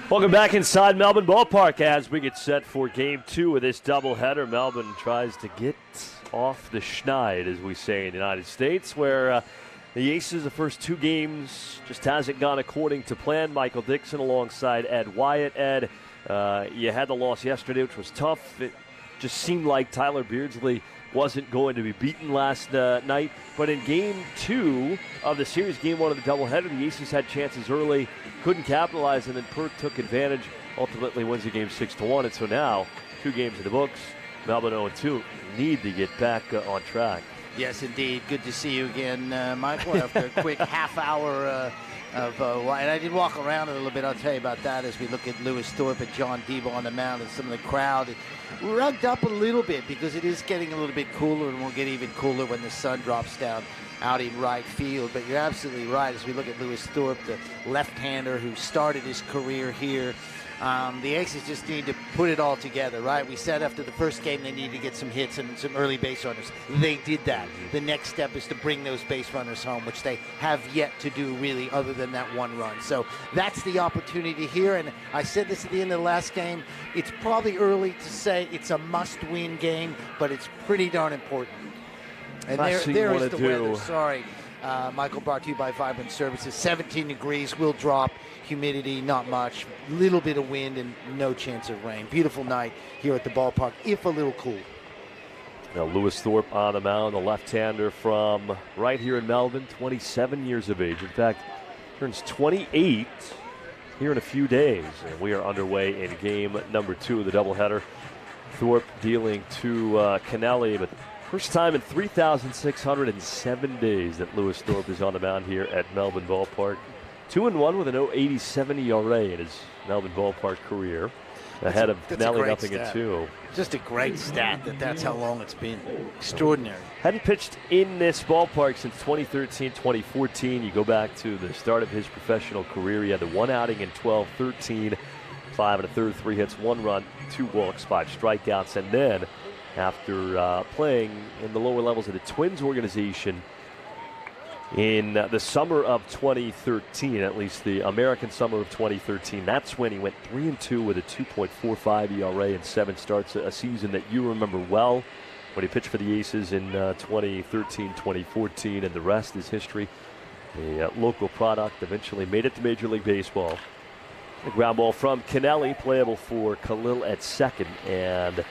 Welcome back inside Melbourne Ballpark as we get set for Game 2 of this doubleheader. Melbourne tries to get off the schneid, as we say in the United States, where the Aces, the first 2 games, just hasn't gone according to plan. Michael Dixon alongside Ed Wyatt. Ed, you had the loss yesterday, which was tough. It just seemed like Tyler Beardsley wasn't going to be beaten last night. But in Game 2 of the series, Game 1 of the doubleheader, the Aces had chances early, couldn't capitalize, and then Perth took advantage, ultimately wins the game 6-1. And so now, 2 games in the books, Melbourne 0-2, need to get back on track. Yes, indeed. Good to see you again, Michael, after a quick half hour and I did walk around a little bit. I'll tell you about that as we look at Lewis Thorpe and John Debo on the mound and some of the crowd. Rugged up a little bit because it is getting a little bit cooler, and will get even cooler when the sun drops down out in right field. But you're absolutely right as we look at Lewis Thorpe, the left-hander who started his career here. The Aces just need to put it all together, right? We said after the first game they need to get some hits and some early base runners. They did that. The next step is to bring those base runners home, which they have yet to do really other than that one run. So that's the opportunity here. And I said this at the end of the last game. It's probably early to say it's a must-win game, but it's pretty darn important. And there is the weather. Sorry. Michael, brought to you by Vibrant Services. 17 degrees, will drop. Humidity, not much. Little bit of wind and no chance of rain. Beautiful night here at the ballpark, if a little cool. Now Lewis Thorpe on the mound, the left-hander from right here in Melbourne, 27 years of age. In fact, turns 28 here in a few days. And we are underway in game number 2 of the doubleheader. Thorpe dealing to Kennelly, but first time in 3,607 days that Lewis Thorpe is on the mound here at Melbourne Ballpark. 2-1 with an 0.87 ERA in his Melbourne Ballpark career. Ahead of Nelly, nothing at 2. Just a great stat that's how long it's been. Extraordinary. Hadn't pitched in this ballpark since 2013, 2014. You go back to the start of his professional career. He had the 1 outing in 12-13, 5 1/3, 3 hits, 1 run, 2 walks, 5 strikeouts. And then after playing in the lower levels of the Twins organization in the summer of 2013, at least the American summer of 2013, that's when he went 3-2 with a 2.45 ERA in 7 starts, a season that you remember well when he pitched for the Aces in 2013, 2014, and the rest is history. A local product, eventually made it to Major League Baseball. The ground ball from Kennelly, playable for Khalil at second, and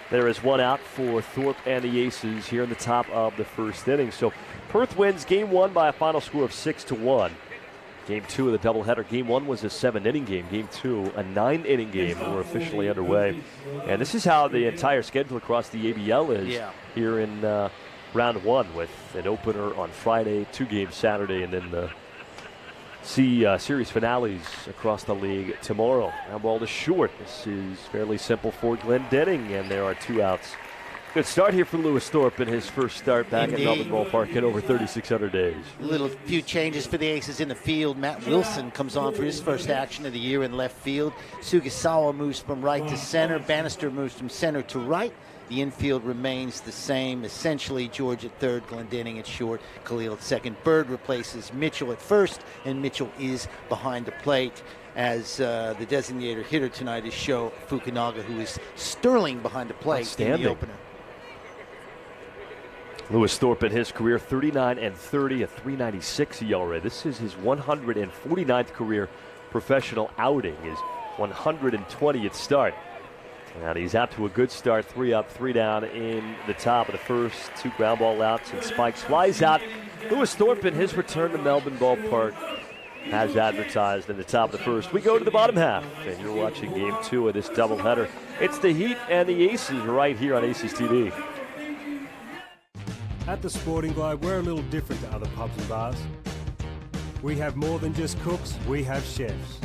there is 1 out for Thorpe and the Aces here in the top of the first inning. So Perth wins Game 1 by a final score of 6-1. Game 2 of the doubleheader. Game 1 was a 7-inning game. Game 2, a 9-inning game. We're officially underway. And this is how the entire schedule across the ABL is here in round 1, with an opener on Friday, 2 games Saturday, and then the series finales across the league tomorrow. Now ball is short. This is fairly simple for Glendenning, and there are 2 outs. Good start here for Lewis Thorpe in his first start back at Melbourne Ballpark in over 3,600 days. Few changes for the Aces in the field. Matt Wilson comes on for his first action of the year in left field. Sugisawa moves from right to center. Bannister moves from center to right. The infield remains the same. Essentially, George at third, Glendenning at short, Khalil at second. Bird replaces Mitchell at first, and Mitchell is behind the plate as the designated hitter tonight is Sho Fukunaga, who is sterling behind the plate in the opener. Lewis Thorpe in his career, 39-30, a 3.96 ERA. This is his 149th career professional outing, his 120th start. And he's out to a good start, 3 up, 3 down in the top of the first. 2 ground ball outs and spikes, flies out. Lewis Thorpe in his return to Melbourne Ballpark, as advertised in the top of the first. We go to the bottom half, and you're watching Game 2 of this doubleheader. It's the Heat and the Aces right here on Aces TV. At the Sporting Globe, we're a little different to other pubs and bars. We have more than just cooks, we have chefs.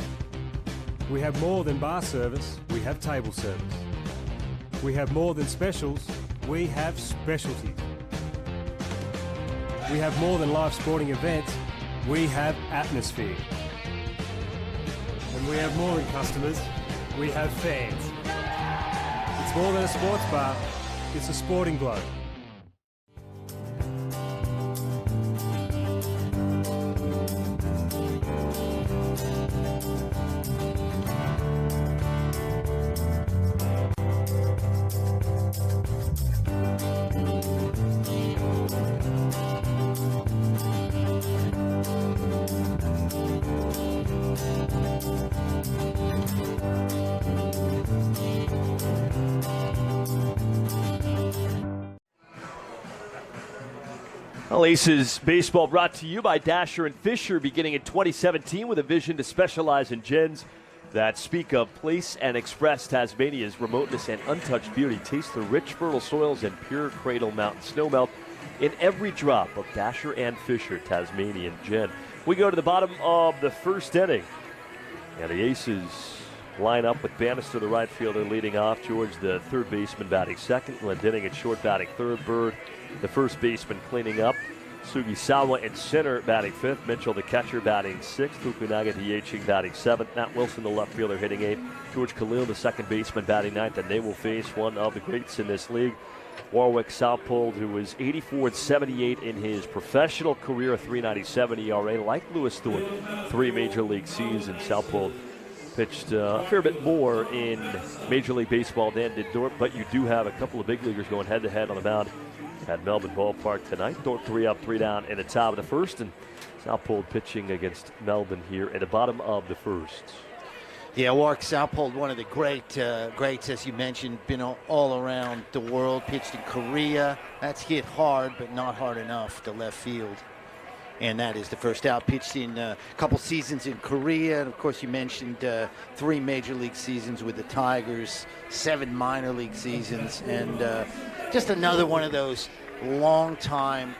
We have more than bar service, we have table service. We have more than specials, we have specialties. We have more than live sporting events, we have atmosphere. And we have more than customers, we have fans. It's more than a sports bar, it's a Sporting Globe. Well, Aces baseball brought to you by Dasher and Fisher, beginning in 2017 with a vision to specialize in gens that speak of place and express Tasmania's remoteness and untouched beauty. Taste the rich, fertile soils and pure cradle mountain snowmelt in every drop of Dasher and Fisher Tasmanian gin. We go to the bottom of the first inning, and the Aces line up with Bannister, the right fielder, leading off. George, the third baseman, batting second. Glendenning at short, batting third. Bird, the first baseman, cleaning up. Sugisawa in center, batting fifth. Mitchell, the catcher, batting sixth. Fukunaga, DHing, batting seventh. Matt Wilson, the left fielder, hitting eighth. George Khalil, the second baseman, batting ninth. And they will face one of the greats in this league, Warwick Southpold, who was 84-78 in his professional career, a 3.97 ERA. Like Lewis Thorpe, 3 major league seasons. Southpold pitched a fair bit more in Major League Baseball than did Thorpe, but you do have a couple of big leaguers going head-to-head on the mound at Melbourne Ballpark tonight. Thorpe 3 up, 3 down in the top of the first, and Southpold pitching against Melbourne here at the bottom of the first. Yeah, Warwick Southpold, one of the greats, as you mentioned, been all around the world, pitched in Korea. That's hit hard, but not hard enough to left field. And that is the first out. Pitched in a couple seasons in Korea. And, of course, you mentioned 3 major league seasons with the Tigers, 7 minor league seasons, and just another one of those long-time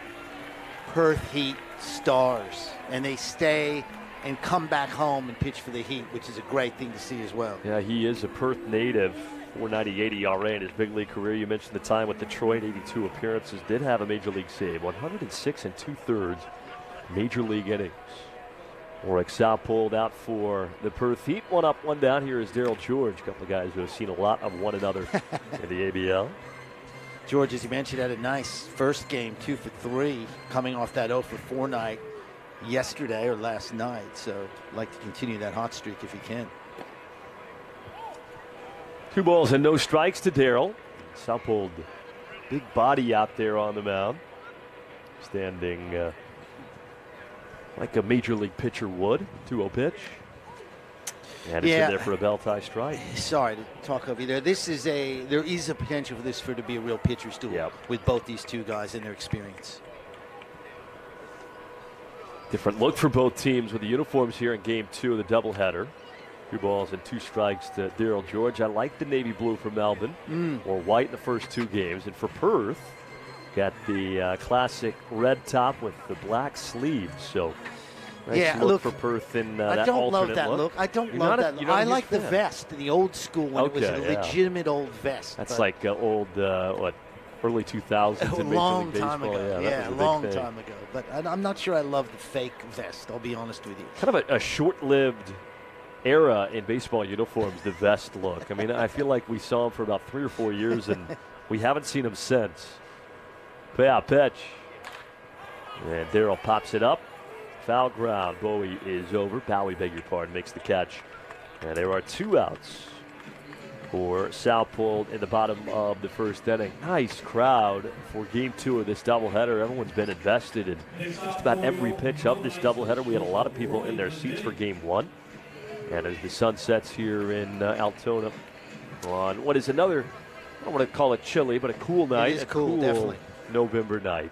Perth Heat stars. And they stay and come back home and pitch for the Heat, which is a great thing to see as well. Yeah, he is a Perth native. 4.98 ERA in his big league career. You mentioned the time with Detroit, 82 appearances. Did have a major league save, 106 2/3 major league innings. Warwick Southpold out for the Perth Heat. 1 up, 1 down. Here is Daryl George, a couple of guys who have seen a lot of one another in the ABL. George, as you mentioned, had a nice first game, 2 for 3, coming off that 0 for 4 night yesterday or last night. So I'd like to continue that hot streak if he can. 2 balls and no strikes to Daryl. Southpold, big body out there on the mound, standing like a major league pitcher would. 2-0 pitch. And it's in there for a bell tie strike. Sorry to talk over you there. There is a potential for this to be a real pitcher's duel with both these 2 guys and their experience. Different look for both teams with the uniforms here in game 2 of the doubleheader. 2 balls and 2 strikes to Daryl George. I like the navy blue for Melbourne, or white in the first 2 games. And for Perth, got the classic red top with the black sleeves. So nice look for Perth in that alternate look. I don't love that look. I don't love that look. I like the vest, the old school one. It was a legitimate old vest. That's like old, early 2000s in Major League Baseball. Yeah, a long time ago. But I'm not sure I love the fake vest, I'll be honest with you. Kind of a short-lived era in baseball uniforms, the vest look. I mean, I feel like we saw him for about 3 or 4 years, and we haven't seen him since. Pitch. And Daryl pops it up. Foul ground. Bowie is over. Bowie, beg your pardon, makes the catch. And there are 2 outs for Southpold in the bottom of the first inning. Nice crowd for game 2 of this doubleheader. Everyone's been invested in just about every pitch of this doubleheader. We had a lot of people in their seats for game 1. And as the sun sets here in Altona on what is another, I don't want to call it chilly, but a cool night. It is cool, definitely. November night.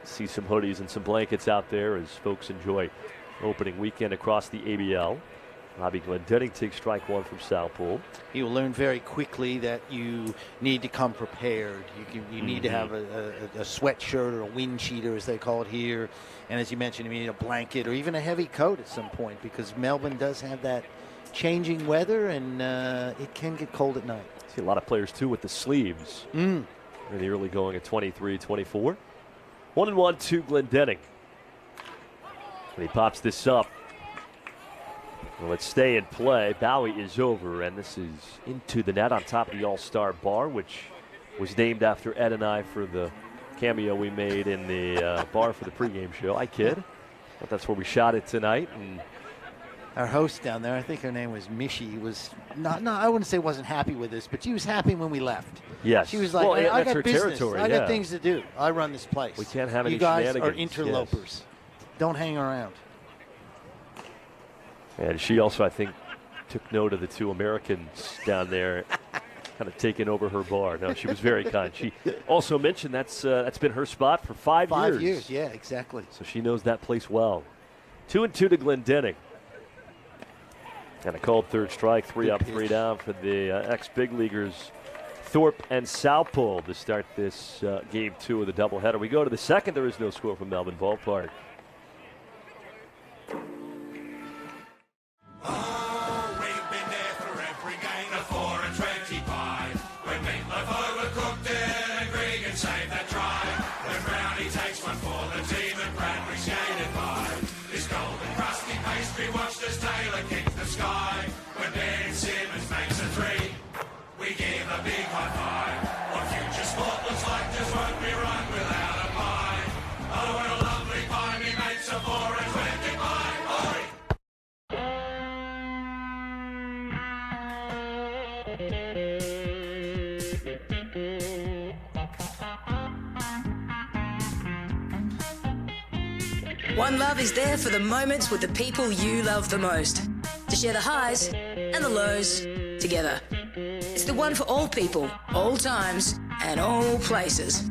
See some hoodies and some blankets out there as folks enjoy opening weekend across the ABL. Robbie Glendenning takes strike 1 from Southpold. He will learn very quickly that you need to come prepared. You need to have a sweatshirt or a wind cheater, as they call it here. And as you mentioned, you need a blanket or even a heavy coat at some point, because Melbourne does have that changing weather, and it can get cold at night. See a lot of players, too, with the sleeves. In the early going at 23, 24. 1-1 to Glendenning. When he pops this up, well, let's stay in play. Bowie is over, and this is into the net on top of the All-Star bar, which was named after Ed and I for the cameo we made in the bar for the pregame show. I kid. But that's where we shot it tonight. And our host down there, I think her name was Mishi, was not I wouldn't say wasn't happy with us, but she was happy when we left. Yes. She was like, well, I got business. Territory, I got things to do. I run this place. We can't have any You guys shenanigans. are interlopers. Yes. Don't hang around. And she also, I think, took note of the 2 Americans down there kind of taking over her bar. No, she was very kind. She also mentioned that's been her spot for 5 years. 5 years, yeah, exactly. So she knows that place well. 2-2 to Glendenning. And a called third strike, 3 up, 3 down for the ex-big leaguers, Thorpe and Southpole, to start this game 2 of the doubleheader. We go to the second. There is no score from Melbourne Ballpark. One Love is there for the moments with the people you love the most. To share the highs and the lows together. It's the one for all people, all times and all places.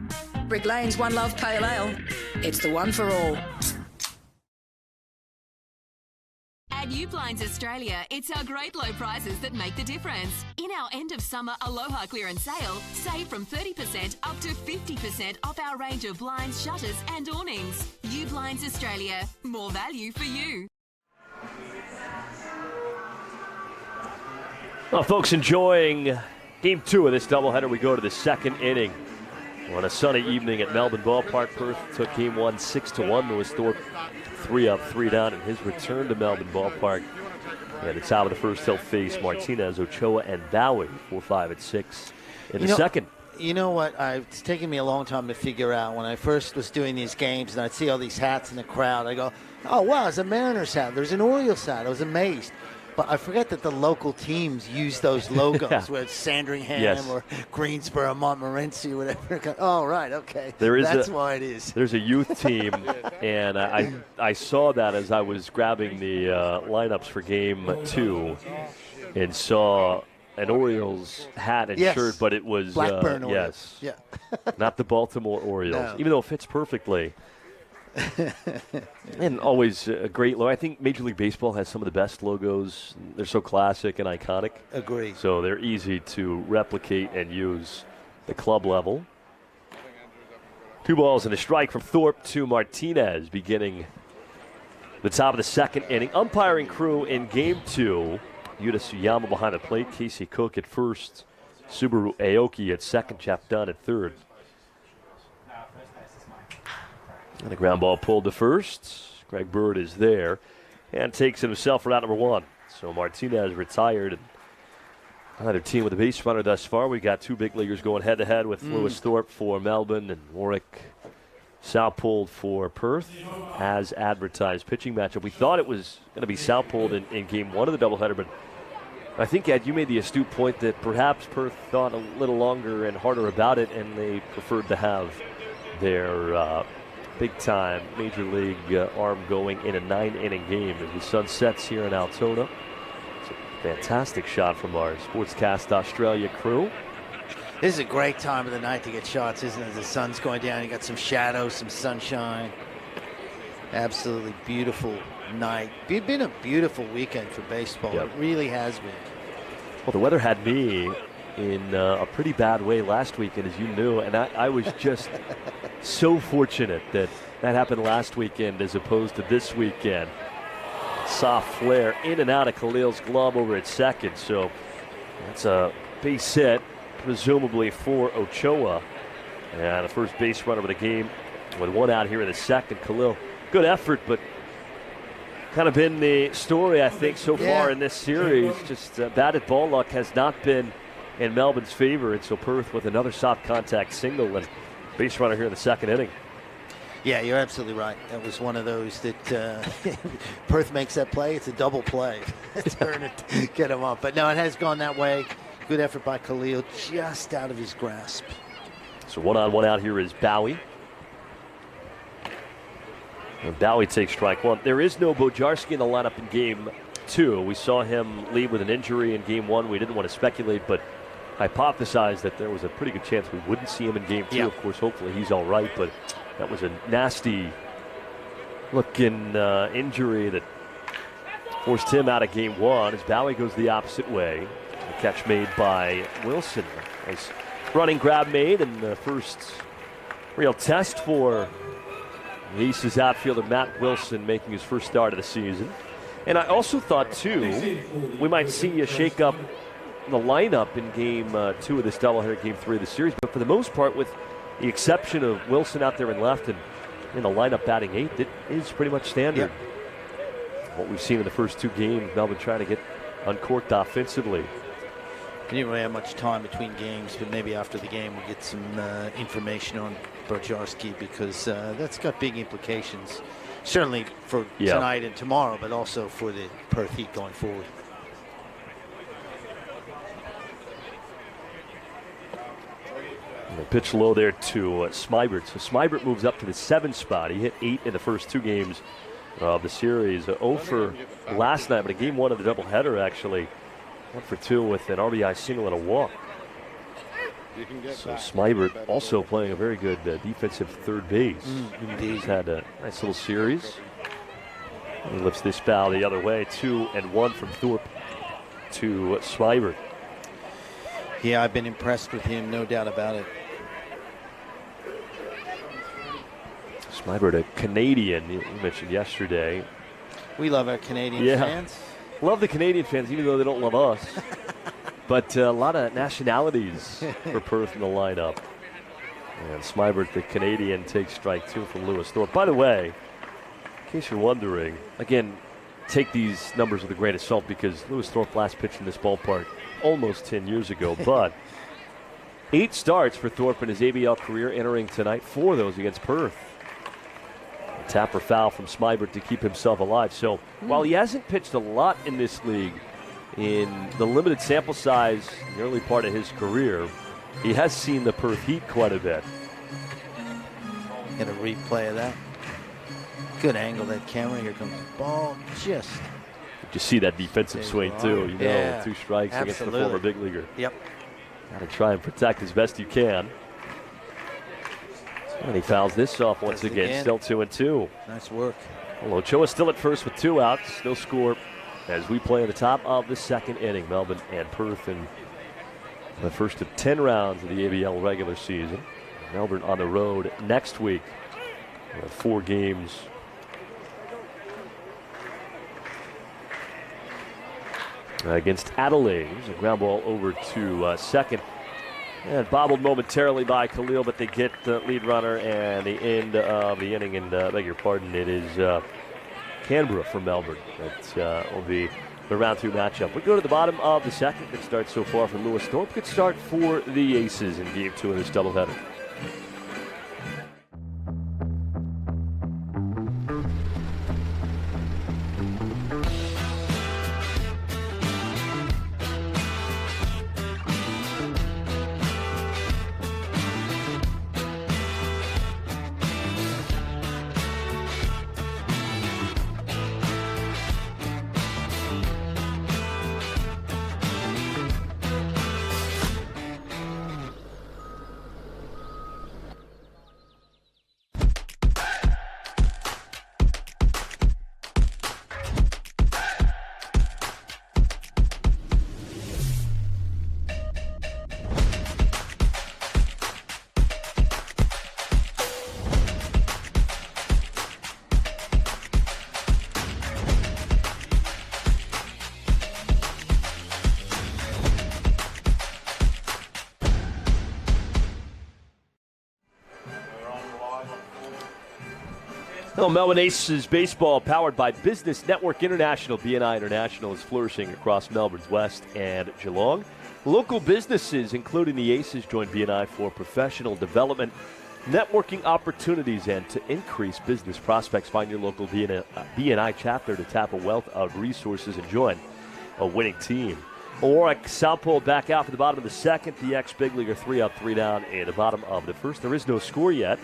Brick Lane's One Love Pale Ale. It's the one for all. At U Blinds Australia, it's our great low prices that make the difference. In our end of summer Aloha clearance sale, save from 30% up to 50% off our range of blinds, shutters and awnings. U Blinds Australia, more value for you. Well, folks, enjoying game 2 of this doubleheader. We go to the second inning. On a sunny evening at Melbourne Ballpark, Perth took game 1 6-1. Lewis Thorpe 3 up, 3 down in his return to Melbourne Ballpark. At the top of the first, he'll face Martinez, Ochoa, and Bowie, 4, 5, and 6 in the second. You know what? It's taken me a long time to figure out. When I first was doing these games and I'd see all these hats in the crowd, I go, oh, wow, it's a Mariners hat. There's an Orioles hat. I was amazed. But I forget that the local teams use those logos, whether it's Sandringham or Greensboro, Montmorency, whatever. Oh, right, okay. That's why it is. There's a youth team, and I saw that as I was grabbing the lineups for game 2 and saw an Orioles hat and shirt, but it was Blackburn Orioles. Yes, not the Baltimore Orioles, even though it fits perfectly. And always a great logo. I think Major League Baseball has some of the best logos. They're so classic and iconic. Agree. So they're easy to replicate and use at the club level. 2 balls and a strike from Thorpe to Martinez, beginning the top of the second inning. Umpiring crew in game 2. Yuta Suyama behind the plate. Casey Cook at first. Subaru Aoki at second. Jeff Dunn at third. And the ground ball pulled to first. Greg Bird is there and takes it himself for out number 1. So Martinez retired. And either team with a base runner thus far. We got 2 big leaguers going head-to-head with Lewis Thorpe for Melbourne and Warwick Southpole for Perth. As advertised pitching matchup. We thought it was going to be Southpole in game 1 of the doubleheader, but I think, Ed, you made the astute point that perhaps Perth thought a little longer and harder about it, and they preferred to have their big-time Major League arm going in a 9-inning game as the sun sets here in Altona. It's a fantastic shot from our Sportscast Australia crew. This is a great time of the night to get shots, isn't it? The sun's going down. You got some shadows, some sunshine. Absolutely beautiful night. It's been a beautiful weekend for baseball. It really has been. Well, the weather had me in a pretty bad way last weekend, as you knew, and I was just so fortunate that happened last weekend as opposed to this weekend. Soft flare in and out of Khalil's glove over at second, so that's a base hit, presumably for Ochoa, and the first base runner of the game with 1 out here in the second. Khalil, good effort, but kind of been the story, I think, so far in this series. Just batted ball luck has not been in Melbourne's favor, and so Perth with another soft contact single and base runner here in the second inning. Yeah, you're absolutely right. That was one of those that Perth makes that play. It's a double play. Turn it, get him up. But no, it has gone that way. Good effort by Khalil, just out of his grasp. So 1 on, 1 out here is Bowie. And Bowie takes strike 1. There is no Bojarski in the lineup in game 2. We saw him leave with an injury in game 1. We didn't want to speculate, but hypothesized that there was a pretty good chance we wouldn't see him in game 2. Yeah. Of course, hopefully he's all right, but that was a nasty-looking injury that forced him out of game 1 as Bowie goes the opposite way. A catch made by Wilson. Nice running grab made, and the first real test for the Aces outfielder Matt Wilson making his first start of the season. And I also thought, too, we might see a shake-up in the lineup in game 2 of this doubleheader, game 3 of the series. But for the most part, with the exception of Wilson out there in left and in the lineup batting 8th, it is pretty much standard. Yep. What we've seen in the first 2 games, Melbourne trying to get uncorked offensively. We didn't really have much time between games, but maybe after the game we'll get some information on Berjarski, because that's got big implications, certainly for tonight and tomorrow, but also for the Perth Heat going forward. And the pitch low there to Smybert. So Smybert moves up to the 7th spot. He hit 8 in the first 2 games of the series. 0 for last night, but in game 1 of the doubleheader, actually 1 for 2 with an RBI single and a walk. So Smybert also playing a very good defensive third base. Indeed. He's had a nice little series. He lifts this foul the other way. 2-1 from Thorpe to Smybert. Yeah, I've been impressed with him, no doubt about it. Smybert, a Canadian, you mentioned yesterday. We love our Canadian fans. Love the Canadian fans, even though they don't love us. But a lot of nationalities for Perth in the lineup. And Smybert, the Canadian, takes strike 2 from Lewis Thorpe. By the way, in case you're wondering, again, take these numbers with a grain of salt, because Lewis Thorpe last pitched in this ballpark almost 10 years ago. But 8 starts for Thorpe in his ABL career, entering tonight 4 of those against Perth. A tap or foul from Smybert to keep himself alive. So while he hasn't pitched a lot in this league, in the limited sample size in the early part of his career, he has seen the Perth Heat quite a bit. Get a replay of that. Good angle, that camera. Here comes the ball. Just. You see that defensive swing too. You know, 2 strikes against the former big leaguer. Yep. Got to try and protect as best you can. And he fouls this off once again. Still 2-2. Nice work. Well, Ochoa still at first with 2 outs. No score as we play at the top of the 2nd inning. Melbourne and Perth in the first of 10 rounds of the ABL regular season. Melbourne on the road next week. 4 games. Against Adelaide. There's a ground ball over to second. And bobbled momentarily by Khalil, but they get the lead runner, and the end of the inning. And beg your pardon, it is Canberra for Melbourne. That will be the round 2 matchup. We go to the bottom of the 2nd. Good start so far from Lewis Thorpe. Good start for the Aces in game 2 of this doubleheader. Well, Melbourne Aces baseball powered by Business Network International. BNI International is flourishing across Melbourne's West and Geelong. Local businesses, including the Aces, join BNI for professional development, networking opportunities, and to increase business prospects. Find your local BNI chapter to tap a wealth of resources and join a winning team. Warwick Southpole back out for the bottom of the 2nd. The ex-big leaguer 3 up, 3 down in the bottom of the 1st. There is no score yet.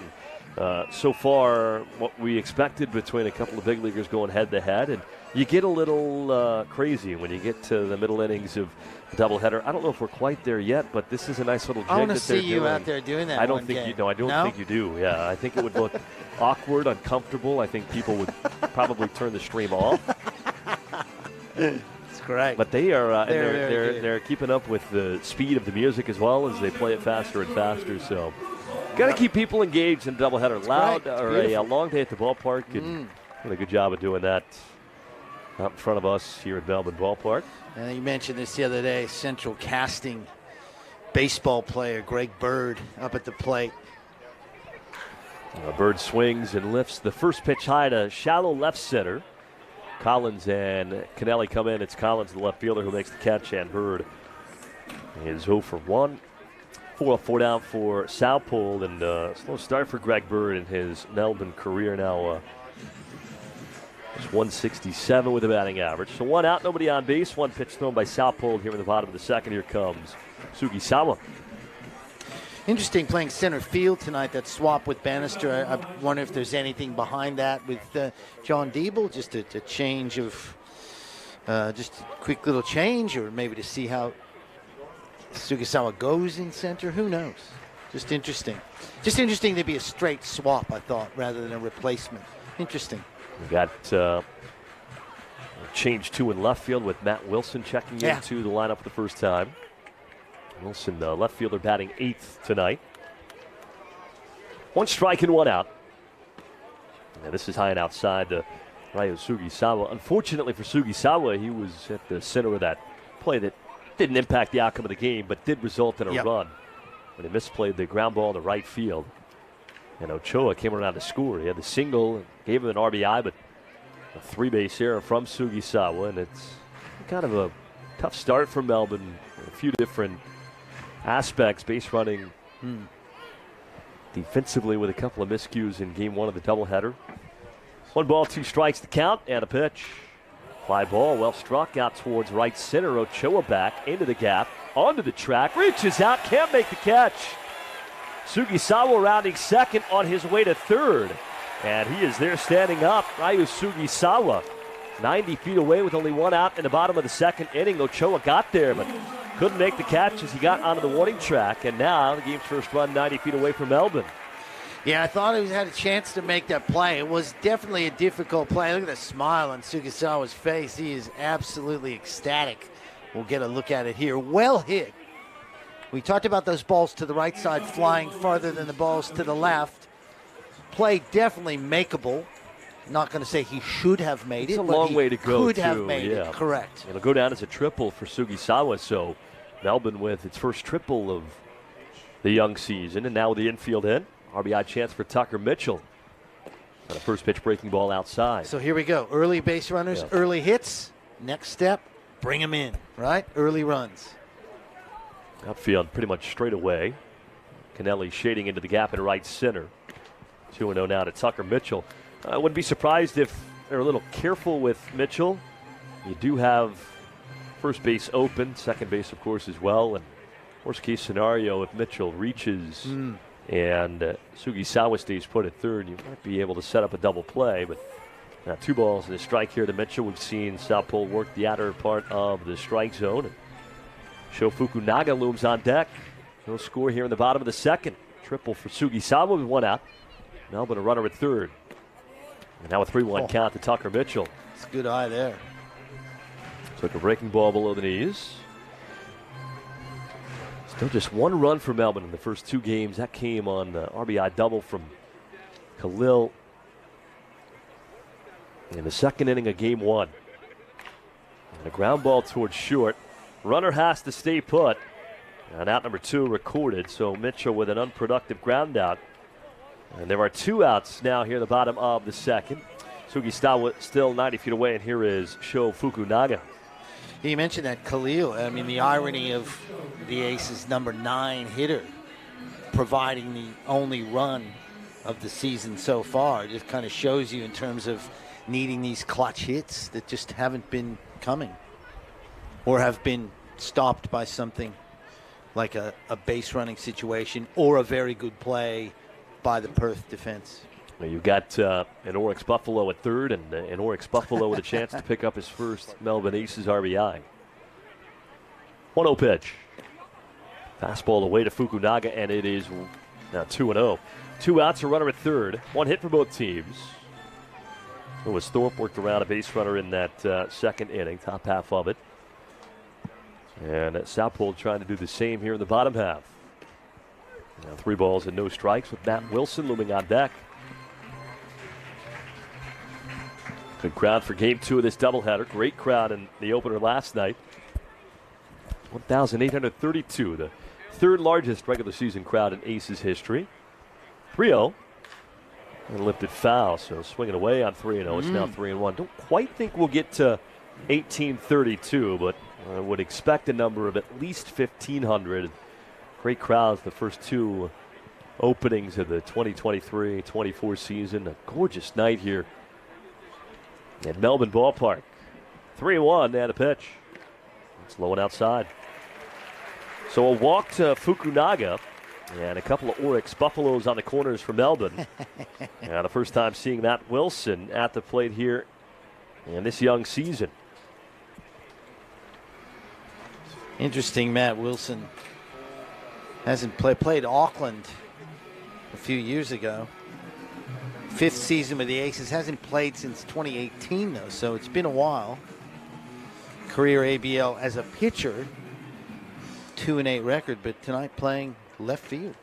so far what we expected between a couple of big leaguers going head-to-head, and you get a little crazy when you get to the middle innings of the doubleheader. I don't know if we're quite there yet, but this is a nice little jig I want that to they're see doing. you out there doing that. I don't think you. No, I don't think you do. Yeah, I think it would look awkward, uncomfortable. I think people would probably turn the stream off. It's great. But they are and They're they're keeping up with the speed of the music as well as they play it faster and faster. So, got to keep people engaged in a doubleheader. Loud or a long day at the ballpark, and did a good job of doing that out in front of us here at Melbourne Ballpark. And you mentioned this the other day. Central Casting baseball player Greg Bird up at the plate. Bird swings and lifts the first pitch high to shallow left center. Collins and Kennelly come in. It's Collins, the left fielder, who makes the catch, and Bird is 0 for 1. 4 down for Southpole, and slow start for Greg Bird in his Melbourne career now. It's 167 with a batting average. So 1 out, nobody on base. 1 pitch thrown by Southpole here in the bottom of the second. Here comes Sugisawa. Interesting playing center field tonight, that swap with Bannister. I wonder if there's anything behind that with John Diebel, just a change of, just a quick little change, or maybe to see how Sugisawa goes in center. Who knows? Just interesting. Just interesting to be a straight swap, I thought, rather than a replacement. Interesting. We got change 2 in left field with Matt Wilson checking into the lineup for the first time. Wilson, left fielder, batting 8th tonight. 1 strike and 1 out. And this is high and outside to Ryo Sugisawa. Unfortunately for Sugisawa, he was at the center of that play that didn't impact the outcome of the game, but did result in a run when he misplayed the ground ball in the right field. And Ochoa came around to score. He had the single, gave him an RBI, but a 3-base error from Sugisawa, and it's kind of a tough start for Melbourne. A few different aspects, base running, defensively with a couple of miscues in game 1 of the doubleheader. 1 ball, 2 strikes to count, and a pitch. Fly ball, well struck out towards right center. Ochoa back into the gap, onto the track, reaches out, can't make the catch. Sugisawa rounding second on his way to third. And he is there standing up. Ryo Sugisawa, 90 feet away with only 1 out in the bottom of the second inning. Ochoa got there, but couldn't make the catch as he got onto the warning track. And now the game's first run 90 feet away from Melbourne. Yeah, I thought he had a chance to make that play. It was definitely a difficult play. Look at the smile on Sugisawa's face. He is absolutely ecstatic. We'll get a look at it here. Well hit. We talked about those balls to the right side flying farther than the balls to the left. Play definitely makeable. Not going to say he should have made it's it. It's a long way to go, could have made it, correct. It'll go down as a triple for Sugisawa, so Melbourne with its first triple of the young season. And now with the infield in, RBI chance for Tucker Mitchell. And a first pitch breaking ball outside. So here we go. Early base runners, early hits. Next step, bring them in, right? Early runs. Outfield pretty much straight away. Kennelly shading into the gap in right center. 2-0 now to Tucker Mitchell. I wouldn't be surprised if they're a little careful with Mitchell. You do have first base open, second base, of course, as well. And worst case scenario, if Mitchell reaches and Sugisawa stays put at third, you might be able to set up a double play. But now 2 balls and a strike here to Mitchell. We've seen Southpole work the outer part of the strike zone. And Sho Fukunaga looms on deck. He'll score here in the bottom of the second. Triple for Sugisawa with 1 out. Melbourne a runner at third. And now a 3-1 count to Tucker Mitchell. It's a good eye there. Took a breaking ball below the knees. Still just 1 run for Melbourne in the first 2 games. That came on the RBI double from Khalil in the second inning of game 1. And a ground ball towards short. Runner has to stay put. And out number 2 recorded. So Mitchell with an unproductive ground out. And there are 2 outs now here at the bottom of the second. Sugisawa still 90 feet away, and here is Sho Fukunaga. You mentioned that Khalil. I mean, the irony of the Aces' number 9 hitter providing the only run of the season so far. It just kind of shows you in terms of needing these clutch hits that just haven't been coming or have been stopped by something like a base running situation or a very good play by the Perth defense. Well, you've got an Oryx Buffalo at third, and an Oryx Buffalo with a chance to pick up his first Melbourne Aces RBI. 1-0 pitch. Fastball away to Fukunaga, and it is now 2-0. 2 outs, a runner at third. 1 hit for both teams. Lewis Thorpe worked around a base runner in that second inning, top half of it. And Southpole trying to do the same here in the bottom half. Now 3 balls and no strikes with Matt Wilson looming on deck. Good crowd for game 2 of this doubleheader. Great crowd in the opener last night. 1,832, the third largest regular season crowd in Aces history. 3-0. And lifted foul, so swinging away on 3-0. It's now 3-1. Don't quite think we'll get to 1832, but I would expect a number of at least 1,500. Great crowds the first 2 openings of the 2023-24 season. A gorgeous night here at Melbourne Ballpark. 3-1 and a pitch. It's low and outside. So a walk to Fukunaga. And a couple of Oryx Buffaloes on the corners for Melbourne. And the first time seeing Matt Wilson at the plate here in this young season. Interesting, Matt Wilson hasn't played Auckland a few years ago. 5th season with the Aces, hasn't played since 2018 though, so it's been a while. Career ABL as a pitcher, 2-8 record, but tonight playing left field.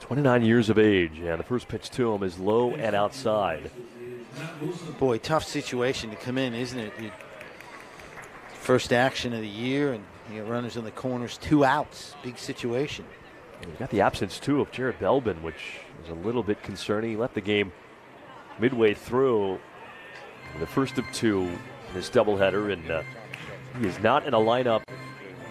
29 years of age, and the first pitch to him is low and outside. Boy, tough situation to come in, isn't it? First action of the year, and you got runners in the corners, 2 outs. Big situation. You got the absence, too, of Jared Belbin, which is a little bit concerning. He left the game midway through the first of 2 in this doubleheader, and he is not in a lineup.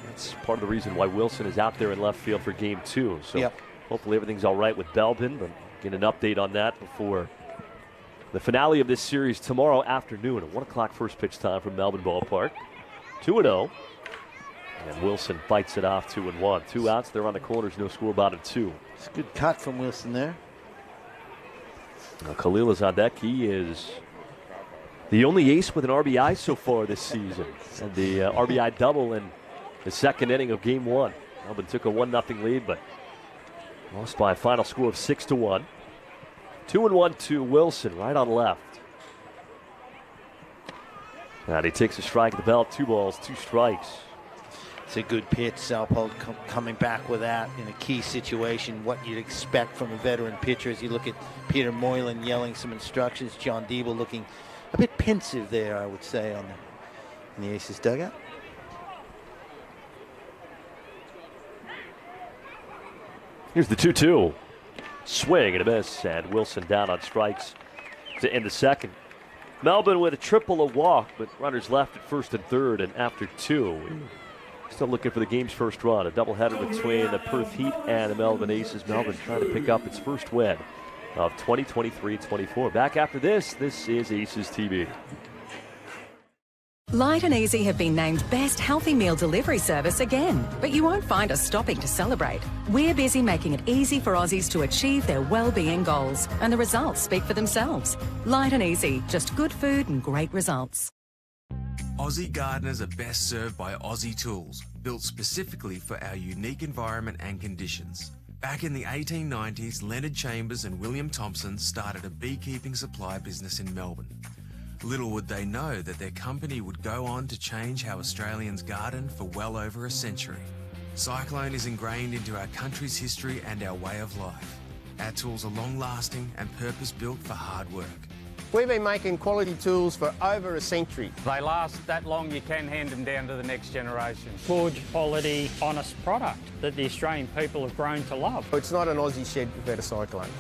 That's part of the reason why Wilson is out there in left field for game 2. So hopefully everything's all right with Belbin, but get an update on that before the finale of this series tomorrow afternoon at 1 o'clock first pitch time from Melbourne Ballpark. 2-0. And Wilson bites it off 2-1. 2 outs, they're on the corners, no score, bottom 2. It's a good cut from Wilson there. Now Khalil is on deck. He is the only ace with an RBI so far this season. And the RBI double in the second inning of game 1. Melbourne took a 1-0 lead, but lost by a final score of 6-1. 2-1 to Wilson, right on left. And he takes a strike at the belt. 2 balls, 2 strikes. It's a good pitch. Southpole coming back with that in a key situation. What you'd expect from a veteran pitcher as you look at Peter Moylan yelling some instructions. John Diebel looking a bit pensive there, I would say, in the Aces dugout. Here's the 2-2. Swing and a miss, and Wilson down on strikes to end the second. Melbourne with a triple, a walk, but runners left at first and third, and after 2. Still looking for the game's first run. A doubleheader between the Perth Heat and the Melbourne Aces. Melbourne trying to pick up its first win of 2023-24. Back after this is Aces TV. Light and Easy have been named Best Healthy Meal Delivery Service again, but you won't find us stopping to celebrate. We're busy making it easy for Aussies to achieve their well-being goals, and the results speak for themselves. Light and Easy, just good food and great results. Aussie gardeners are best served by Aussie tools, built specifically for our unique environment and conditions. Back in the 1890s, Leonard Chambers and William Thompson started a beekeeping supply business in Melbourne. Little would they know that their company would go on to change how Australians garden for well over a century. Cyclone is ingrained into our country's history and our way of life. Our tools are long-lasting and purpose-built for hard work. We've been making quality tools for over a century. They last that long, you can hand them down to the next generation. Good, quality, honest product that the Australian people have grown to love. It's not an Aussie shed without a Cyclone.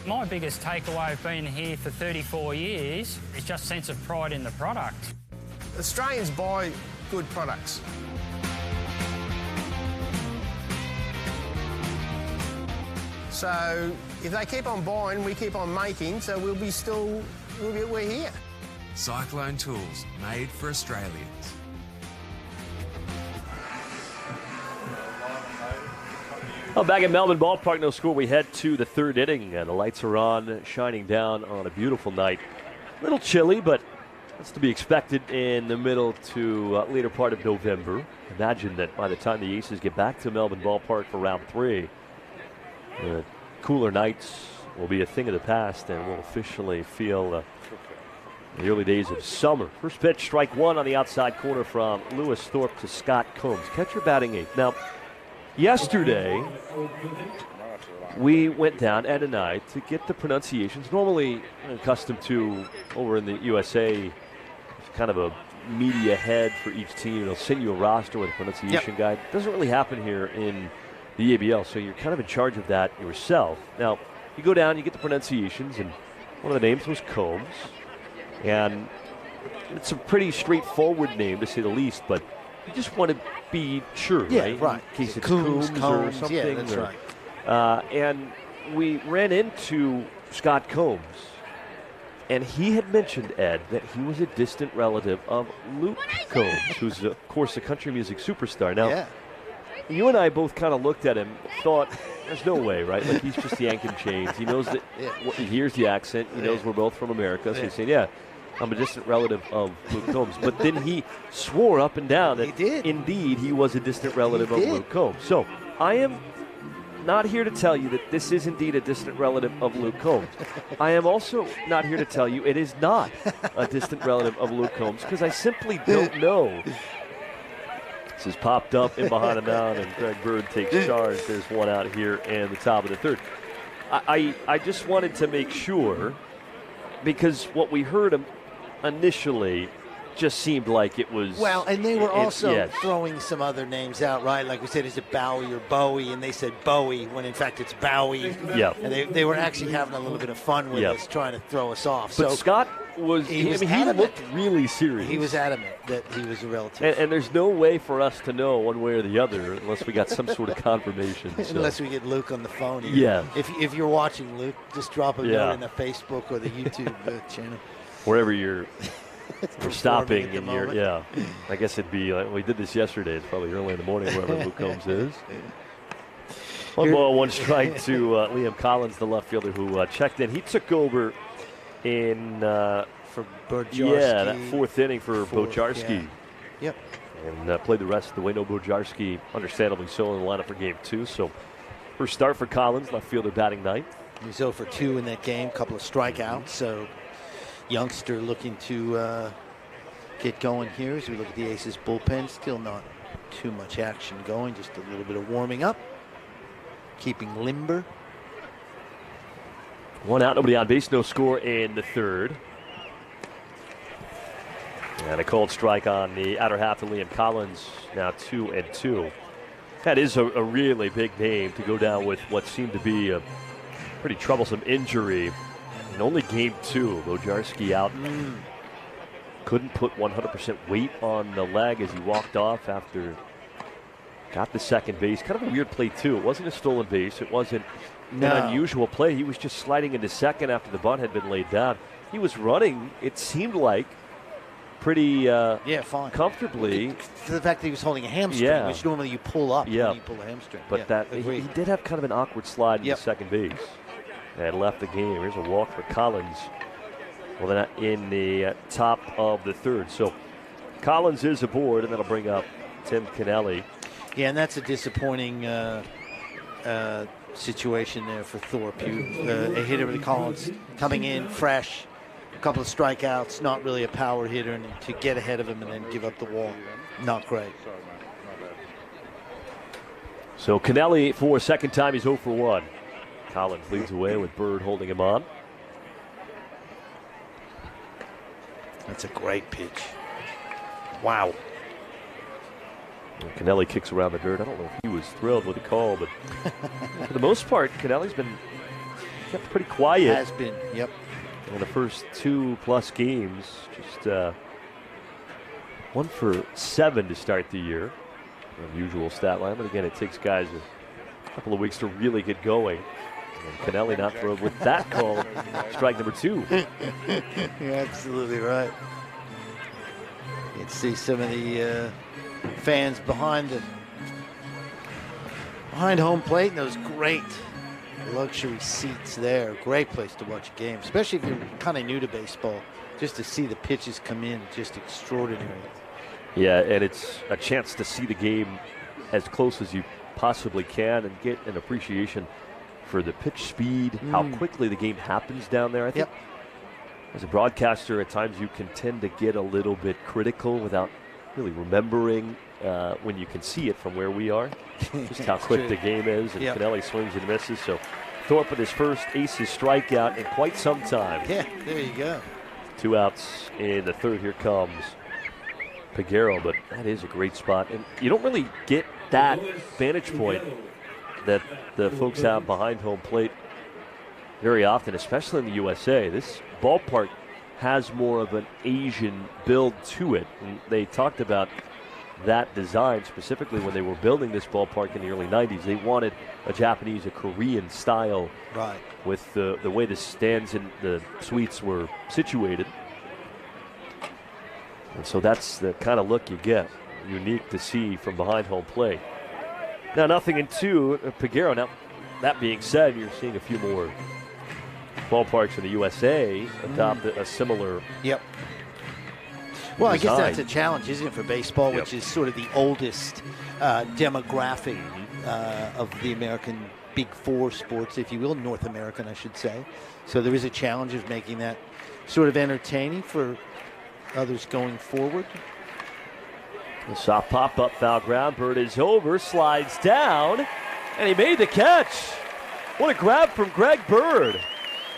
My biggest takeaway of being here for 34 years is just a sense of pride in the product. Australians buy good products. So if they keep on buying, we keep on making, so we're here. Cyclone tools, made for Australians. Well, back at Melbourne Ballpark, no score. We head to the third inning. The lights are on, shining down on a beautiful night. A little chilly, but that's to be expected in the middle to later part of November. Imagine that by the time the Aces get back to Melbourne Ballpark for round 3, cooler nights will be a thing of the past, and we'll officially feel the early days of summer. First pitch, strike one on the outside corner from Lewis Thorpe to Scott Combs. Catcher batting 8th. Now, yesterday, we went down, Ed and I, to get the pronunciations. Normally accustomed to over in the USA, kind of a media head for each team. They'll send you a roster with a pronunciation guide. Doesn't really happen here in the ABL, so you're kind of in charge of that yourself. Now, you go down, you get the pronunciations, and one of the names was Combs. And it's a pretty straightforward name, to say the least, but you just want to be sure, right? Right. In case it's Combs or something. Yeah, that's right. And we ran into Scott Combs, and he had mentioned, Ed, that he was a distant relative of Luke Combs, who's, of course, a country music superstar. Now, you and I both kind of looked at him, thought, there's no way, right? Like, he's just yanking chains. He knows that, he hears the accent, he knows we're both from America, so he's saying, I'm a distant relative of Luke Combs. But then he swore up and down that indeed he was a distant relative of Luke Combs. So I am not here to tell you that this is indeed a distant relative of Luke Combs. I am also not here to tell you it is not a distant relative of Luke Combs, because I simply don't know. This has popped up in behind the mound, and Greg Bird takes charge. There's one out here in the top of the third. I just wanted to make sure, because what we heard initially just seemed like it was. Well, and they were also throwing some other names out, right? Like we said, is it Bowie or Bowie? And they said Bowie, when in fact it's Bowie. Yeah. And they were actually having a little bit of fun with us, trying to throw us off. But so Scott was, he looked really serious. He was adamant that he was a relative. And there's no way for us to know one way or the other unless we got some sort of confirmation. Unless we get Luke on the phone here. Yeah. If you're watching, Luke, just drop a note in the Facebook or the YouTube channel. Wherever you're stopping in your, I guess it'd be, we did this yesterday. It's probably early in the morning wherever Luke Combs is. 1 ball, 1 strike to Liam Collins, the left fielder who checked in. He took over in for Bojarski. Yeah, that 4th inning for Bojarski. Yeah. Yep. And played the rest of the way. No Bojarski, understandably so, in the lineup for game 2. So first start for Collins, left fielder batting 9th. He's 0 for 2 in that game, couple of strikeouts. So youngster looking to get going here as we look at the Aces bullpen. Still not too much action going, just a little bit of warming up, keeping limber. 1 out, nobody on base, no score in the third. And a called strike on the outer half of Liam Collins, now 2-2. That is a really big name to go down with what seemed to be a pretty troublesome injury. And only game 2, Bojarski out. Couldn't put 100% weight on the leg as he walked off after got the second base. Kind of a weird play, too. It wasn't a stolen base. It wasn't an unusual play. He was just sliding into second after the bunt had been laid down. He was running, it seemed like, pretty fine. Comfortably. For the fact that he was holding a hamstring, which normally you pull up when you pull a hamstring. But he did have kind of an awkward slide into second base and left the game. Here's a walk for Collins. Well, they're not in the top of the third. So Collins is aboard, and that'll bring up Tim Kennelly. Yeah, and that's a disappointing situation there for Thorpe. A hitter with Collins coming in fresh, a couple of strikeouts, not really a power hitter, and to get ahead of him and then give up the wall, not great. So Kennelly, for a second time, he's 0 for 1. Collins leads away with Bird holding him on. That's a great pitch. Wow. And Kennelly kicks around the dirt. I don't know if he was thrilled with the call, but for the most part, Kennelly's been kept pretty quiet. Has been, yep. In the first 2+ games, just 1 for 7 to start the year. Unusual stat line, but again, it takes guys a couple of weeks to really get going. And Kennelly not thrilled with that call. Strike number 2. You're absolutely right. You can see some of the fans behind the Behind home plate and those great luxury seats there. Great place to watch a game, especially if you're kind of new to baseball. Just to see the pitches come in, just extraordinary. Yeah, and it's a chance to see the game as close as you possibly can and get an appreciation for the pitch speed, how quickly the game happens down there. I think as a broadcaster, at times you can tend to get a little bit critical without really remembering when you can see it from where we are, just how quick the game is, and Kennelly swings and misses. So Thorpe with his first aces strikeout in quite some time. Yeah, there you go. 2 outs in the third. Here comes Peguero, but that is a great spot. And you don't really get that vantage point that the folks have behind home plate very often, especially in the USA. This ballpark has more of an Asian build to it. And they talked about that design specifically when they were building this ballpark in the early 90s. They wanted a Japanese, a Korean style with the way the stands and the suites were situated. And so that's the kind of look you get. Unique to see from behind home plate. Now 0-2, Peguero. Now, that being said, you're seeing a few more ballparks in the USA adopt a similar Well, I design. guess that's a challenge, isn't it, for baseball, which is sort of the oldest demographic of the American Big Four sports, if you will, North American, I should say. So there is a challenge of making that sort of entertaining for others going forward. The soft pop-up, foul ground. Bird is over, slides down, and he made the catch. What a grab from Greg Bird.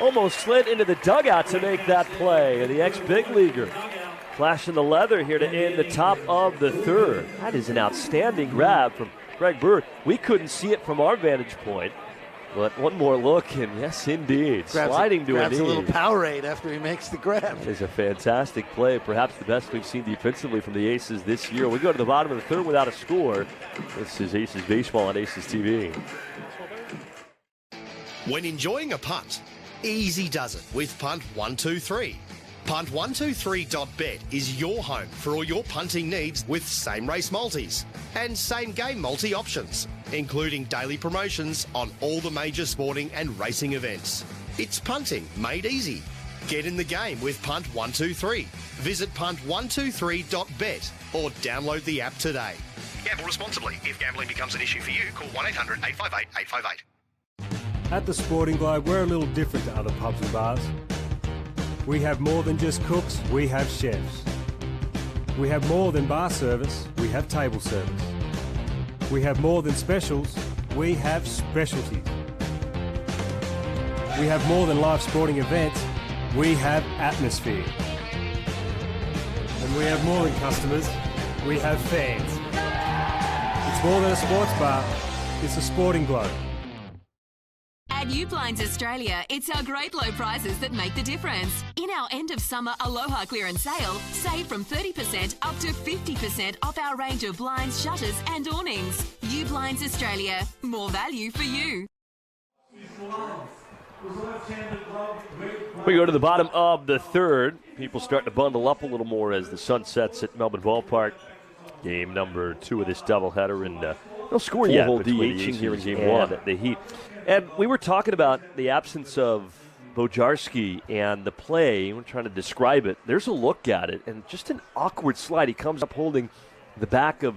Almost slid into the dugout to make that play. And the ex-big leaguer flashing the leather here to end the top of the third. That is an outstanding grab from Greg Bird. We couldn't see it from our vantage point. But one more look, and yes, indeed. Sliding to a knee. Grabs a little Powerade after he makes the grab. That is a fantastic play, perhaps the best we've seen defensively from the Aces this year. We go to the bottom of the third without a score. This is Aces Baseball on Aces TV. When enjoying a punt, easy does it with Punt 123. Punt123.bet is your home for all your punting needs with same race multis and same game multi options, including daily promotions on all the major sporting and racing events. It's punting made easy. Get in the game with Punt 123. Visit punt123.bet or download the app today. Gamble responsibly. If gambling becomes an issue for you, call 1-800-858-858. At the Sporting Globe, we're a little different to other pubs and bars. We have more than just cooks, we have chefs. We have more than bar service, we have table service. We have more than specials, we have specialties. We have more than live sporting events, we have atmosphere. And we have more than customers, we have fans. It's more than a sports bar, it's a Sporting Globe. At Ublinds Australia, it's our great low prices that make the difference. In our end of summer Aloha clearance sale, save from 30% up to 50% off our range of blinds, shutters and awnings. Ublinds Australia, more value for you. We go to the bottom of the third. People starting to bundle up a little more as the sun sets at Melbourne Ballpark. Game number 2 of this doubleheader, and no score yet between the Aces here in Game 1. The Heat. And we were talking about the absence of Bojarski and the play. We're trying to describe it. There's a look at it, and just an awkward slide. He comes up holding the back of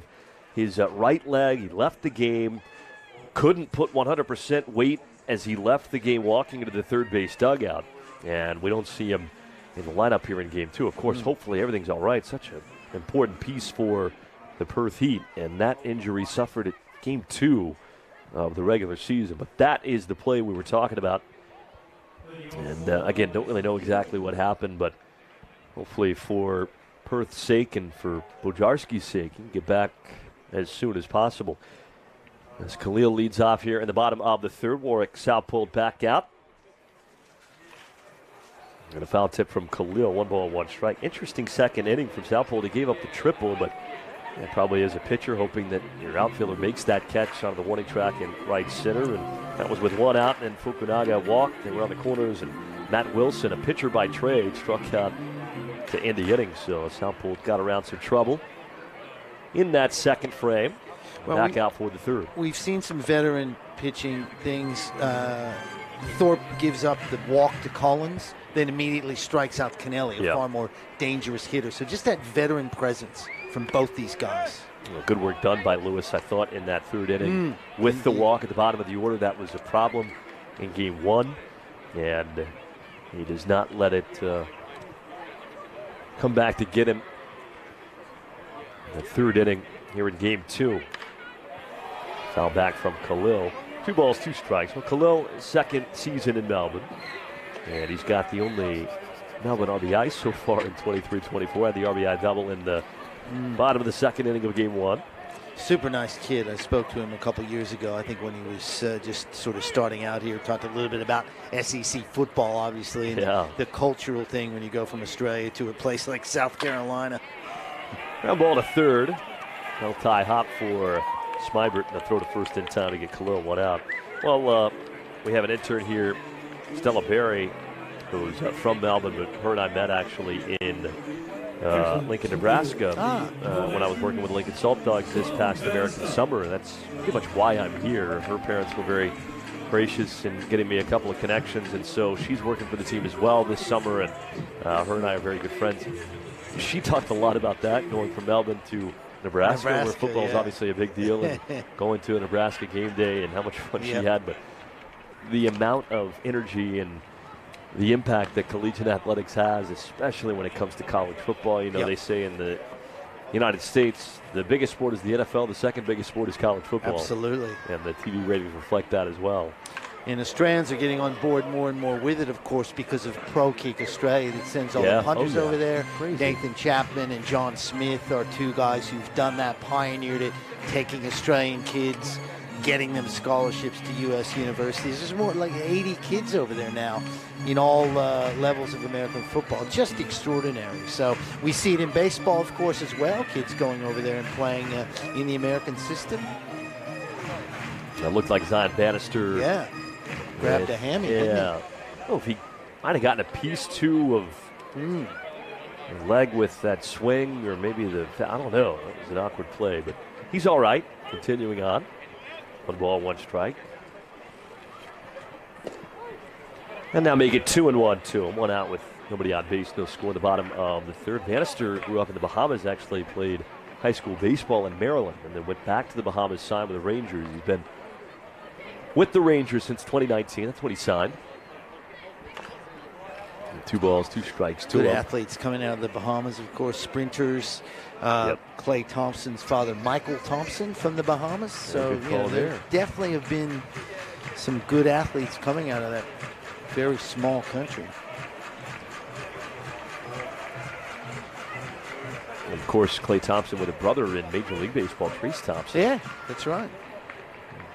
his right leg. He left the game. Couldn't put 100% weight as he left the game walking into the third base dugout. And we don't see him in the lineup here in Game 2. Of course, hopefully everything's all right. Such an important piece for the Perth Heat. And that injury suffered at Game 2 of the regular season. But that is the play we were talking about. And again, don't really know exactly what happened, but hopefully for Perth's sake and for Bojarski's sake, he can get back as soon as possible. As Khalil leads off here in the bottom of the third, Warwick southpole back out. And a foul tip from Khalil, 1 ball, 1 strike. Interesting second inning from southpole. He gave up the triple, but probably as a pitcher hoping that your outfielder makes that catch on the warning track in right center. And that was with 1 out, and Fukunaga walked. They were on the corners, and Matt Wilson, a pitcher by trade, struck out to end the inning. So Southpole got around some trouble in that second frame. back out for the third. We've seen some veteran pitching things. Thorpe gives up the walk to Collins, then immediately strikes out Kennelly, a far more dangerous hitter. So just that veteran presence from both these guys. Well, good work done by Lewis, I thought, in that third inning. With the walk at the bottom of the order, that was a problem in Game 1. And he does not let it come back to get him. The third inning here in Game 2. Foul back from Khalil. 2 balls, 2 strikes. Well, Khalil, second season in Melbourne. And he's got the only Melbourne RBI so far in 23-24. Had the RBI double in the bottom of the second inning of Game 1. Super nice kid. I spoke to him a couple years ago, I think when he was just sort of starting out here. Talked a little bit about SEC football, obviously, and the cultural thing when you go from Australia to a place like South Carolina. Ground ball to third. They'll tie hop for Smybert, and they'll throw to first in time to get Khalil one out. Well, we have an intern here, Stella Berry, who's from Melbourne, but her and I met actually in Lincoln, Nebraska, when I was working with the Lincoln Salt Dogs this past American summer. And that's pretty much why I'm here. Her parents were very gracious in getting me a couple of connections, and so she's working for the team as well this summer, and her and I are very good friends. She talked a lot about that, going from Melbourne to Nebraska, where football is obviously a big deal, and going to a Nebraska game day and how much fun she had. But the amount of energy and the impact that collegiate athletics has, especially when it comes to college football. You know, they say in the United States, the biggest sport is the NFL, the second biggest sport is college football. Absolutely. And the TV ratings reflect that as well. And Australians are getting on board more and more with it, of course, because of Pro Kick Australia that sends all the punters over there. Crazy. Nathan Chapman and John Smith are 2 guys who've done that, pioneered it, taking Australian kids, getting them scholarships to U.S. universities. There's more like 80 kids over there now in all levels of American football. Just extraordinary. So we see it in baseball, of course, as well. Kids going over there and playing in the American system. That looked like Zion Bannister. Yeah. Grabbed a hammy, didn't he? Oh, if he might have gotten a piece, too, of the leg with that swing, or maybe I don't know. It was an awkward play, but he's all right. Continuing on. 1 ball, 1 strike. And now make it 2-1 to him. 1 out with nobody on base, no score in the bottom of the third. Bannister grew up in the Bahamas, actually played high school baseball in Maryland, and then went back to the Bahamas, signed with the Rangers. He's been with the Rangers since 2019. That's when he signed. 2 balls, 2 strikes, 2 Good up. athletes coming out of the Bahamas, of course, sprinters. Clay Thompson's father, Michael Thompson, from the Bahamas. So there definitely have been some good athletes coming out of that very small country. And of course, Clay Thompson with a brother in Major League Baseball, Trace Thompson. Yeah, that's right.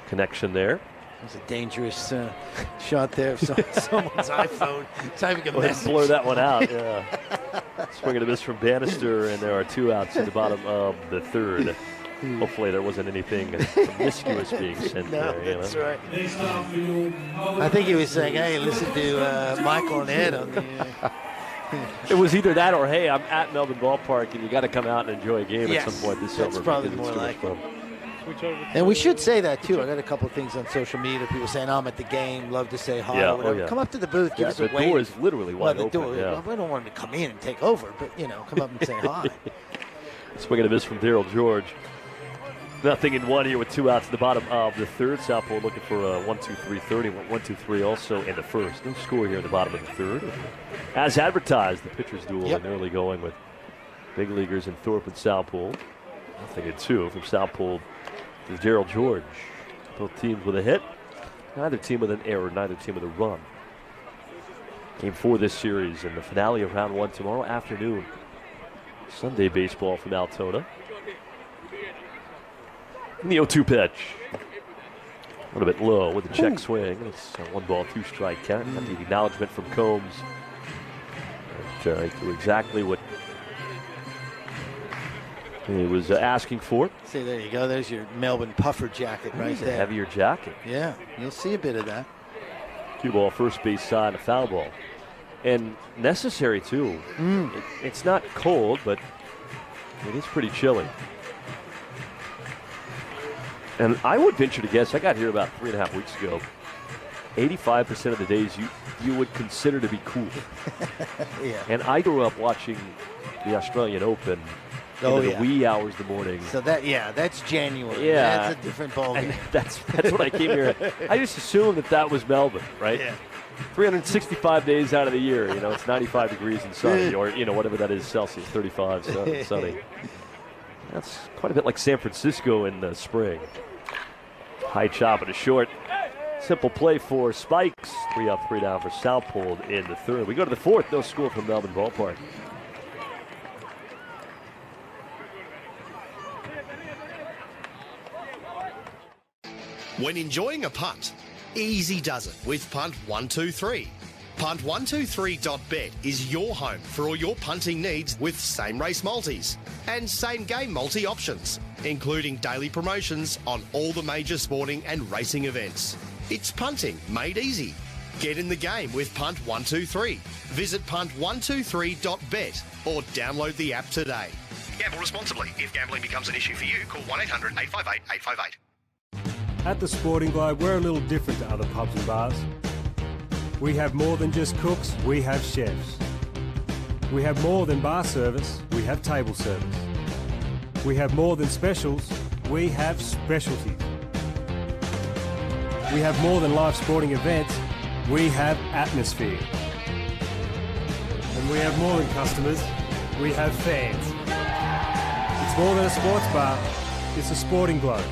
Connection there. It was a dangerous shot there of someone's iPhone typing a message. Blur that one out. Swing and a miss from Bannister, and there are 2 outs in the bottom of the third. Hopefully there wasn't anything promiscuous being sent there. That's right. I think he was saying, hey, listen to Michael and Ed on the... It was either that or, hey, I'm at Melbourne Ballpark, and you got to come out and enjoy a game at some point this summer. That's probably more like it. And we should say that, too. I got a couple of things on social media. People saying, I'm at the game, love to say hi or whatever. Come up to the booth, give us a wave. The door is literally wide open. We don't want him to come in and take over, but, come up and say hi. Swing and a miss from Daryl George. 0-1 here with 2 outs at the bottom of the third. Southport looking for a 1-2-3 30. 1-2-3 also in the first. No score here in the bottom of the third. As advertised, the pitchers duel and early going with big leaguers in Thorpe and Southport. 0-2 from Southport to Daryl George. Both teams with a hit. Neither team with an error. Neither team with a run. Game 4 this series and the finale of round 1 tomorrow afternoon. Sunday baseball from Altona. And the 0-2 pitch. A little bit low with the check swing. It's a 1 ball, 2 strike count. Got the acknowledgement from Combs. And, do exactly what he was asking for. See, there you go. There's your Melbourne puffer jacket right there. A heavier jacket. Yeah, you'll see a bit of that. Cue ball, first base side, a foul ball. And necessary, too. It's not cold, but it is pretty chilly. And I would venture to guess, I got here about 3.5 weeks ago, 85% of the days you would consider to be cool. Yeah. And I grew up watching the Australian Open into the wee hours of the morning. So that's January. Yeah. That's a different ballgame. And that's what I came here. I just assumed that was Melbourne, right? Yeah. 365 days out of the year, it's 95 degrees and sunny, or whatever that is Celsius, 35 sunny. That's quite a bit like San Francisco in the spring. High chop and a short. Simple play for Spikes. 3 up, 3 down for Southpole in the third. We go to the fourth. No score from Melbourne Ballpark. When enjoying a punt, easy does it with Punt 123. Punt123.bet is your home for all your punting needs with same race multis and same game multi options, including daily promotions on all the major sporting and racing events. It's punting made easy. Get in the game with Punt 123. Visit punt123.bet or download the app today. Gamble responsibly. If gambling becomes an issue for you, call 1-800-858-858. At the Sporting Globe, we're a little different to other pubs and bars. We have more than just cooks, we have chefs. We have more than bar service, we have table service. We have more than specials, we have specialties. We have more than live sporting events, we have atmosphere. And we have more than customers, we have fans. It's more than a sports bar, it's a Sporting Globe.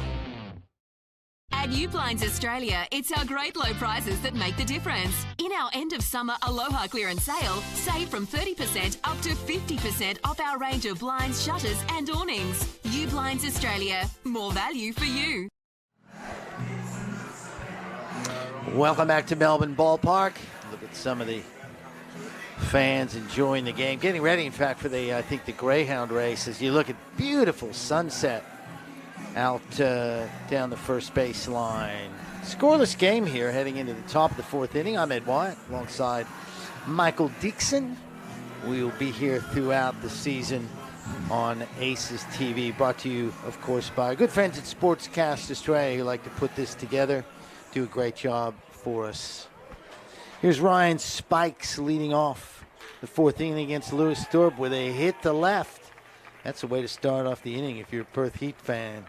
At Ublinds Australia, it's our great low prices that make the difference. In our end of summer Aloha clearance sale, save from 30% up to 50% off our range of blinds, shutters and awnings. Ublinds Australia, more value for you. Welcome back to Melbourne Ballpark. Look at some of the fans enjoying the game. Getting ready, in fact, for the Greyhound race. As you look at beautiful sunset out down the first baseline. Scoreless game here heading into the top of the fourth inning. I'm Ed Wyatt alongside Michael Dixon. We will be here throughout the season on Aces TV. Brought to you, of course, by our good friends at Sportscast Australia who like to put this together. Do a great job for us. Here's Ryan Spikes leading off the fourth inning against Lewis Thorpe with a hit to left. That's a way to start off the inning if you're a Perth Heat fan.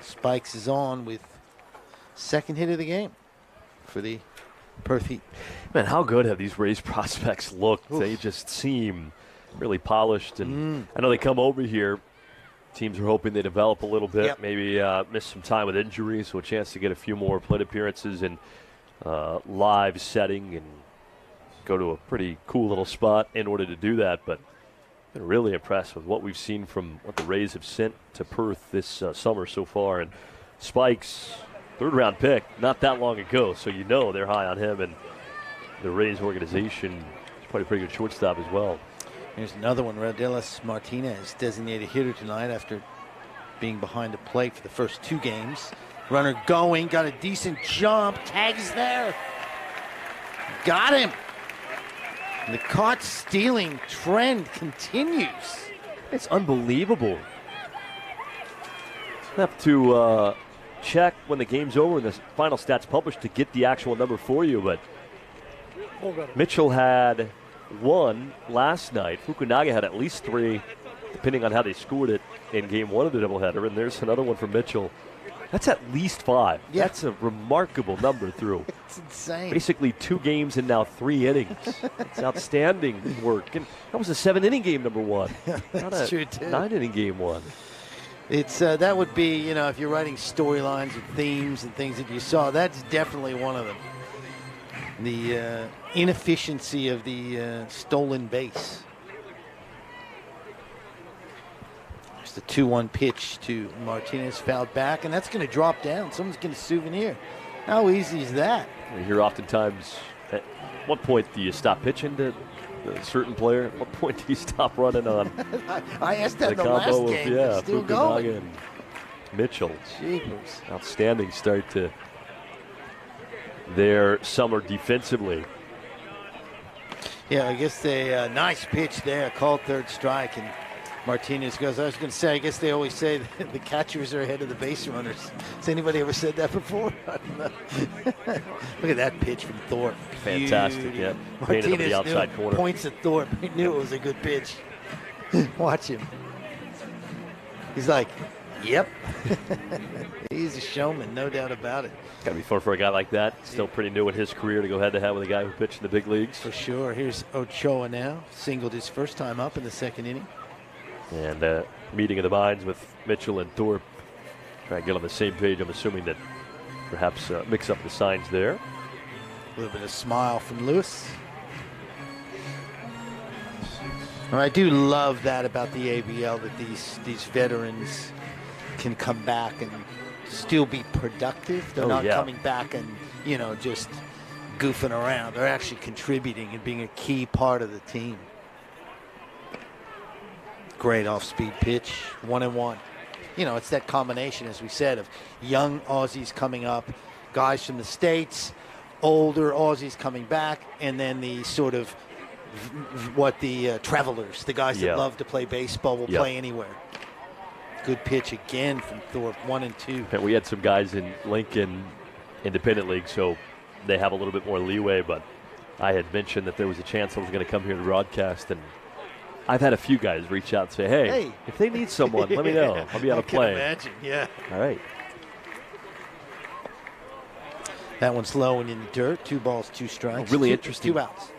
Spikes is on with second hit of the game for the Perth Heat. Man, how good have these Rays prospects looked? Oof. They just seem really polished. And I know they come over here. Teams are hoping they develop a little bit, maybe miss some time with injuries, so a chance to get a few more plate appearances in live setting and go to a pretty cool little spot in order to do that. But been really impressed with what we've seen from what the Rays have sent to Perth this summer so far. And Spikes, third-round pick, not that long ago, so they're high on him. And the Rays organization is probably a pretty good shortstop as well. Here's another one. Rodelis Martinez, designated hitter tonight after being behind the plate for the first two games. Runner going, got a decent jump, tags there. Got him. And the caught stealing trend continues. It's unbelievable. I have to check when the game's over and the final stats published to get the actual number for you, but Mitchell had one last night. Fukunaga had at least three, depending on how they scored it in game one of the doubleheader, and there's another one for Mitchell. That's at least 5. Yeah. That's a remarkable number through. It's insane. Basically 2 games and now 3 innings. It's outstanding work. And that was a 7-inning game, number 1. That's true, too. 9-inning game 1. It's that would be, if you're writing storylines and themes and things that you saw, that's definitely one of them. The inefficiency of the stolen base. The 2-1 pitch to Martinez, fouled back, and that's going to drop down. Someone's getting a souvenir. How easy is that? You hear oftentimes, at what point do you stop pitching to a certain player? At what point do you stop running on? I asked that in the last game. It's still going. And Mitchell. Jeepers. Outstanding start to their summer defensively. Yeah, I guess a nice pitch there, called third strike, and Martinez goes, I was going to say, I guess they always say that the catchers are ahead of the base runners. Has anybody ever said that before? I don't know. Look at that pitch from Thorpe. Fantastic, yeah. Painted over the outside corner. Points at Thorpe. He knew it was a good pitch. Watch him. He's like, yep. He's a showman, no doubt about it. Got to be fun for a guy like that. Still pretty new in his career to go head-to-head with a guy who pitched in the big leagues. For sure. Here's Ochoa now. Singled his first time up in the second inning. And meeting of the minds with Mitchell and Thorpe. Try to get on the same page. I'm assuming that perhaps mix up the signs there. A little bit of smile from Lewis. And I do love that about the ABL, that these veterans can come back and still be productive. They're not coming back and, just goofing around. They're actually contributing and being a key part of the team. Great off-speed pitch, 1-1. It's that combination, as we said, of young Aussies coming up, guys from the States, older Aussies coming back, and then the sort of travelers, the guys that love to play baseball, will play anywhere. Good pitch again from Thorpe, 1-2. And we had some guys in Lincoln Independent League, so they have a little bit more leeway, but I had mentioned that there was a chance I was going to come here to broadcast, and I've had a few guys reach out and say, hey, if they need someone, let me know. I'll be on a plane. I can imagine, yeah. All right. That one's low and in the dirt. 2 balls, 2 strikes. Really interesting. 2 outs.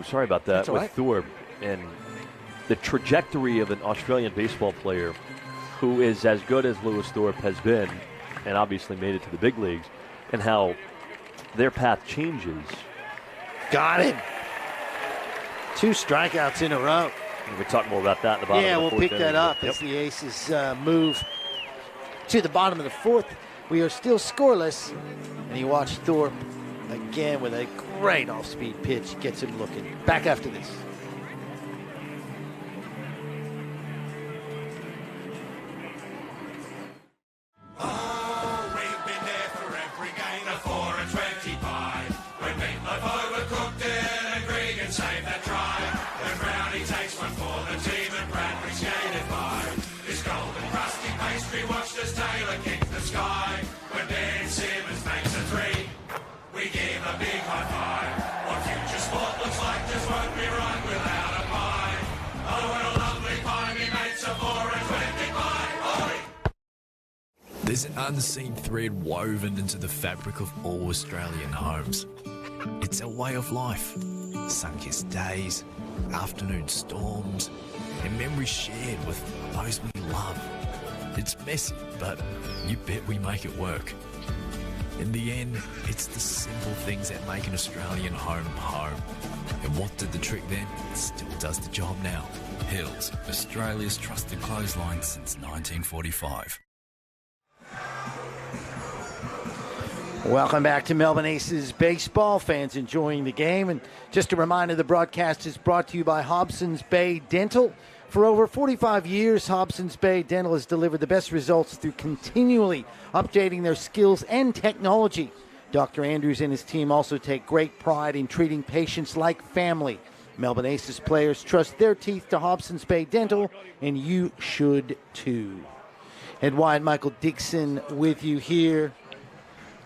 Sorry about that. That's with right. Thorpe and the trajectory of an Australian baseball player who is as good as Lewis Thorpe has been and obviously made it to the big leagues, and how their path changes. Got him. 2 strikeouts in a row. We'll talk more about that in the bottom of the fourth. Yeah, we'll pick that up as the Aces move to the bottom of the fourth. We are still scoreless, and you watch Thorpe again with a great off-speed pitch. Gets him looking. Back after this. There's an unseen thread woven into the fabric of all Australian homes. It's a way of life. Sun-kissed days, afternoon storms, and memories shared with those we love. It's messy, but you bet we make it work. In the end, it's the simple things that make an Australian home home. And what did the trick then still does the job now. Hills, Australia's trusted clothesline since 1945. Welcome back to Melbourne Aces baseball. Fans enjoying the game. And just a reminder, the broadcast is brought to you by Hobson's Bay Dental. For over 45 years, Hobson's Bay Dental has delivered the best results through continually updating their skills and technology. Dr. Andrews and his team also take great pride in treating patients like family. Melbourne Aces players trust their teeth to Hobson's Bay Dental, and you should too. Ed Wyatt, Michael Dixon with you here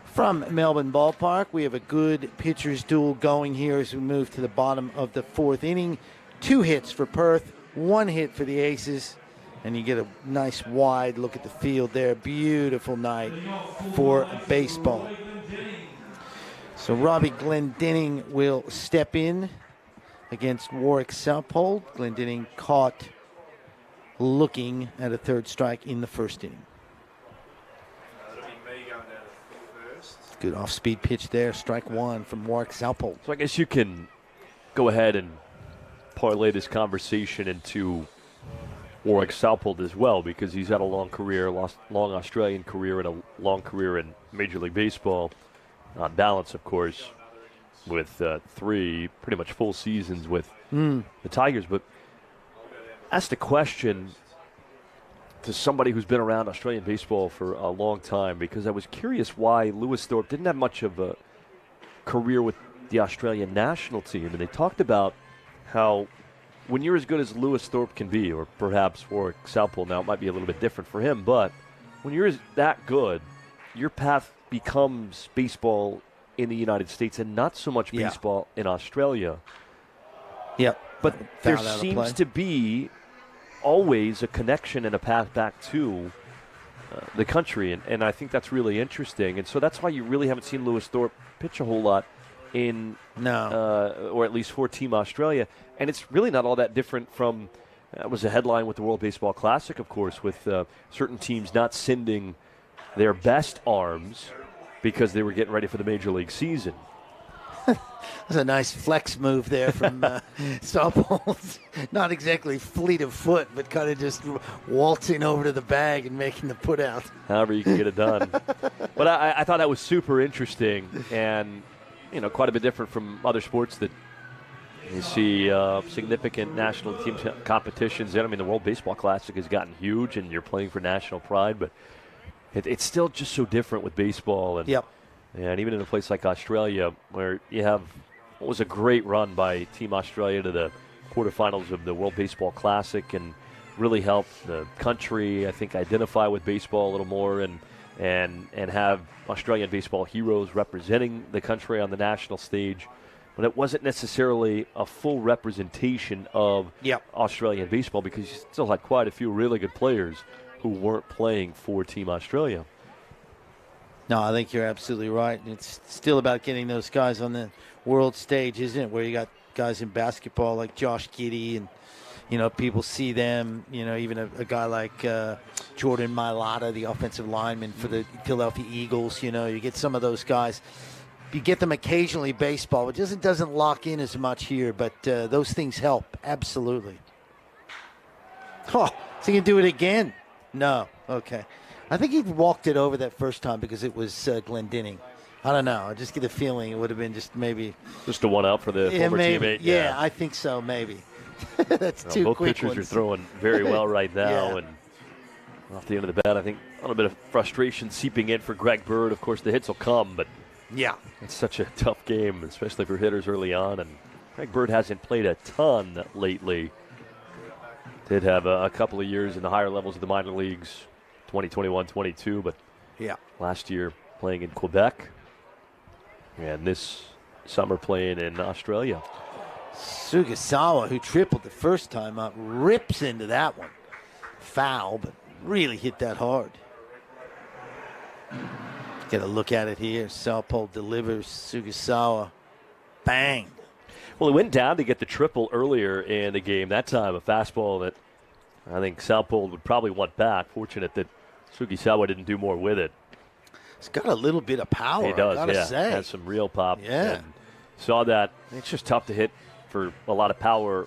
from Melbourne Ballpark. We have a good pitcher's duel going here as we move to the bottom of the fourth inning. 2 hits for Perth, 1 hit for the Aces, and you get a nice wide look at the field there. Beautiful night for baseball. So Robbie Glendinning will step in against Warwick Southpole. Glendinning caught looking at a 3rd strike in the first inning. Good off-speed pitch there. Strike 1 from Warwick Southpole. So I guess you can go ahead and parlay this conversation into Warwick Southpole as well, because he's had a long career, long Australian career, and a long career in Major League Baseball. On balance, of course, with 3 pretty much full seasons with the Tigers. But ask the question to somebody who's been around Australian baseball for a long time, because I was curious why Lewis Thorpe didn't have much of a career with the Australian national team. And they talked about how when you're as good as Lewis Thorpe can be, or perhaps Warwick Southpole, now it might be a little bit different for him, but when you're that good, your path becomes baseball in the United States and not so much baseball in Australia. Yep. But there seems to be always a connection and a path back to the country, and I think that's really interesting. And so that's why you really haven't seen Lewis Thorpe pitch a whole lot or at least for Team Australia. And it's really not all that different from, that was a headline with the World Baseball Classic, of course, with certain teams not sending their best arms because they were getting ready for the Major League season. That's a nice flex move there from Southpole. Not exactly fleet of foot, but kind of just waltzing over to the bag and making the put out. However you can get it done. But I thought that was super interesting and, quite a bit different from other sports that you see significant national team competitions in. I mean, the World Baseball Classic has gotten huge and you're playing for national pride, but it's still just so different with baseball. And And even in a place like Australia, where you have what was a great run by Team Australia to the quarterfinals of the World Baseball Classic and really helped the country, I think, identify with baseball a little more and have Australian baseball heroes representing the country on the national stage. But it wasn't necessarily a full representation of Australian baseball because you still had quite a few really good players who weren't playing for Team Australia. No, I think you're absolutely right. It's still about getting those guys on the world stage, isn't it? Where you got guys in basketball like Josh Giddey and, people see them, even a guy like Jordan Mailata, the offensive lineman for the Philadelphia Eagles. You get some of those guys. You get them occasionally baseball. It just doesn't lock in as much here, but those things help, absolutely. Oh, so you can do it again? No, okay. I think he walked it over that first time because it was Glendinning. I don't know. I just get a feeling it would have been just a one out for the former teammate. Yeah, I think so, maybe. That's two both quick pitchers ones. are throwing very well right now. And off the end of the bat, I think a little bit of frustration seeping in for Greg Bird. Of course, the hits will come, but it's such a tough game, especially for hitters early on. And Greg Bird hasn't played a ton lately. Did have a couple of years in the higher levels of the minor leagues. 2021, 22, but last year playing in Quebec, and this summer playing in Australia. Sugasawa, who tripled the first time up, rips into that one. Foul, but really hit that hard. Get a look at it here. Southpole delivers. Sugasawa, bang. Well, he went down to get the triple earlier in the game. That time, a fastball that I think Southpole would probably want back. Fortunate that Sugisawa didn't do more with it. It's got a little bit of power, He does, I gotta say. Has some real pop. Yeah. And saw that. It's just tough to hit for a lot of power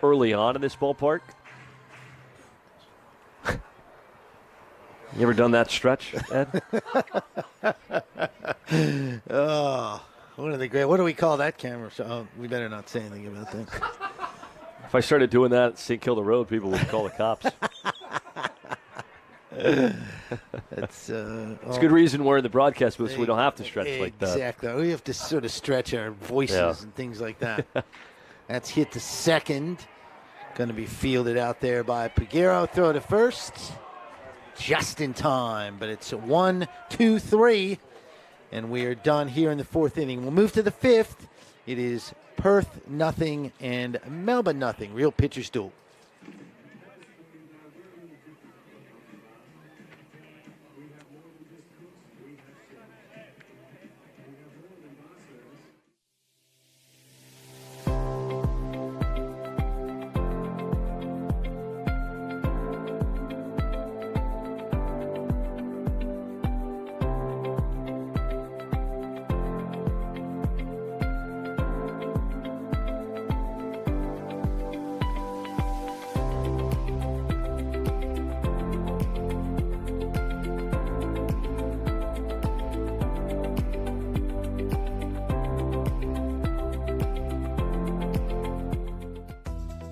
early on in this ballpark. You ever done that stretch, Ed? Oh, one of the great. What do we call that camera? Oh, we better not say anything about that. If I started doing that at St. Kilda Road, people would call the cops. It's a good reason we're in the broadcast booth so we don't have to stretch like that. Exactly. We have to sort of stretch our voices and things like that. That's hit to second. Going to be fielded out there by Peguero. Throw to first. Just in time, but it's a 1-2-3. And we are done here in the fourth inning. We'll move to the fifth. It is Perth 0 and Melbourne 0. Real pitchers duel.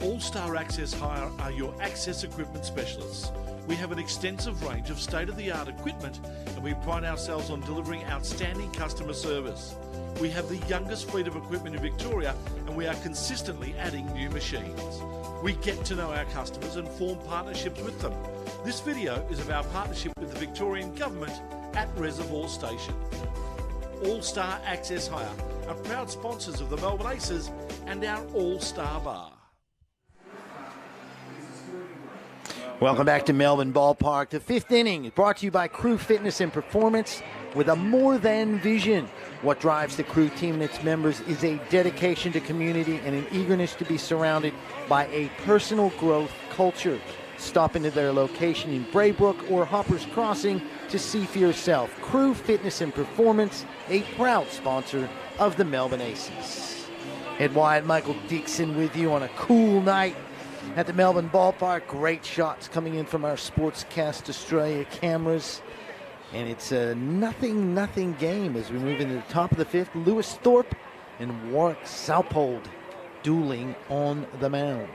All-Star Access Hire are your access equipment specialists. We have an extensive range of state-of-the-art equipment, and we pride ourselves on delivering outstanding customer service. We have the youngest fleet of equipment in Victoria, and we are consistently adding new machines. We get to know our customers and form partnerships with them. This video is of our partnership with the Victorian Government at Reservoir Station. All-Star Access Hire are proud sponsors of the Melbourne Aces and our All-Star Bar. Welcome back to Melbourne Ballpark. The fifth inning is brought to you by Crew Fitness and Performance with a more than vision. What drives the Crew team and its members is a dedication to community and an eagerness to be surrounded by a personal growth culture. Stop into their location in Braybrook or Hoppers Crossing to see for yourself. Crew Fitness and Performance, a proud sponsor of the Melbourne Aces. Ed Wyatt, Michael Dixon with you on a cool night at the Melbourne Ballpark. Great shots coming in from our Sportscast Australia cameras. And it's a nothing game as we move into the top of the fifth. Lewis Thorpe and Warwick Saupold dueling on the mound.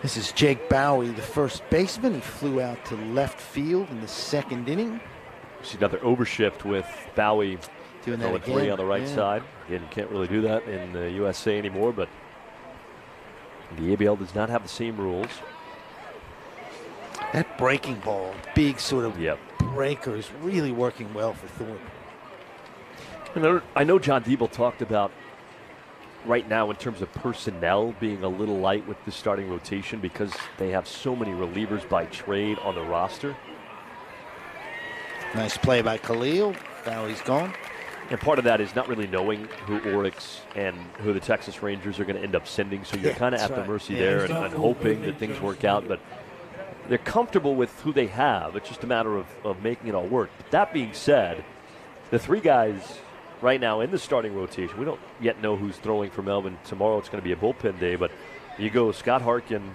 This is Jake Bowie, the first baseman. He flew out to left field in the second inning. See another overshift with Bowie doing that again. 3 on the right side. Again, you can't really do that in the USA anymore, but the ABL does not have the same rules. That breaking ball, big sort of breaker, is really working well for Thorpe. I know John Diebel talked about right now in terms of personnel being a little light with the starting rotation because they have so many relievers by trade on the roster. Nice play by Khalil. Bowie's gone. And part of that is not really knowing who Oryx and who the Texas Rangers are going to end up sending. So you're kind of at the mercy there and hoping that things work out. But they're comfortable with who they have. It's just a matter of making it all work. But that being said, the 3 guys right now in the starting rotation, we don't yet know who's throwing for Melbourne. Tomorrow it's going to be a bullpen day. But you go Scott Harkin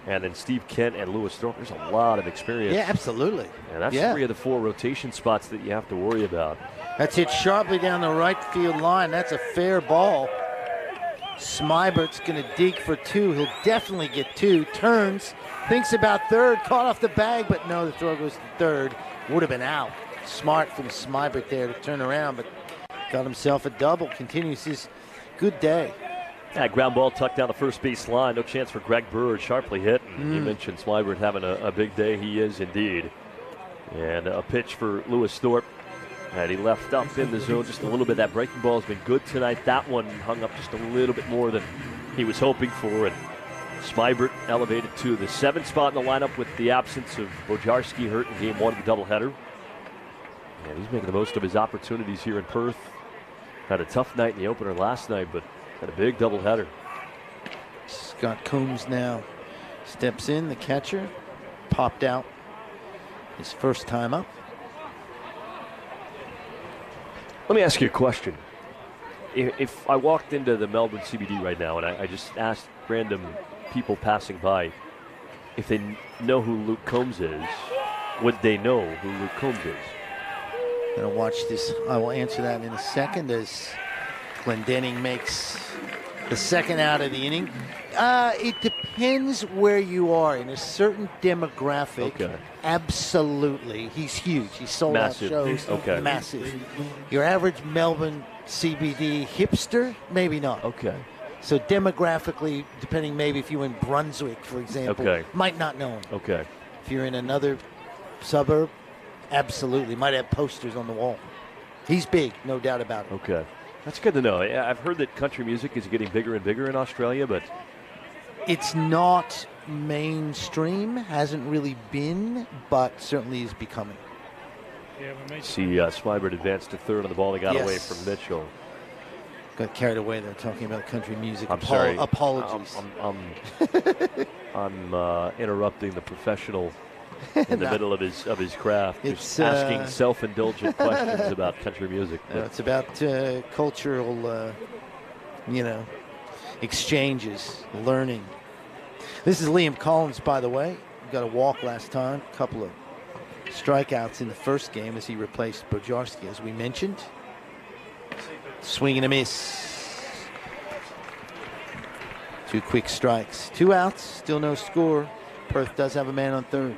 and then Steve Kent and Lewis Thorpe. There's a lot of experience. Yeah, absolutely. And that's 3 of the 4 rotation spots that you have to worry about. That's hit sharply down the right field line. That's a fair ball. Smybert's going to dig for 2. He'll definitely get 2. Turns, thinks about third, caught off the bag, but no, the throw goes to third. Would have been out. Smart from Smybert there to turn around, but got himself a double. Continues his good day. Ground ball tucked down the first base line. No chance for Greg Bird. Sharply hit. And you mentioned Smybert having a big day. He is indeed. And a pitch for Lewis Thorpe. And he left up in the zone just a little bit. That breaking ball has been good tonight. That one hung up just a little bit more than he was hoping for. And Smybert elevated to the 7th spot in the lineup with the absence of Bojarski hurt in game 1 of the doubleheader. And he's making the most of his opportunities here in Perth. Had a tough night in the opener last night, but had a big doubleheader. Scott Coombs now steps in, the catcher. Popped out his first time up. Let me ask you a question. If I walked into the Melbourne CBD right now and I just asked random people passing by if they know who Luke Combs is, would they know who Luke Combs is? Gonna watch this. I will answer that in a second as Glendenning makes the second out of the inning. It depends where you are. In a certain demographic, absolutely. He's huge. He's sold massive. out shows. Massive. Your average Melbourne CBD hipster, maybe not. So demographically, depending maybe if you're in Brunswick, for example, might not know him. If you're in another suburb, absolutely. Might have posters on the wall. He's big, no doubt about it. That's good to know. I've heard that country music is getting bigger and bigger in Australia, but it's not mainstream, hasn't really been, but certainly is becoming. See Smybert advanced to third on the ball. They got away from Mitchell. Got carried away there talking about country music. I'm sorry. Apologies. I'm interrupting the professional in the middle of his craft. Just asking self-indulgent questions about country music. It's about cultural, exchanges, learning. This is Liam Collins, by the way. Got a walk last time. A couple of strikeouts in the first game as he replaced Bojarski, as we mentioned. Swing and a miss. 2 quick strikes. 2 outs, still no score. Perth does have a man on third.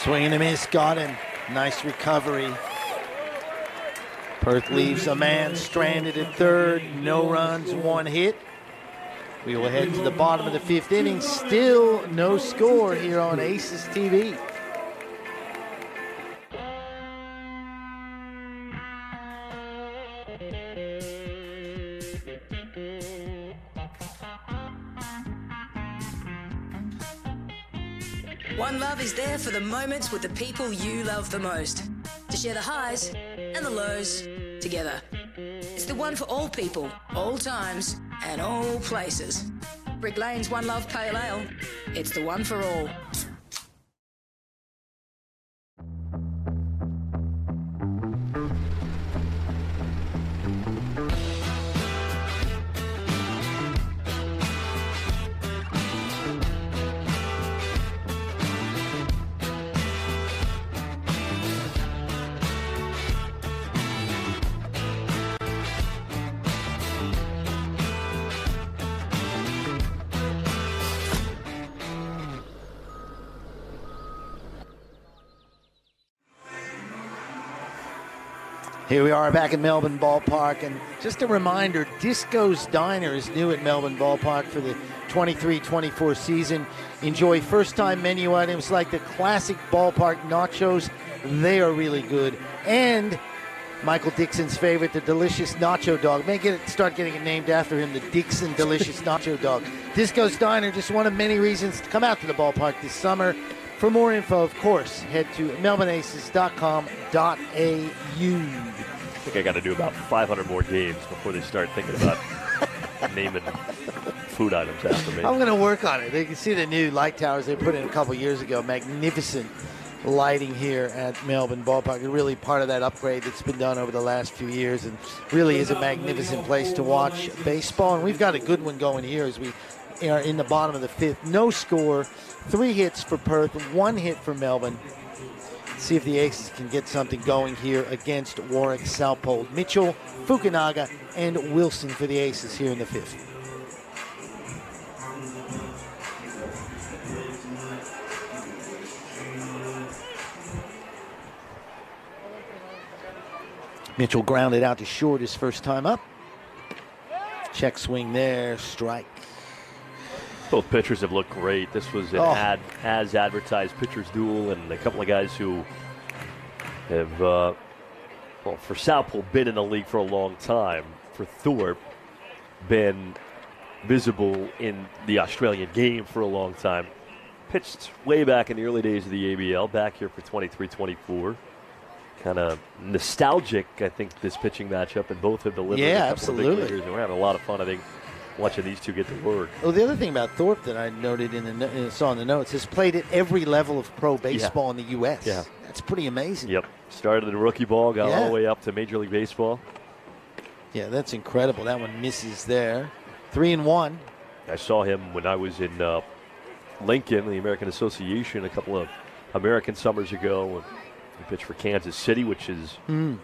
Swing and a miss, got him. Nice recovery. Perth leaves a man stranded at third. No runs, 1 hit. We will head to the bottom of the 5th inning. Still no score here on Aces TV. One Love is there for the moments with the people you love the most. To share the highs and the lows together. It's the one for all people, all times, and all places. Brick Lane's One Love Pale Ale. It's the one for all. Here we are back at Melbourne Ballpark, and just a reminder, Disco's Diner is new at Melbourne Ballpark for the 23-24 season. Enjoy first-time menu items like the classic ballpark nachos. They are really good. And Michael Dixon's favorite, the delicious nacho dog. Start getting it named after him, the Dixon Delicious Nacho Dog. Disco's Diner, just one of many reasons to come out to the ballpark this summer. For more info, of course, head to melbourneaces.com.au. I think I got to do about 500 more games before they start thinking about naming food items after me. I'm going to work on it. They can see the new light towers they put in a couple years ago. Magnificent lighting here at Melbourne Ballpark. It's really part of that upgrade that's been done over the last few years, and really is a magnificent place to watch baseball. And we've got a good one going here as we are in the bottom of the 5th. No score. 3 hits for Perth, 1 hit for Melbourne. See if the Aces can get something going here against Warwick Southpole. Mitchell, Fukunaga, and Wilson for the Aces here in the 5th. Mitchell grounded out to short his first time up. Check swing there, strike. Both pitchers have looked great. This was an as advertised pitchers duel, and a couple of guys who have, for Southpole, been in the league for a long time. For Thorpe, been visible in the Australian game for a long time. Pitched way back in the early days of the ABL, back here for 23-24. Kind of nostalgic, I think, this pitching matchup, and both have delivered a couple of big leaguers, and we're having a lot of fun, I think, watching these two get to work. Well, the other thing about Thorpe that I noted saw in the notes is played at every level of pro baseball in the U.S. Yeah. That's pretty amazing. Yep. Started in rookie ball, got all the way up to Major League Baseball. Yeah, that's incredible. That one misses there. 3-1. I saw him when I was in Lincoln, the American Association, a couple of American summers ago. He pitched for Kansas City, which is, I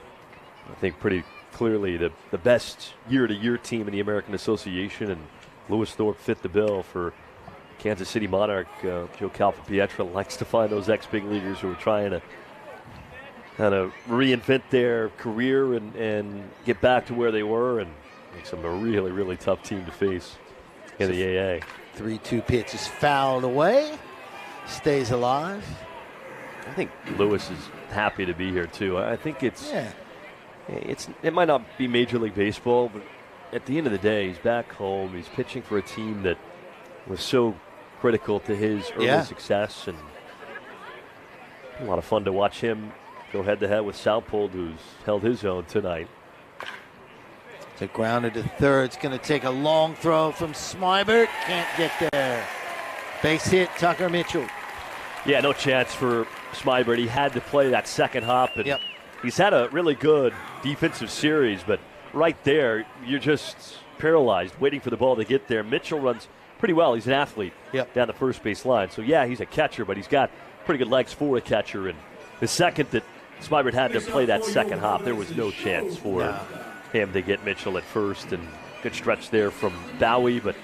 think, pretty clearly the best year-to-year team in the American Association, and Lewis Thorpe fit the bill for Kansas City Monarch. Joe Calfapietra likes to find those ex-big leaguers who are trying to kind of reinvent their career and get back to where they were, and makes them a really, really tough team to face in the AA. 3-2 pitch is fouled away. Stays alive. I think Lewis is happy to be here, too. I think it might not be Major League Baseball, but at the end of the day, he's back home. He's pitching for a team that was so critical to his early success, and a lot of fun to watch him go head-to-head with Southpole, who's held his own tonight. It's a grounder to third. It's going to take a long throw from Smybert. Can't get there. Base hit, Tucker Mitchell. Yeah, no chance for Smybert. He had to play that second hop, and he's had a really good defensive series, but right there, you're just paralyzed, waiting for the ball to get there. Mitchell runs pretty well. He's an athlete down the first base line. So, yeah, he's a catcher, but he's got pretty good legs for a catcher. And the second that Smybert had to play that second hop, there was no chance for him to get Mitchell at first. And good stretch there from Bowie, but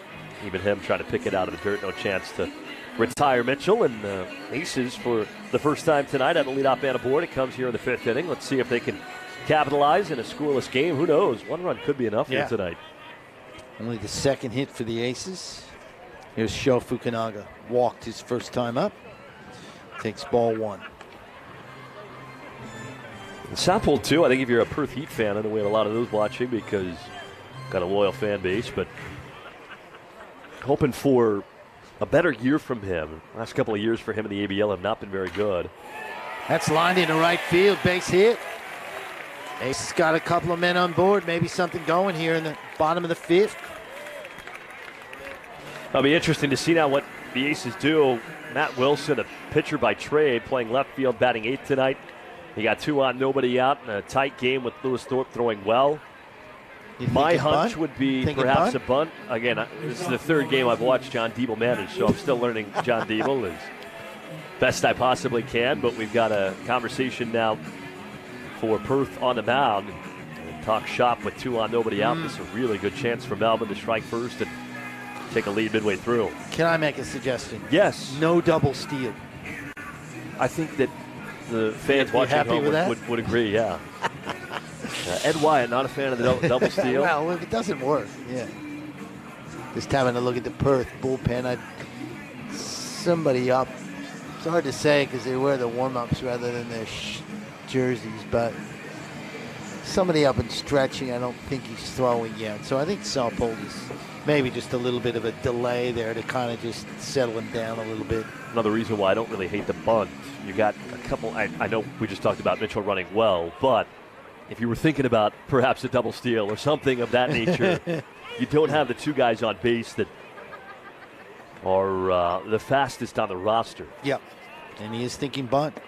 even him trying to pick it out of the dirt. No chance to retire Mitchell. And Aces, for the first time tonight, had a leadoff man aboard. It comes here in the 5th inning. Let's see if they can capitalize in a scoreless game. Who knows? One run could be enough here tonight. Only the second hit for the Aces. Here's Sho Fukunaga. Walked his first time up. Takes ball 1. South Pole, too, I think if you're a Perth Heat fan, I know we have a lot of those watching because got a loyal fan base, but hoping for a better year from him. Last couple of years for him in the ABL have not been very good. That's lined into right field. Base hit. Ace has got a couple of men on board. Maybe something going here in the bottom of the 5th. It'll be interesting to see now what the Aces do. Matt Wilson, a pitcher by trade, playing left field, batting 8th tonight. He got 2 on, nobody out, in a tight game with Lewis Thorpe throwing well. My hunch would be perhaps a bunt. Again, this is the 3rd game I've watched John Diebel manage, so I'm still learning John Diebel as best I possibly can. But we've got a conversation now for Perth on the mound. And talk shop with 2 on, nobody out. This is a really good chance for Melbourne to strike first and take a lead midway through. Can I make a suggestion? Yes. No double steal. I think that the fans watching home would agree, yeah. Ed Wyatt, not a fan of the double steal. Well, if it doesn't work, Just having a look at the Perth bullpen, somebody up. It's hard to say because they wear the warm-ups rather than their jerseys, but somebody up and stretching, I don't think he's throwing yet. So I think Southpole is maybe just a little bit of a delay there to kind of just settle him down a little bit. Another reason why I don't really hate the bunt. You got a couple, I know we just talked about Mitchell running well, but if you were thinking about perhaps a double steal or something of that nature, you don't have the 2 guys on base that are the fastest on the roster. Yep. And he is thinking bunt.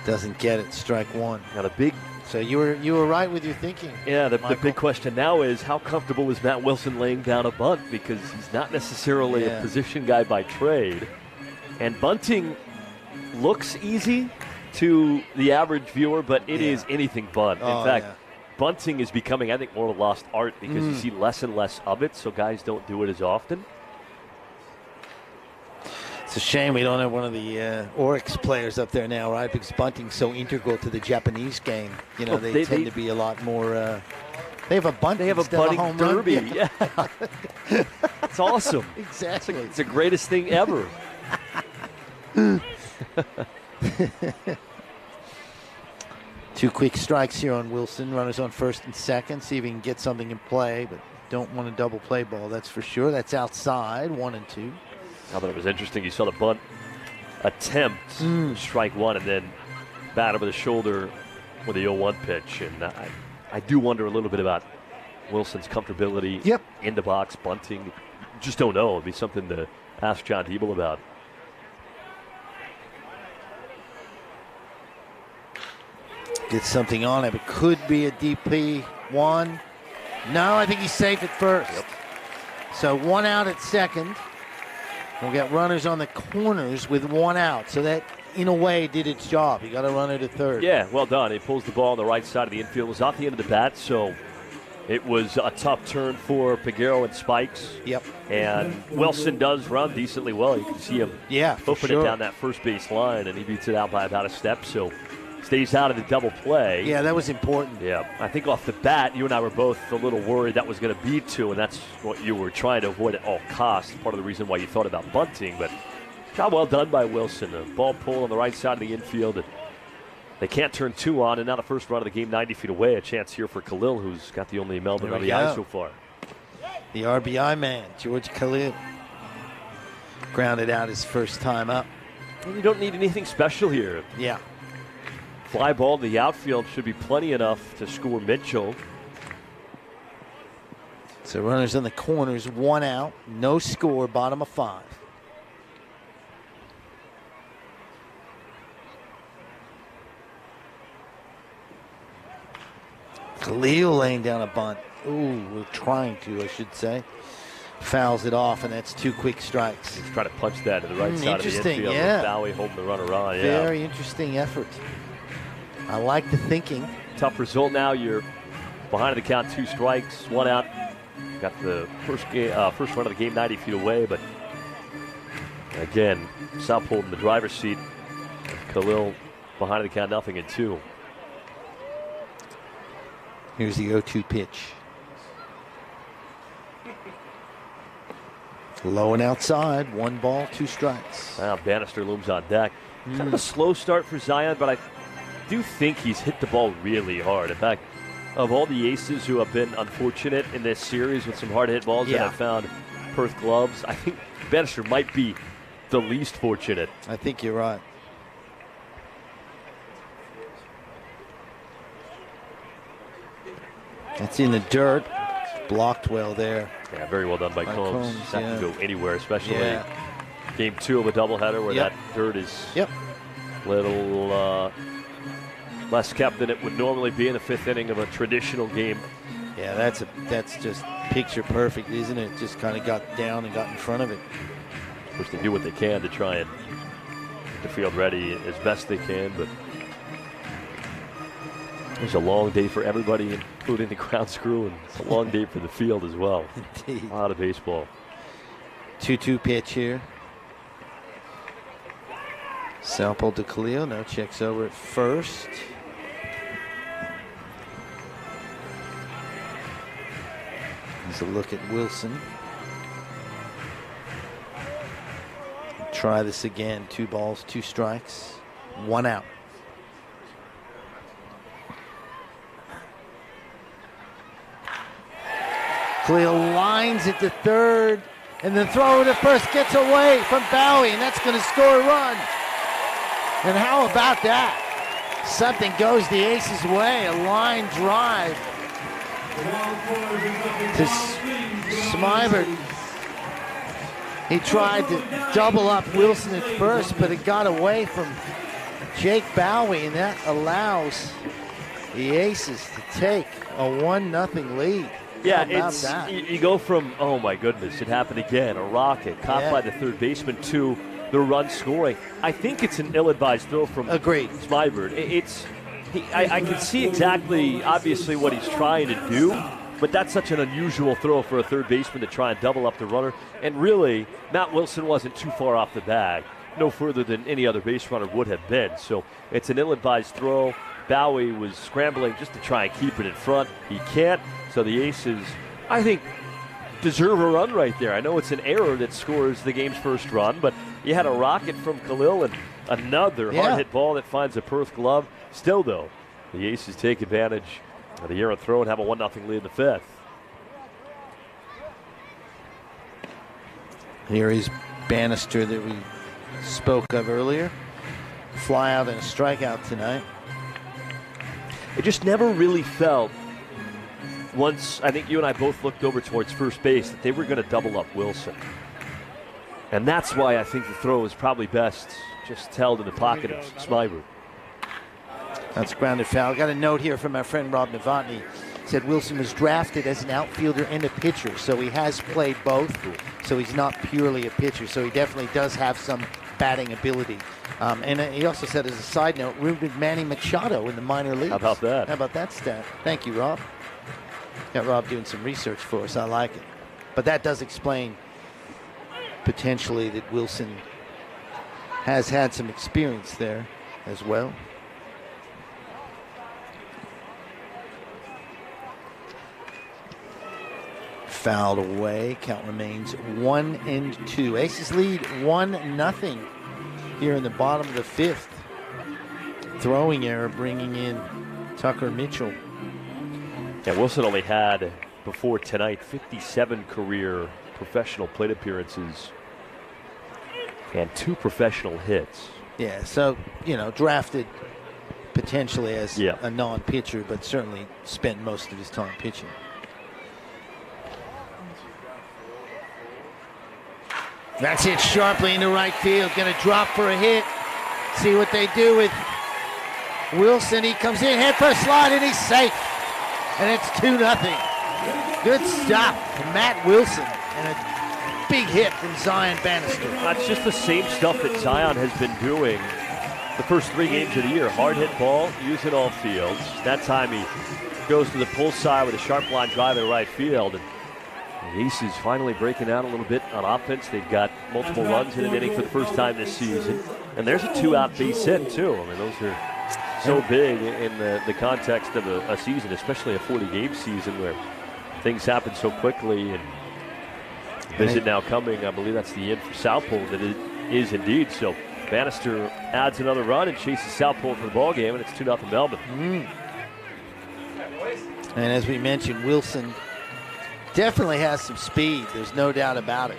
Doesn't get it. Strike 1. Got a big. So you were right with your thinking. Yeah, the big question now is how comfortable is Matt Wilson laying down a bunt, because he's not necessarily a position guy by trade. And bunting looks easy to the average viewer, but it is anything but. In fact, bunting is becoming, I think, more of a lost art because you see less and less of it, so guys don't do it as often. It's a shame we don't have one of the Oryx players up there now, right? Because bunting's so integral to the Japanese game. You know, they tend to be a lot more. They have a bunt. They have a bunting derby. Yeah, it's awesome. Exactly. It's the greatest thing ever. 2 quick strikes here on Wilson. Runners on 1st and 2nd. See if he can get something in play, but don't want a double play ball. That's for sure. That's outside. 1 and 2. I thought it was interesting. You saw the bunt attempt, strike 1, and then bat over the shoulder with the 0-1 pitch. And I do wonder a little bit about Wilson's comfortability in the box, bunting. Just don't know. It'd be something to ask John Diebel about. Get something on it. It could be a DP1. No, I think he's safe at first. So 1 out at 2nd. We'll get runners on the corners with 1 out. So that, in a way, did its job. He got a runner to 3rd. Yeah, well done. He pulls the ball on the right side of the infield. It was off the end of the bat, so it was a tough turn for Peguero and Spikes. Yep. And Wilson does run decently well. You can see him hoofing it down that first base line, and he beats it out by about a step. So stays out of the double play. Yeah, that was important. Yeah, I think off the bat, you and I were both a little worried that was going to be 2, and that's what you were trying to avoid at all costs. Part of the reason why you thought about bunting, but job well done by Wilson. A ball pull on the right side of the infield. They can't turn 2 on, and now the first run of the game 90 feet away. A chance here for Khalil, who's got the only Melbourne RBI so far. The RBI man, George Khalil. Grounded out his first time up. And you don't need anything special here. Yeah. Fly ball to the outfield should be plenty enough to score Mitchell. So runners in the corners, 1 out, no score, bottom of 5. Khalil laying down a bunt. Ooh, we're trying to, I should say. Fouls it off, and that's 2 quick strikes. He's trying to punch that to the right side of the infield. Yeah. With Bowie holding the runner on. Very interesting effort. I like the thinking. Tough result now. You're behind the count, 2 strikes, 1 out. Got the first run of the game 90 feet away, but again, South holding the driver's seat. Khalil behind the count, 0-2. Here's the 0-2 pitch. Low and outside, 1 ball, 2 strikes. Now Bannister looms on deck. Kind of a slow start for Zion, but I do think he's hit the ball really hard. In fact, of all the aces who have been unfortunate in this series with some hard hit balls that have found Perth gloves, I think Bannister might be the least fortunate. I think you're right. That's in the dirt. Blocked well there. Yeah, very well done by Combs. That can go anywhere, especially game 2 of a doubleheader where that dirt is a little less kept than it would normally be in the 5th inning of a traditional game. Yeah, that's just picture perfect, isn't it? Just kind of got down and got in front of it. Of course, they do what they can to try and get the field ready as best they can, but it's a long day for everybody, including the grounds crew, and it's a long day for the field as well. Indeed. A lot of baseball. 2-2 pitch here. Sample to Khalil. Now checks over at first. Here's a look at Wilson. Try this again. 2 balls, 2 strikes, 1 out. Khalil lines it to third, and then throw to first gets away from Bowie, and that's going to score a run. And how about that? Something goes the Aces' way, a line drive to Smybert. He tried to double up Wilson at first, but it got away from Jake Bowie, and that allows the Aces to take a 1-0 lead. Yeah, you go from, oh my goodness, it happened again, a rocket caught by the third baseman, to the run scoring. I think it's an ill-advised throw from Smybert. I can see exactly, obviously, what he's trying to do, but that's such an unusual throw for a third baseman to try and double up the runner. And really, Matt Wilson wasn't too far off the bag, no further than any other base runner would have been. So it's an ill-advised throw. Bowie was scrambling just to try and keep it in front. He can't. So the Aces, I think, deserve a run right there. I know it's an error that scores the game's first run, but you had a rocket from Khalil and another hard-hit ball that finds a Perth glove. Still, though, the Aces take advantage of the errant throw and have a 1-0 lead in the 5th. Here is Bannister that we spoke of earlier. Fly out and a strikeout tonight. It just never really felt, once I think you and I both looked over towards first base, that they were going to double up Wilson. And that's why I think the throw is probably best just held in the pocket of Smybert. That's grounded foul. Got a note here from our friend Rob Novotny. Said Wilson was drafted as an outfielder and a pitcher, so he has played both. So he's not purely a pitcher, so he definitely does have some batting ability. And he also said, as a side note, rooted Manny Machado in the minor leagues. How about that? How about that stat? Thank you, Rob. Got Rob doing some research for us. I like it. But that does explain potentially that Wilson has had some experience there as well. Fouled away. Count remains 1-2. Aces lead 1-0 here in the bottom of the 5th. Throwing error bringing in Tucker Mitchell. Yeah, Wilson only had, before tonight, 57 career professional plate appearances and 2 professional hits. Yeah, so, drafted potentially as a non-pitcher, but certainly spent most of his time pitching. That's hit sharply into right field. Going to drop for a hit. See what they do with Wilson. He comes in, head first slide, and he's safe. and it's 2-0. Good stuff from Matt Wilson, and a big hit from Zion Bannister. That's just the same stuff that Zion has been doing the first 3 games of the year. Hard hit ball, use it all fields. That time he goes to the pull side with a sharp line drive in right field. And the Aces finally breaking out a little bit on offense. They've got multiple runs in an inning for the first time this season. And there's a 2-out base hit, too. I mean, those are so big in the context of a season, especially a 40-game season where things happen so quickly. And visit now coming, I believe that's the end for Southpole. That it is indeed. So Bannister adds another run and chases Southpole for the ball game, and it's 2-0 Melbourne. And as we mentioned, Wilson definitely has some speed. There's no doubt about it.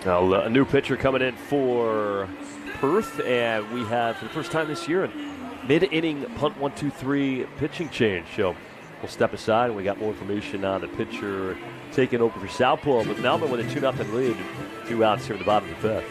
Now, a new pitcher coming in for Perth, and we have, for the first time this year, a mid-inning punt 1-2-3 pitching change. So we'll step aside, and we got more information on the pitcher taking over for Southpole. But Melbourne with a 2-0 lead, 2 outs here at the bottom of the 5th.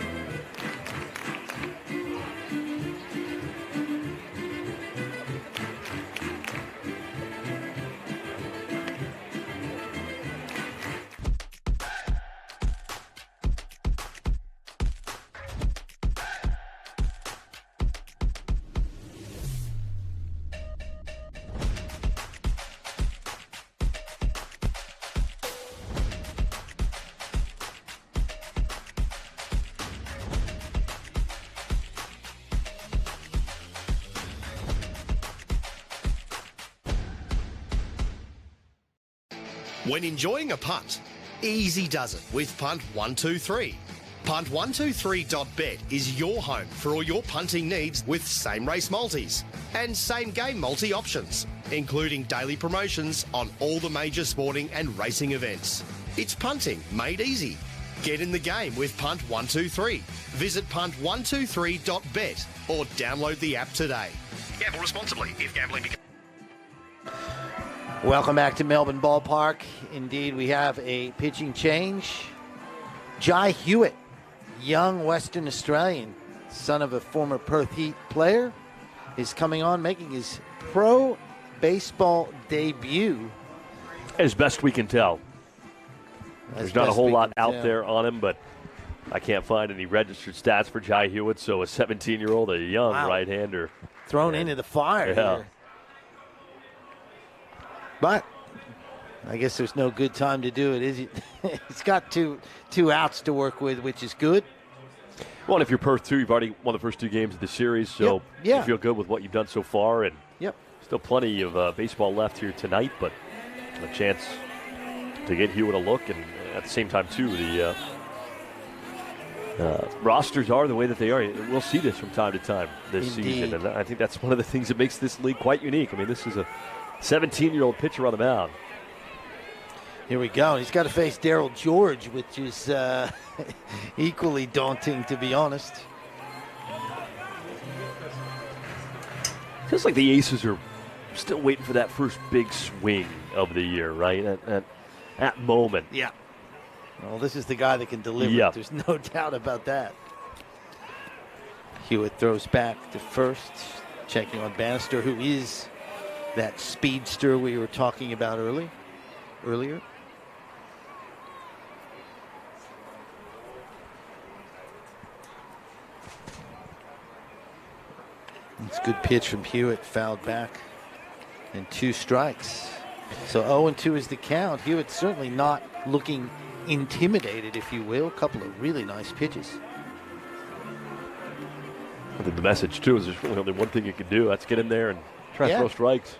When enjoying a punt, easy does it with Punt 123. Punt123.bet is your home for all your punting needs with same race multis and same game multi options, including daily promotions on all the major sporting and racing events. It's punting made easy. Get in the game with Punt 123. Visit punt123.bet or download the app today. Gamble responsibly. If gambling becomes... Welcome back to Melbourne Ballpark. Indeed, we have a pitching change. Jai Hewitt, young Western Australian, son of a former Perth Heat player, is coming on, making his pro baseball debut. As best we can tell. There's not a whole lot out there on him, but I can't find any registered stats for Jai Hewitt. So a 17-year-old, a young right-hander. Thrown into the fire here. But I guess there's no good time to do it, is it? He's got two outs to work with, which is good. Well, and if you're Perth, too, you've already won the first 2 games of the series, so you feel good with what you've done so far. And still plenty of baseball left here tonight, but a chance to get Hewitt a look. And at the same time, too, the rosters are the way that they are. We'll see this from time to time this season, and I think that's one of the things that makes this league quite unique. I mean, this is a 17-year-old pitcher on the mound. Here we go. He's got to face Darryl George, which is equally daunting, to be honest. Feels like the Aces are still waiting for that first big swing of the year, right? That moment. Yeah. Well, this is the guy that can deliver. Yeah. There's no doubt about that. Hewitt throws back to first, checking on Bannister, who is that speedster we were talking about earlier. It's a good pitch from Hewitt, fouled back, and 2 strikes. So 0-2 is the count. Hewitt certainly not looking intimidated, if you will. A couple of really nice pitches. I think the message, too, is there's really only one thing you can do. That's get in there and try to throw strikes.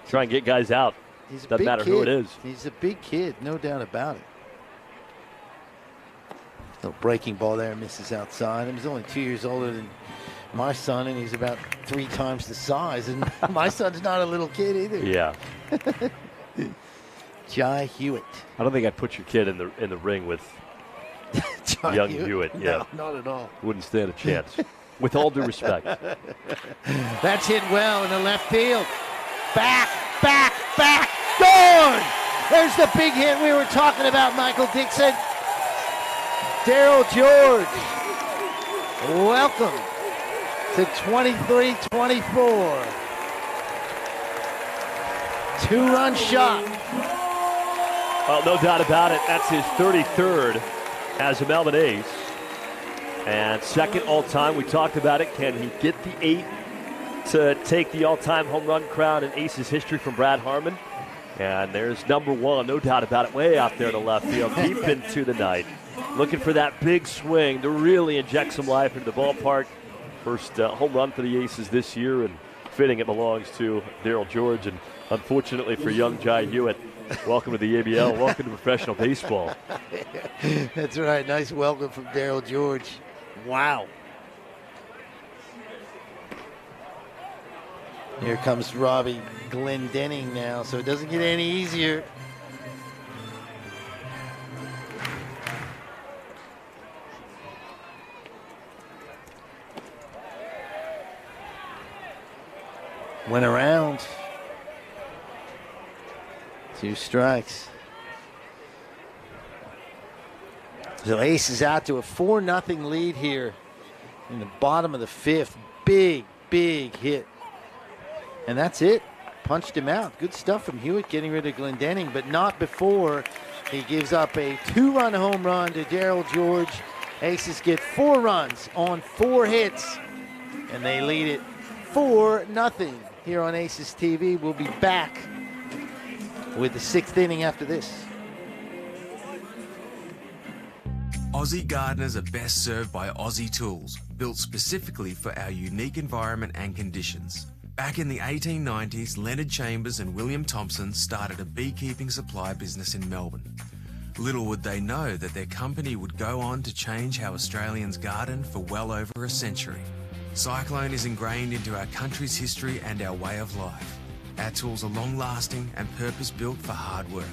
Try and get guys out. Doesn't matter who it is. He's a big kid, no doubt about it. Little breaking ball there, misses outside. He's only 2 years older than my son, and he's about 3 times the size. And my son's not a little kid either. Yeah. Jai Hewitt. I don't think I'd put your kid in the ring with young Hewitt. Yeah, no, not at all. Wouldn't stand a chance. With all due respect. That's hit well in the left field. Back, gone! There's the big hit we were talking about, Michael Dixon. Daryl George. Welcome to 23-24. Two-run shot. Well, no doubt about it. That's his 33rd as a Melbourne Ace. And second all-time. We talked about it. Can he get the 8 to take the all-time home run crown in Aces history from Brad Harmon? And there's number 1, no doubt about it, way out there to left field, deep into the night. Looking for that big swing to really inject some life into the ballpark. First home run for the Aces this year, and fitting it belongs to Daryl George. And unfortunately for young Jai Hewitt, welcome to the ABL, welcome to professional baseball. That's right, nice welcome from Daryl George. Wow. Here comes Robbie Glendenning now, so it doesn't get any easier. Went around. 2 strikes. So Ace is out to a 4-0 lead here in the bottom of the 5th. Big hit. And that's it. Punched him out. Good stuff from Hewitt getting rid of Glendenning, but not before he gives up a 2-run home run to Daryl George. Aces get 4 runs on 4 hits, and they lead it 4-0 here on Aces TV. We'll be back with the 6th inning after this. Aussie gardeners are best served by Aussie tools, built specifically for our unique environment and conditions. Back in the 1890s, Leonard Chambers and William Thompson started a beekeeping supply business in Melbourne. Little would they know that their company would go on to change how Australians garden for well over a century. Cyclone is ingrained into our country's history and our way of life. Our tools are long-lasting and purpose-built for hard work.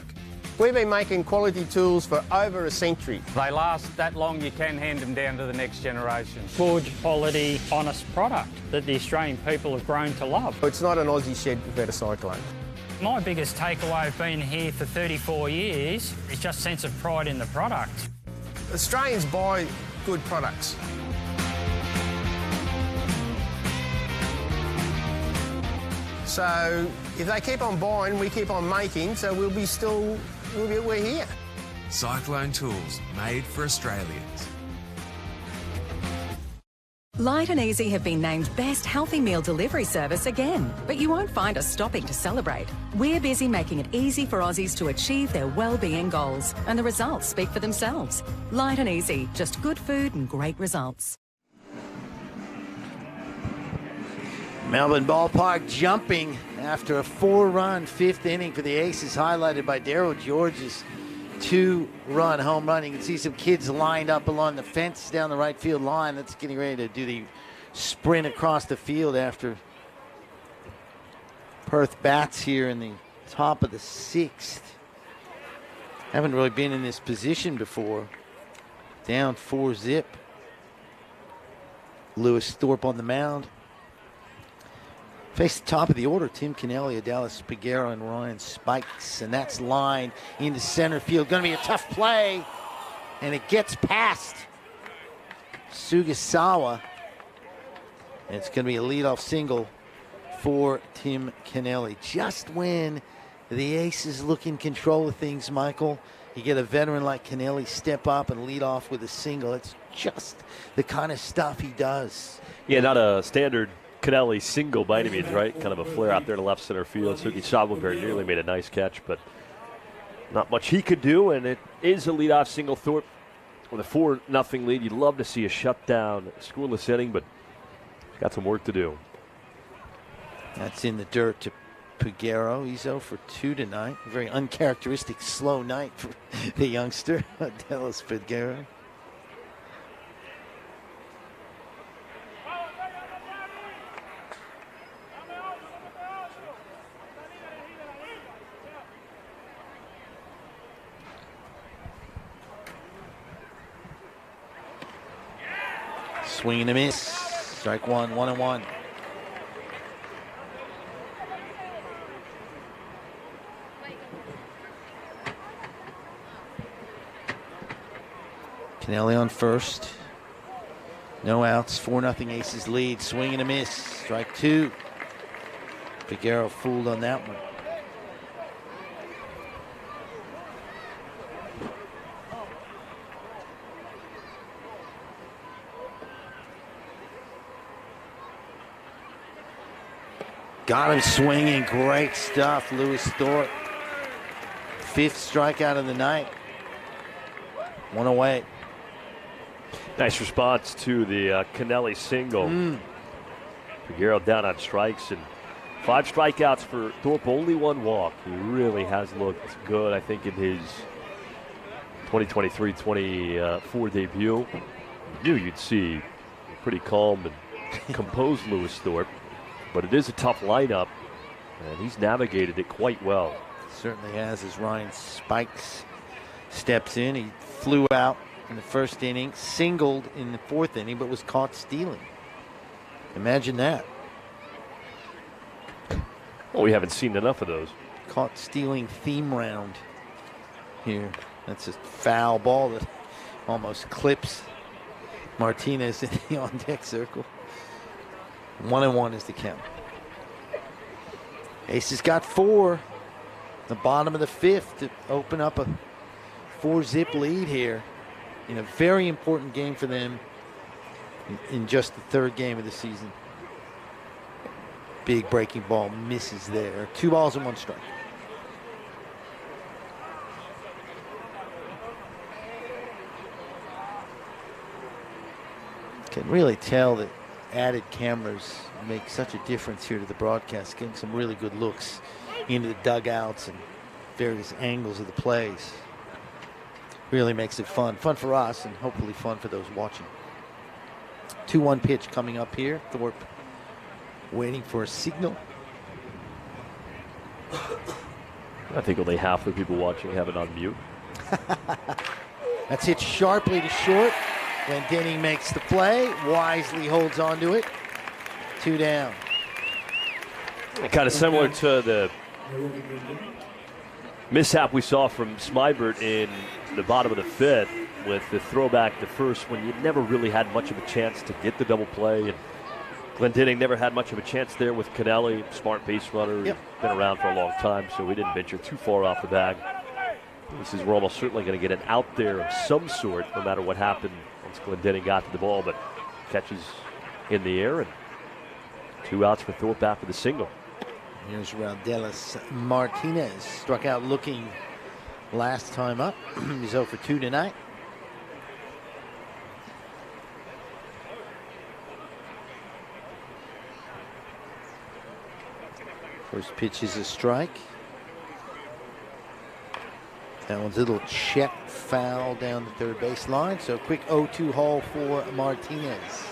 We've been making quality tools for over a century. They last that long, you can hand them down to the next generation. Good, quality, honest product that the Australian people have grown to love. It's not an Aussie shed without a cyclone. My biggest takeaway of being here for 34 years is just a sense of pride in the product. Australians buy good products. So if they keep on buying, we keep on making, so we're here. Cyclone tools, made for Australians. Light and Easy have been named Best Healthy Meal Delivery Service again, but you won't find us stopping to celebrate. We're busy making it easy for Aussies to achieve their well-being goals, and the results speak for themselves. Light and Easy, just good food and great results. Melbourne Ballpark jumping after a 4-run 5th inning for the Aces, highlighted by Daryl George's 2-run home run. You can see some kids lined up along the fence down the right field line. That's getting ready to do the sprint across the field after Perth bats here in the top of the 6th. Haven't really been in this position before. Down 4-0. Lewis Thorpe on the mound. Face the top of the order, Tim Kennelly, Dallas Piguero, and Ryan Spikes. And that's lined into center field. Going to be a tough play. And it gets past Sugasawa. And it's going to be a leadoff single for Tim Kennelly. Just when the Aces look in control of things, Michael, you get a veteran like Kennelly step up and lead off with a single. It's just the kind of stuff he does. Yeah, not a standard Kennelly single by any means, right? Kind of a flare out there to left center field. Sugasawa very nearly made a nice catch, but not much he could do, and it is a leadoff single. Thorpe with a 4-0 lead. You'd love to see a shutdown, scoreless inning, but got some work to do. That's in the dirt to Piguero. He's 0 for 2 tonight. A very uncharacteristic slow night for the youngster, Dallas Piguero. Swing and a miss. Strike one, 1-1. Kennelly on first. No outs. 4-0 Aces lead. Swing and a miss. Strike 2. Figueroa fooled on that one. Got him swinging. Great stuff, Lewis Thorpe. 5th strikeout of the night. 1 away. Nice response to the Kennelly single. Figueroa down on strikes, and 5 strikeouts for Thorpe, only 1 walk. He really has looked good, I think, in his 2023-24 debut. You knew you'd see a pretty calm and composed Lewis Thorpe, but it is a tough lineup, and he's navigated it quite well. Certainly has, as Ryan Spikes steps in. He flew out in the first inning, singled in the 4th inning, but was caught stealing. Imagine that. Well, we haven't seen enough of those. Caught stealing theme round here. That's a foul ball that almost clips Martinez in the on-deck circle. 1-1 is the count. Aces got 4. The bottom of the 5th to open up a 4-zip lead here in a very important game for them in just the 3rd game of the season. Big breaking ball misses there. 2 balls and 1 strike. Can really tell that added cameras make such a difference here to the broadcast, getting some really good looks into the dugouts and various angles of the plays. Really makes it fun. Fun for us and hopefully fun for those watching. 2-1 pitch coming up here. Thorpe waiting for a signal. I think only half the people watching have it on mute. That's hit sharply to short. Glendening makes the play. Wisely holds on to it. 2 down. Kind of similar to the mishap we saw from Smybert in the bottom of the 5th with the throwback to first when you never really had much of a chance to get the double play. And Glendening never had much of a chance there with Kennelly, smart base runner, been around for a long time, so we didn't venture too far off the bag. This is we're almost certainly going to get an out there of some sort, no matter what happened once Glendening got to the ball, but catches in the air, and 2 outs for Thorpe after the single. Here's Raudelis Martinez, struck out looking last time up. He's 0 for 2 tonight. First pitch is a strike. That one's a little check foul down the 3rd baseline. So quick 0-2 haul for Martinez.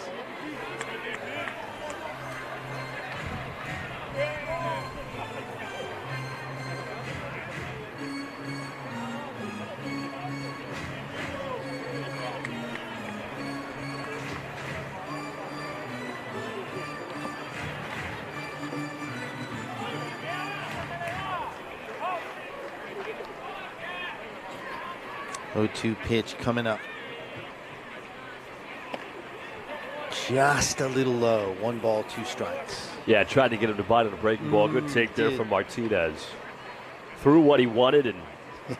O2 pitch coming up. Just a little low. 1 ball, 2 strikes. Yeah, tried to get him to bite on a breaking ball. Good take there from Martinez. Threw what he wanted and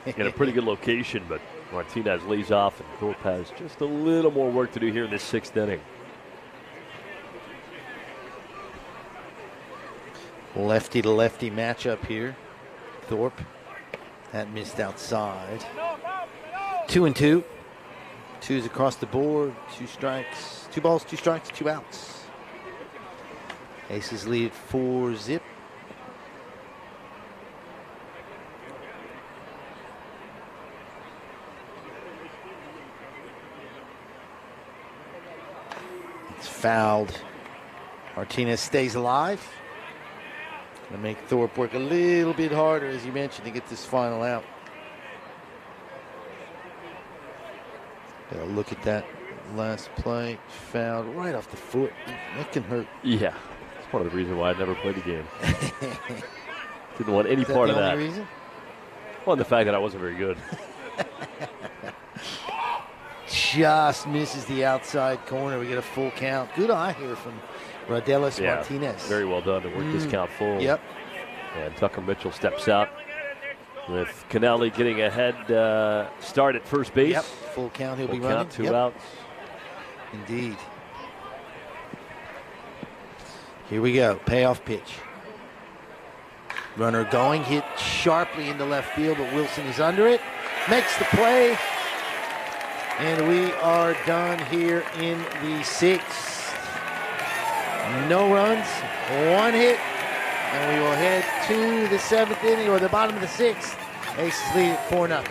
in a pretty good location, but Martinez lays off, and Thorpe has just a little more work to do here in this 6th inning. Lefty to lefty matchup here. Thorpe. That missed outside. 2-2. 2's across the board. 2 strikes. 2 balls, 2 strikes, 2 outs. Aces lead 4-zip. It's fouled. Martinez stays alive. Gonna make Thorpe work a little bit harder, as you mentioned, to get this final out. Gotta look at that last play. Fouled right off the foot. That can hurt. Yeah, it's part of the reason why I never played the game. Didn't want any part of that. Only reason? Well, the fact that I wasn't very good. just misses the outside corner. We get a full count. Good eye here from Rodelis Martinez. Very well done to work this count full. Yep. And Tucker Mitchell steps out with Kennelly getting a head start at first base. Yep, full count. He'll be full running. Count, 2 outs. Indeed. Here we go. Payoff pitch. Runner going, hit sharply into left field, but Wilson is under it. Makes the play. And we are done here in the 6th. No runs, 1 hit. And we will head to the 7th inning, or the bottom of the 6th. Aces lead at 4-0.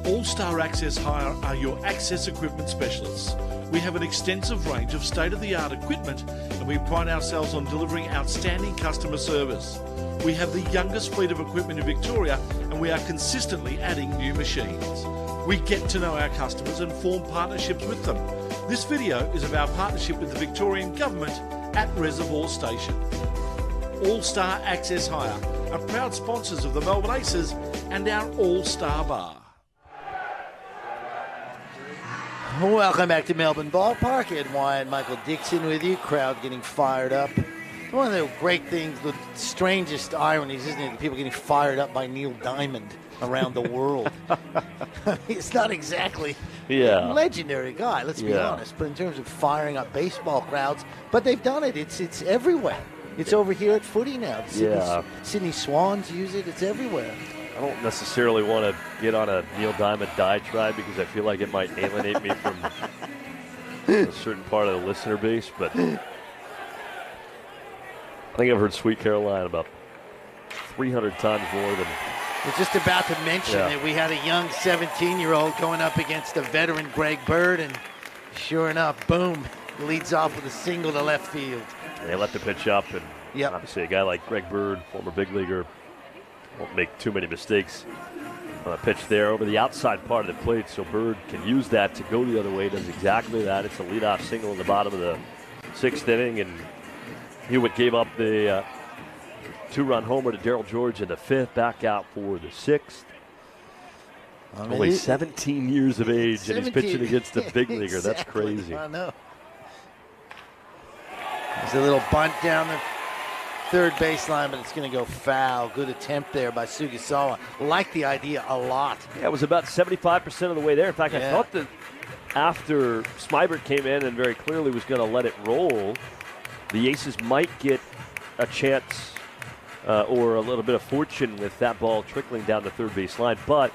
All-Star Access Hire are your access equipment specialists. We have an extensive range of state-of-the-art equipment and we pride ourselves on delivering outstanding customer service. We have the youngest fleet of equipment in Victoria and we are consistently adding new machines. We get to know our customers and form partnerships with them. This video is of our partnership with the Victorian Government at Reservoir Station. All-Star Access Hire are proud sponsors of the Melbourne Aces and our All-Star Bar. Welcome back to Melbourne Ballpark. Ed Wyatt, Michael Dixon with you. Crowd getting fired up. One of the great things, the strangest ironies, isn't it? People getting fired up by Neil Diamond around the world. It's not exactly a legendary guy, let's be honest. But in terms of firing up baseball crowds, but they've done it. It's everywhere. It's over here at footy now. Sydney Swans use it. It's everywhere. I don't necessarily want to get on a Neil Diamond diatribe because I feel like it might alienate me from a certain part of the listener base, but I think I've heard Sweet Caroline about 300 times more than... I was just about to mention that we had a young 17-year-old going up against a veteran Greg Bird, and sure enough, boom, leads off with a single to left field. They let the pitch up, and obviously a guy like Greg Bird, former big leaguer, won't make too many mistakes on a pitch there over the outside part of the plate, so Bird can use that to go the other way. Does exactly that. It's a leadoff single in the bottom of the 6th inning, and Hewitt gave up the 2-run homer to Darryl George in the 5th, back out for the 6th. Only 17 years of age, and he's pitching against a big leaguer. That's crazy. I know. There's a little bunt down the third baseline, but it's going to go foul. Good attempt there by Sugisawa. Like the idea a lot. Yeah, it was about 75% of the way there. In fact, I thought that after Smybert came in and very clearly was going to let it roll, the Aces might get a chance or a little bit of fortune with that ball trickling down the third base line. But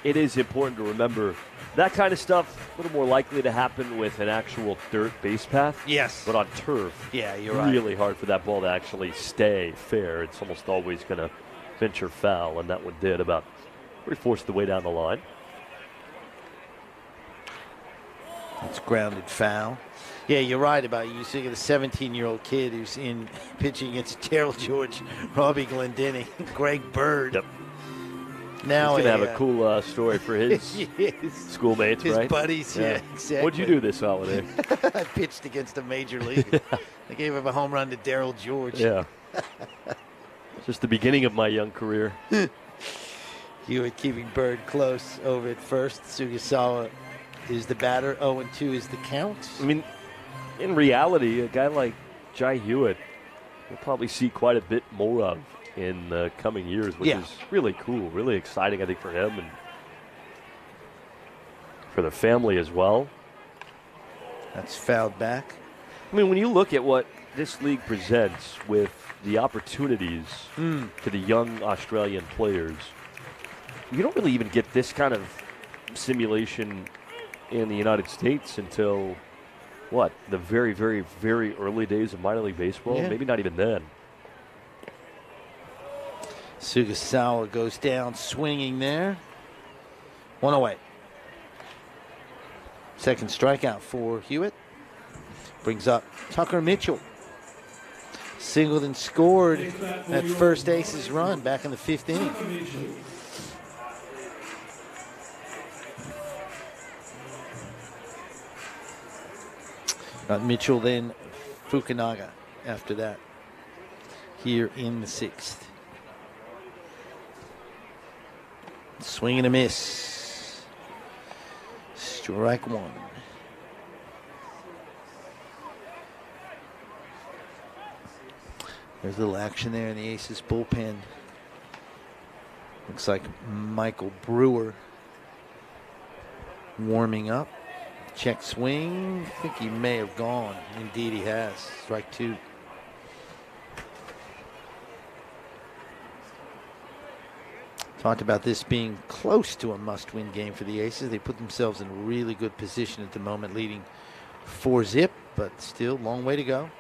it is important to remember that kind of stuff a little more likely to happen with an actual dirt base path. Yes. But on turf, you're right. Really hard for that ball to actually stay fair. It's almost always going to venture foul, and that one did about 3/4 the way down the line. It's grounded foul. Yeah, you're right about you see the 17-year-old kid who's in pitching against Darryl George, Robbie Glendinning, Greg Bird. Yep. Now he's going to have a cool story for his schoolmates, his right? buddies, yeah, exactly. What'd you do this holiday? I pitched against a major league. They gave up a home run to Darryl George. Yeah. Just the beginning of my young career. You were keeping Bird close over at first. Sugisawa is the batter. 0-2 is the count. I mean, in reality, a guy like Jai Hewitt we'll probably see quite a bit more of in the coming years, which is really cool, really exciting, I think, for him and for the family as well. That's fouled back. I mean, when you look at what this league presents with the opportunities to the young Australian players, you don't really even get this kind of simulation in the United States until, what, the very, very, very early days of minor league baseball? Yeah. Maybe not even then. Sugasawa goes down swinging there. 1 away. Second strikeout for Hewitt. Brings up Tucker Mitchell. Singled and scored that first Aces run back in the 5th inning. Got Mitchell, then Fukunaga after that here in the 6th. Swing and a miss. Strike 1. There's a little action there in the Aces bullpen. Looks like Michael Brewer warming up. Check swing. I think he may have gone. Indeed he has. Strike 2. Talked about this being close to a must-win game for the Aces. They put themselves in a really good position at the moment, leading 4-0, but still long way to go.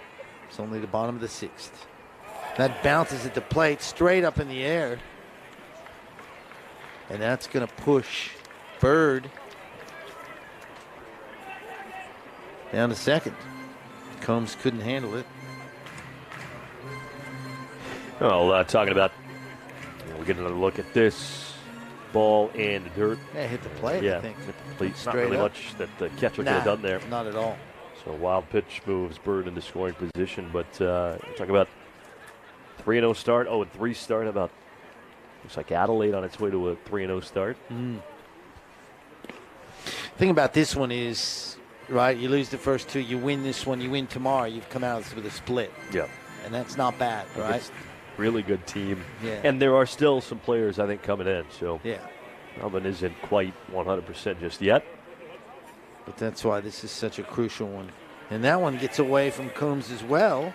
It's only the bottom of the 6th. That bounces at the plate, straight up in the air. And that's going to push Bird down to second. Combs couldn't handle it. Well, talking about, we're getting another look at this ball in the dirt. Yeah, hit the plate, yeah, I think. Hit the plate. Not Straight really up. much that the catcher could have done there. Not at all. So a wild pitch moves Bird into scoring position. But talk about 3-0 start, 0-3 start. About looks like Adelaide on its way to a 3-0 start. Thing about this one is, right, you lose the first 2, you win this one, you win tomorrow, you've come out with a split. Yeah. And that's not bad, right? It's really good team. Yeah. And there are still some players, I think, coming in. So yeah, Melbourne isn't quite 100% just yet. But that's why this is such a crucial one. And that one gets away from Coombs as well.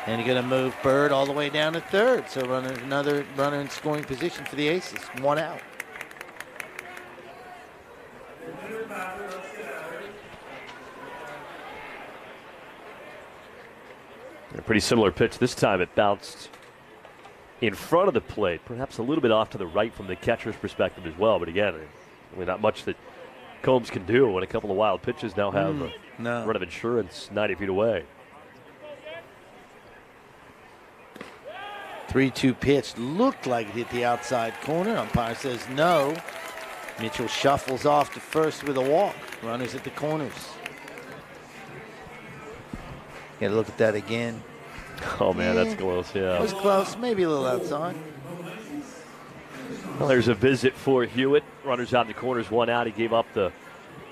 And you're going to move Bird all the way down to third. So another runner in scoring position for the Aces. 1 out. A pretty similar pitch. This time it bounced in front of the plate, perhaps a little bit off to the right from the catcher's perspective as well. But again, really not much that Combs can do when a couple of wild pitches now have a run of insurance 90 feet away. 3-2 pitch. Looked like it hit the outside corner. Umpire says no. Mitchell shuffles off to first with a walk. Runners at the corners. Got to look at that again. Oh, man, that's close, yeah. It was close. Maybe a little outside. Well, there's a visit for Hewitt. Runners out in the corners, 1 out. He gave up the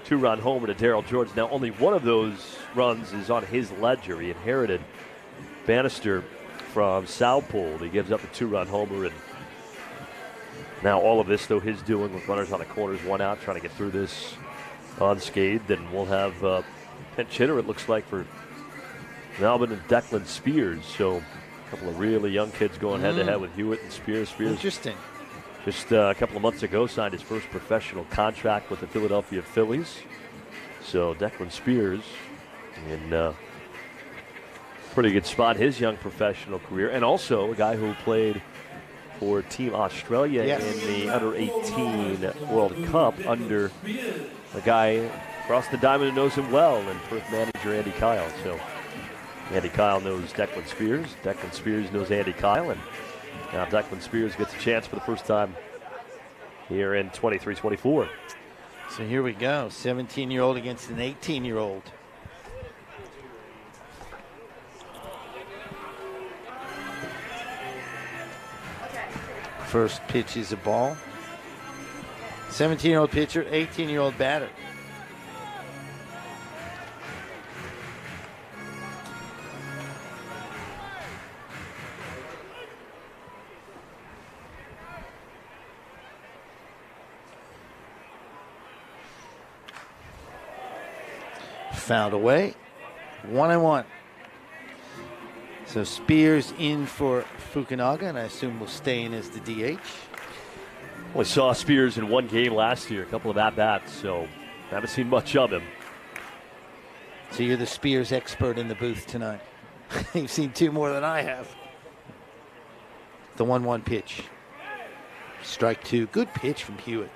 2-run homer to Darryl George. Now, only one of those runs is on his ledger. He inherited Bannister from Southpole. He gives up the 2-run homer, and now all of this, though, his doing with runners on the corners, 1 out, trying to get through this unscathed. And we'll have pinch hitter, it looks like, for Melbourne and Declan Spears. So a couple of really young kids going head-to-head with Hewitt and Spears. Spears, interesting. Just a couple of months ago, signed his first professional contract with the Philadelphia Phillies. So Declan Spears in pretty good spot in his young professional career. And also a guy who played for Team Australia in the Under-18 World Cup under a guy across the diamond who knows him well, and Perth manager Andy Kyle. So Andy Kyle knows Declan Spears. Declan Spears knows Andy Kyle. And now Declan Spears gets a chance for the first time here in 23-24. So here we go. 17-year-old against an 18-year-old. First pitch is a ball. 17-year-old pitcher, 18-year-old batter. Fouled away. 1-1. So Spears in for Fukunaga, and I assume will stay in as the DH. We saw Spears in one game last year, a couple of at-bats, so haven't seen much of him. So you're the Spears expert in the booth tonight. You've seen 2 more than I have. the 1-1 pitch. Strike 2. Good pitch from Hewitt.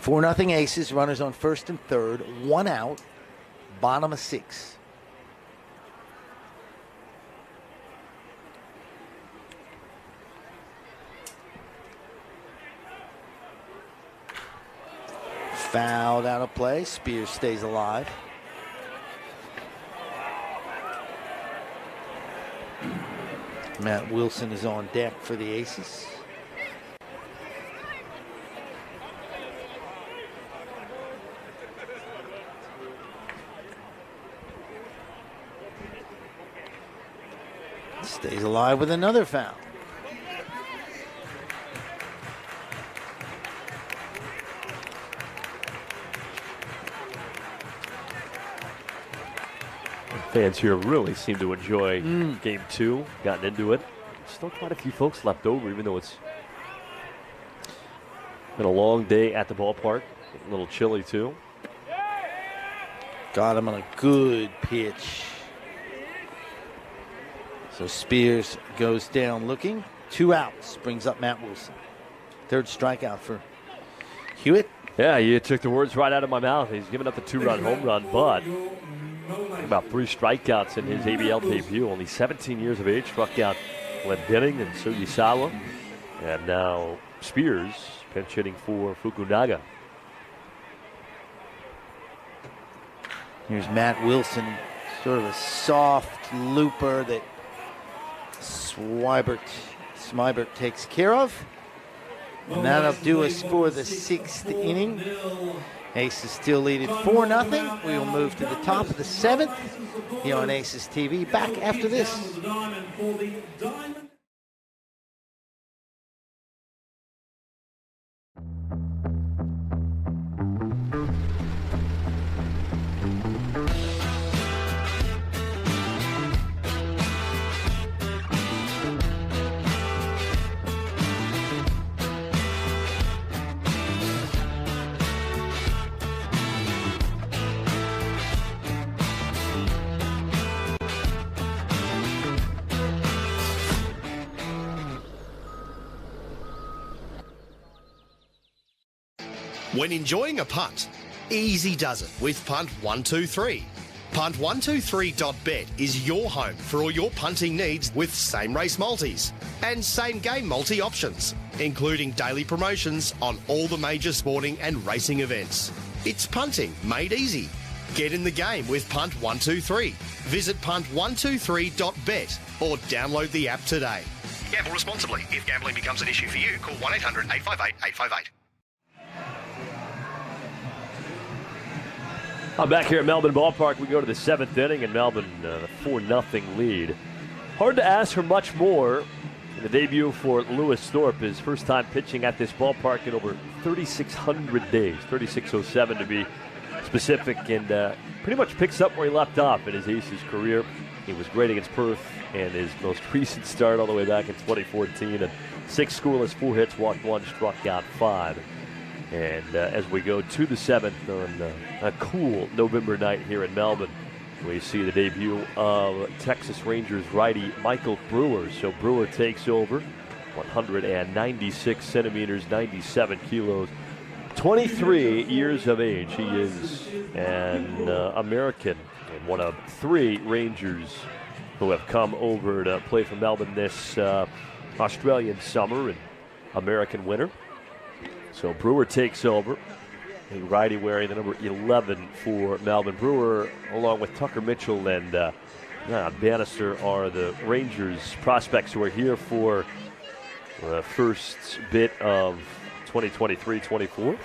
4-0 Aces. Runners on first and third. 1 out. Bottom of 6. Fouled out of play. Spears stays alive. Matt Wilson is on deck for the Aces. Stays alive with another foul. Fans here really seem to enjoy Game 2, gotten into it. Still quite a few folks left over, even though it's been a long day at the ballpark. A little chilly, too. Got him on a good pitch. So Spears goes down looking. 2 outs, brings up Matt Wilson. Third strikeout for Hewitt. Yeah, you took the words right out of my mouth. He's given up the 2-run home run, but about 3 strikeouts in his ABL debut. Only 17 years of age. Struck out Glendening and Sugisawa. And now Spears pinch hitting for Fukunaga. Here's Matt Wilson. Sort of a soft looper that Smybert takes care of. And that'll do us for the 6th inning. Aces still lead at 4-0. We will move to the top of the 7th here on Aces TV. Back after this. When enjoying a punt, easy does it with Punt 123. Punt123.bet is your home for all your punting needs with same race multis and same game multi options, including daily promotions on all the major sporting and racing events. It's punting made easy. Get in the game with Punt 123. Visit punt123.bet or download the app today. Gamble responsibly. If gambling becomes an issue for you, call 1-800-858-858. Back here at Melbourne Ballpark, we go to the 7th inning, and Melbourne a 4-0 lead. Hard to ask for much more in the debut for Lewis Thorpe, his first time pitching at this ballpark in over 3,600 days, 3,607 to be specific, and pretty much picks up where he left off in his Aces career. He was great against Perth and his most recent start all the way back in 2014, and 6 scoreless, 4 hits, walked 1, struck out 5. And as we go to the 7th on a cool November night here in Melbourne, we see the debut of Texas Rangers righty Michael Brewer. So Brewer takes over, 196 centimeters, 97 kilos, 23 years of age. He is an American and one of 3 Rangers who have come over to play for Melbourne this Australian summer and American winter. So Brewer takes over, a righty wearing the number 11 for Melbourne. Brewer, along with Tucker Mitchell and Bannister, are the Rangers prospects who are here for the first bit of 2023-24.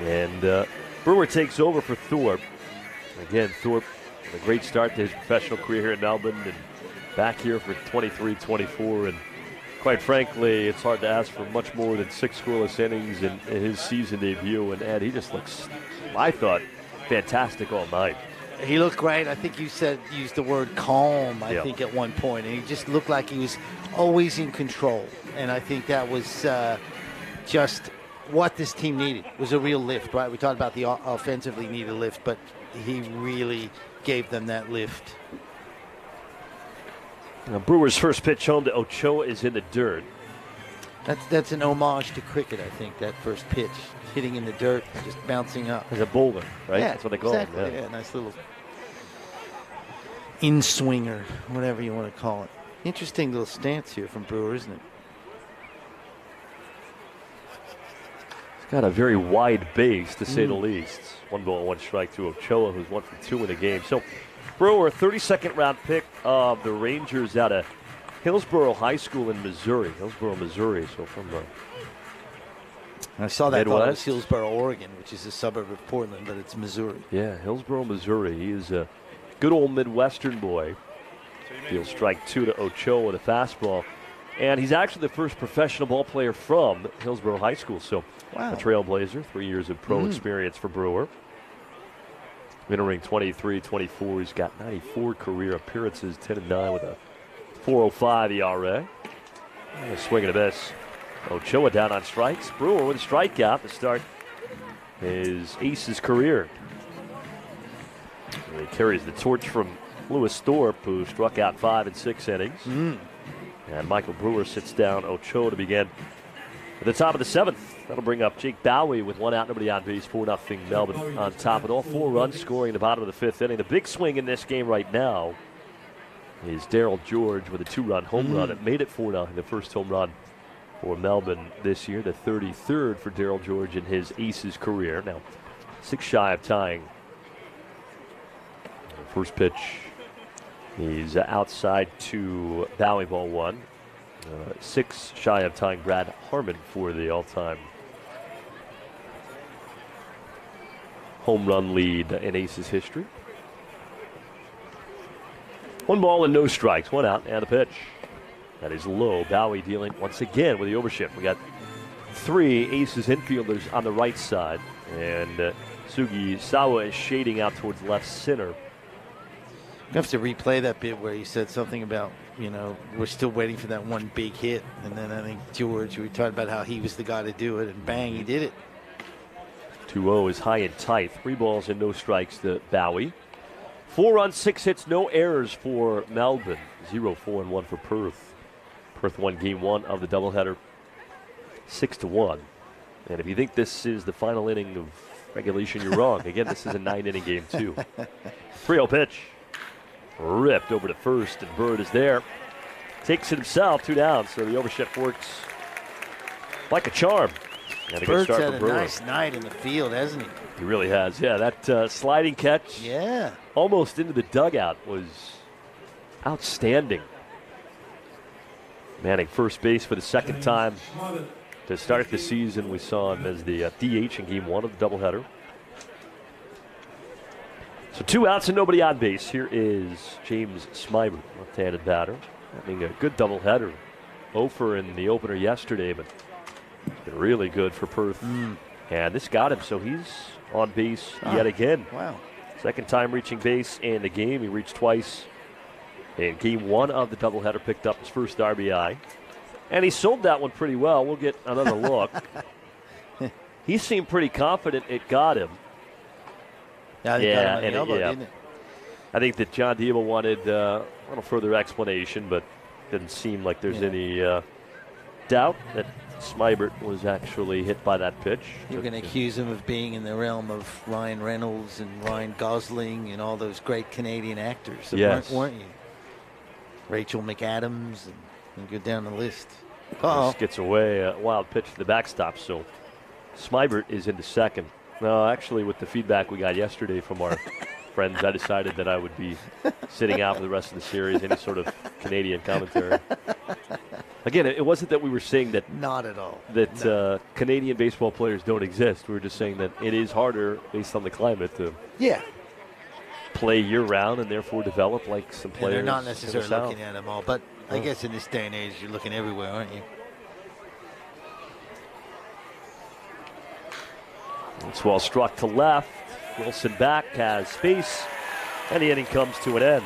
And Brewer takes over for Thorpe. Again, Thorpe, a great start to his professional career here in Melbourne and back here for 23-24. And quite frankly, it's hard to ask for much more than 6 scoreless innings in his season debut. And Ed, he just looks, I thought, fantastic all night. He looked great. I think you used the word calm, I think, at one point. And he just looked like he was always in control. And I think that was just what this team needed, was a real lift, right? We talked about the offensively needed lift, but he really gave them that lift. Now, Brewers' first pitch home to Ochoa is in the dirt. That's an homage to cricket, I think, that first pitch. Hitting in the dirt, just bouncing up. As a bowler, right? Yeah, that's what they call exactly. it. Yeah, nice little in-swinger, whatever you want to call it. Interesting little stance here from Brewer, isn't it? He's got a very wide base, to say the least. 1 ball, 1 strike to Ochoa, who's 1 for 2 in the game. So Brewer, 32nd round pick of the Rangers out of Hillsborough High School in Missouri. Hillsborough, Missouri. So from I saw that. Midwest. Thought it was Hillsborough, Oregon, which is a suburb of Portland, but it's Missouri. Yeah, Hillsborough, Missouri. He is a good old Midwestern boy. He'll strike 2 to Ochoa with a fastball. And he's actually the first professional ball player from Hillsborough High School. So a trailblazer, 3 years of pro experience for Brewer. Entering 23-24, he's got 94 career appearances, 10-9 with a 4.05 ERA. And a swing and a miss. Ochoa down on strikes. Brewer with a strikeout to start his Aces career. And he carries the torch from Lewis Thorpe, who struck out 5 in 6 innings. And Michael Brewer sits down Ochoa to begin at the top of the 7th. That'll bring up Jake Bowie with 1 out, nobody on base, 4-0 Melbourne on top. With all 4 runs scoring in the bottom of the 5th inning. The big swing in this game right now is Darryl George with a 2-run home run. It made it 4-0, the first home run for Melbourne this year, the 33rd for Darryl George in his Aces career. Now, 6 shy of tying. First pitch, he's outside to Bowie, ball 1. 6 shy of tying Brad Harmon for the all-time home run lead in Aces history. 1 ball and no strikes, 1 out, and a pitch. That is low. Bowie dealing once again with the overshift. We got 3 Aces infielders on the right side, and Sugi Sawa is shading out towards left center. You have to replay that bit where he said something about, we're still waiting for that one big hit. And then I think George, we talked about how he was the guy to do it, and bang, he did it. 2-0 is high and tight. 3 balls and no strikes to Bowie. 4 runs, 6 hits, no errors for Melbourne. 0-4-1 for Perth. Perth won game 1 of the doubleheader 6-1. And if you think this is the final inning of regulation, you're wrong. Again, this is a 9-inning game, too. 3-0 pitch. Ripped over to first, and Bird is there. Takes it himself, 2 down, so the overshift works like a charm. And a good Bird's start had for a Brewer. nice night in the field, hasn't he? He really has. Yeah, that sliding catch almost into the dugout was outstanding. Manning first base for the 2nd time to start the season. We saw him as the DH in game 1 of the doubleheader. So 2 outs and nobody on base. Here is James Smyber, left-handed batter, having a good doubleheader. 0 in the opener yesterday, but it's been really good for Perth. And this got him, so he's on base yet again. Wow. 2nd time reaching base in the game. He reached twice in game 1 of the doubleheader, picked up his first RBI. And he sold that one pretty well. We'll get another look. He seemed pretty confident it got him. Yeah, didn't it? I think that John Diebel wanted a little further explanation, but didn't seem like there's any doubt that Smybert was actually hit by that pitch. You're going to accuse him of being in the realm of Ryan Reynolds and Ryan Gosling and all those great Canadian actors, weren't you? Rachel McAdams, and go down the list. This gets away, a wild pitch to the backstop, so Smybert is into 2nd. No, actually, with the feedback we got yesterday from our friends, I decided that I would be sitting out for the rest of the series, any sort of Canadian commentary. Again, it wasn't that we were saying that not at all that Canadian baseball players don't exist. We were just saying that it is harder based on the climate to play year-round and therefore develop like some players. And they're not necessarily looking at them all, but I guess in this day and age, you're looking everywhere, aren't you? This ball struck to left. Wilson back, has space, and the inning comes to an end.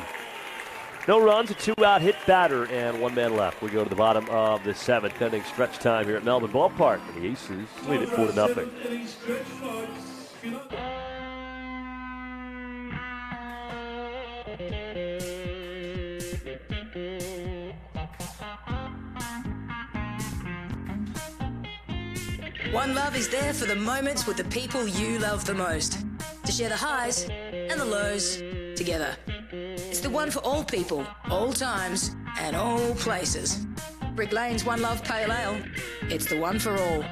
No runs, a 2-out hit batter, and 1 man left. We go to the bottom of the 7th inning stretch time here at Melbourne Ballpark. And the Aces lead it 4-0. One Love is there for the moments with the people you love the most. To share the highs and the lows together. It's the one for all people, all times, and all places. Brick Lane's One Love Pale Ale. It's the one for all.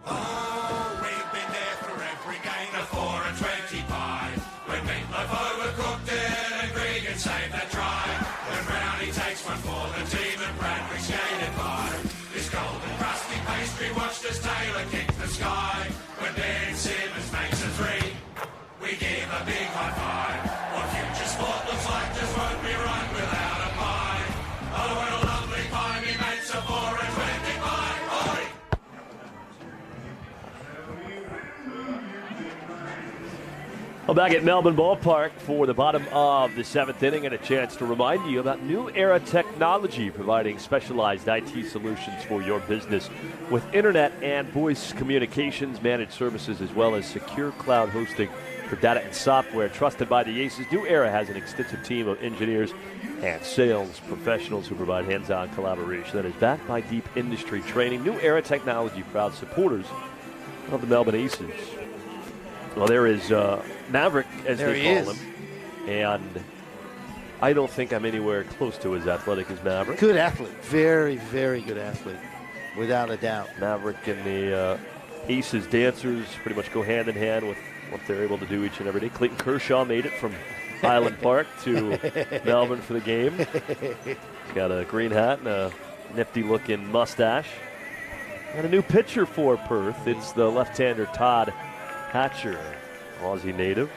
Oh, we've been there for every game of 4 and 25. When Meatloaf overcooked it and Gregan saved that try. When Brownie takes one for the team and Bradbury skated by. This golden crusty pastry watched as Taylor kick the sky. When Ben Simmons makes a 3, we give a big high five. What future sport looks like just won't be right without a pie. Oh, what a lovely pie, me mates are 4 and 25. Oi! Well, back at Melbourne Ballpark for the bottom of the 7th inning, and a chance to remind you about New Era Technology, providing specialized IT solutions for your business with internet and voice communications, managed services, as well as secure cloud hosting for data and software. Trusted by the Aces, New Era has an extensive team of engineers and sales professionals who provide hands-on collaboration that is backed by deep industry training. New Era Technology, proud supporters of the Melbourne Aces. Well, there is Maverick, as there they call him, and I don't think I'm anywhere close to as athletic as Maverick. Good athlete. Very, very good athlete, without a doubt. Maverick and the Aces dancers pretty much go hand in hand with what they're able to do each and every day. Clayton Kershaw made it from Highland Park to Melbourne for the game. He's got a green hat and a nifty-looking mustache. And a new pitcher for Perth. It's the left-hander Todd Hatcher, Aussie native.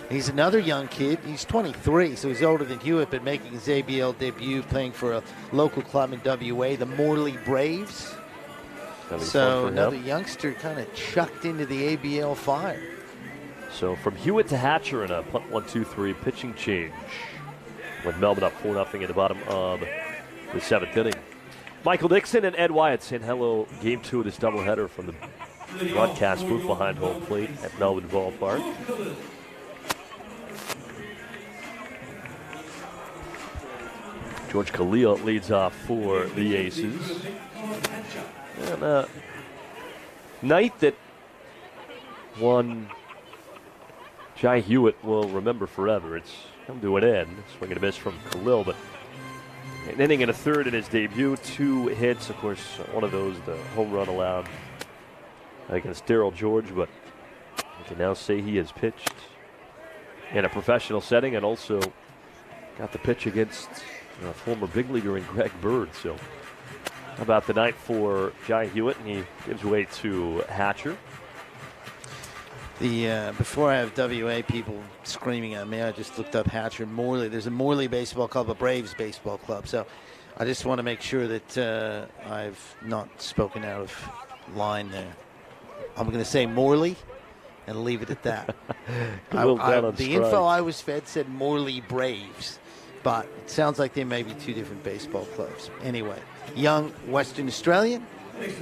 He's another young kid. He's 23, so he's older than Hewitt, but making his ABL debut playing for a local club in WA, the Morley Braves. So another youngster kind of chucked into the ABL fire. So from Hewitt to Hatcher in a punt 1-2-3 pitching change, with Melbourne up 4-0 in the bottom of the 7th inning. Michael Dixon and Ed Wyatt saying hello. Game 2 of this doubleheader from the broadcast booth behind home plate at Melbourne Ballpark. George Khalil leads off for the Aces. And a night that one Jai Hewitt will remember forever. It's come to an end. Swing and a miss from Khalil, but an inning and a third in his debut. 2 hits, of course, one of those, the home run allowed against Darryl George, but I can now say he has pitched in a professional setting and also got the pitch against a former big leaguer in Greg Bird. So how about the night for Jai Hewitt, and he gives way to Hatcher. Before I have WA people screaming at me, I just looked up Hatcher and Morley. There's a Morley baseball club, a Braves baseball club. So I just want to make sure that I've not spoken out of line there. I'm going to say Morley and leave it at that. The info I was fed said Morley Braves, but it sounds like they may be 2 different baseball clubs. Anyway, young Western Australian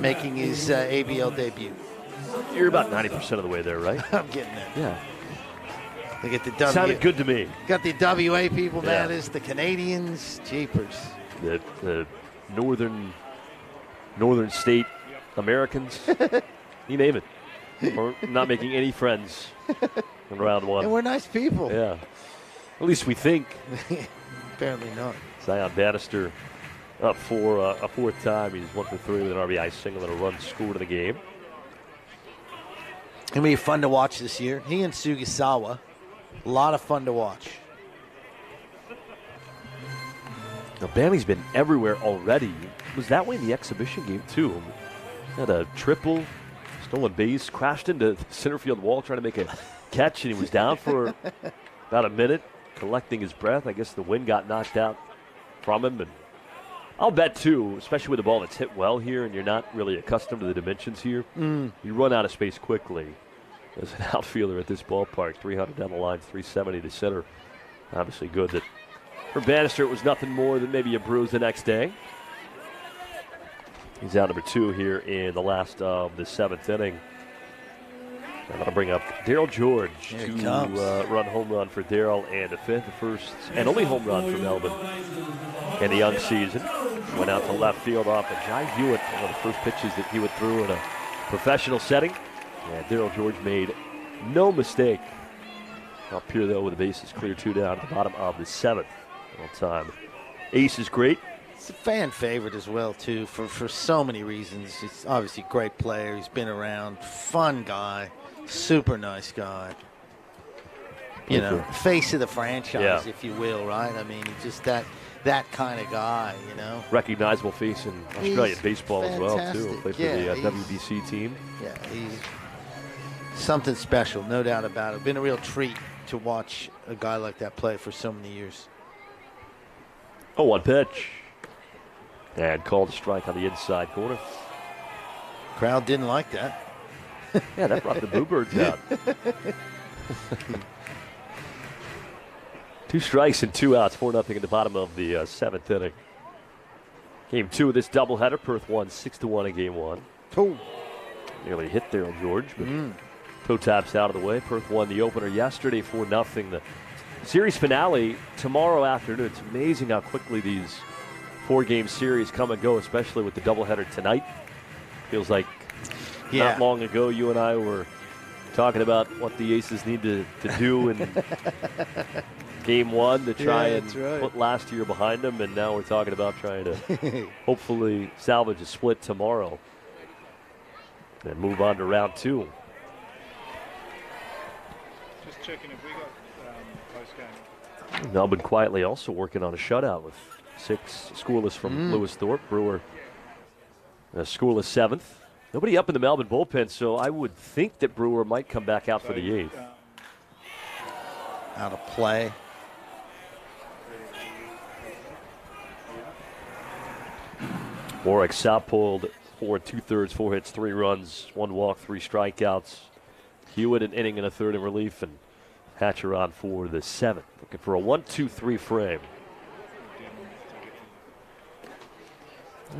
making his ABL debut. You're about 90% of the way there, right? I'm getting there. Yeah. They get the Sounded good to me. Got the WA people mad as the Canadians, jeepers. The northern state Americans, you name it. We're not making any friends in round 1. And we're nice people. Yeah. At least we think. Apparently not. Zion Bannister up for a 4th time. He's 1 for 3 with an RBI single and a run scored in the game. It'll be fun to watch this year. He and Sugisawa, a lot of fun to watch. Now, Banny's been everywhere already. Was that way in the exhibition game, too? Had a triple, stolen base, crashed into the center field wall trying to make a catch, and he was down for about a minute, collecting his breath. I guess the wind got knocked out from him. And I'll bet, too, especially with a ball that's hit well here and you're not really accustomed to the dimensions here, you run out of space quickly as an outfielder at this ballpark. 300 down the line, 370 to center. Obviously good that for Bannister it was nothing more than maybe a bruise the next day. He's out number 2 here in the last of the 7th inning. I'm going to bring up Darryl George. 2-run home run for Darryl and a 5th, the first and only home run for Melbourne in the young season. Went out to left field off of Jai Hewitt, one of the first pitches that Hewitt threw in a professional setting. And Darryl George made no mistake. Up here, though, with the bases clear, 2 down at the bottom of the 7th. All-time ace is great. It's a fan favorite as well, too, for so many reasons. He's obviously a great player. He's been around. Fun guy. Super nice guy. You know, face of the franchise, if you will, right? I mean, he's just that kind of guy, you know. Recognizable face in Australian baseball as well, too. Played for the WBC team. Yeah, he's something special, no doubt about it. Been a real treat to watch a guy like that play for so many years. 0-1 pitch. And called a strike on the inside corner. Crowd didn't like that. Yeah, that brought the Boo Birds out. 2 strikes and 2 outs, 4-0 in the bottom of the 7th inning. Game 2 of this doubleheader. Perth won 6-1 in game 1. Oh. Nearly hit Darryl George, but toe taps out of the way. Perth won the opener yesterday 4-0. The series finale tomorrow afternoon. It's amazing how quickly these 4-game series come and go, especially with the doubleheader tonight. Feels like not long ago you and I were talking about what the Aces need to do in game 1 to try and put last year behind them, and now we're talking about trying to hopefully salvage a split tomorrow and move on to round 2. Just checking if we got post-game. Melbourne quietly also working on a shutout with 6 scoreless from Lewis Thorpe. Brewer a scoreless 7th. Nobody up in the Melbourne bullpen, so I would think that Brewer might come back out for the 8th. Out of play. Warwick Southpold, 4 2/3, 4 hits, 3 runs, 1 walk, 3 strikeouts. Hewitt an inning and a third in relief, and Hatcher on for the 7th. Looking for a 1-2-3 frame.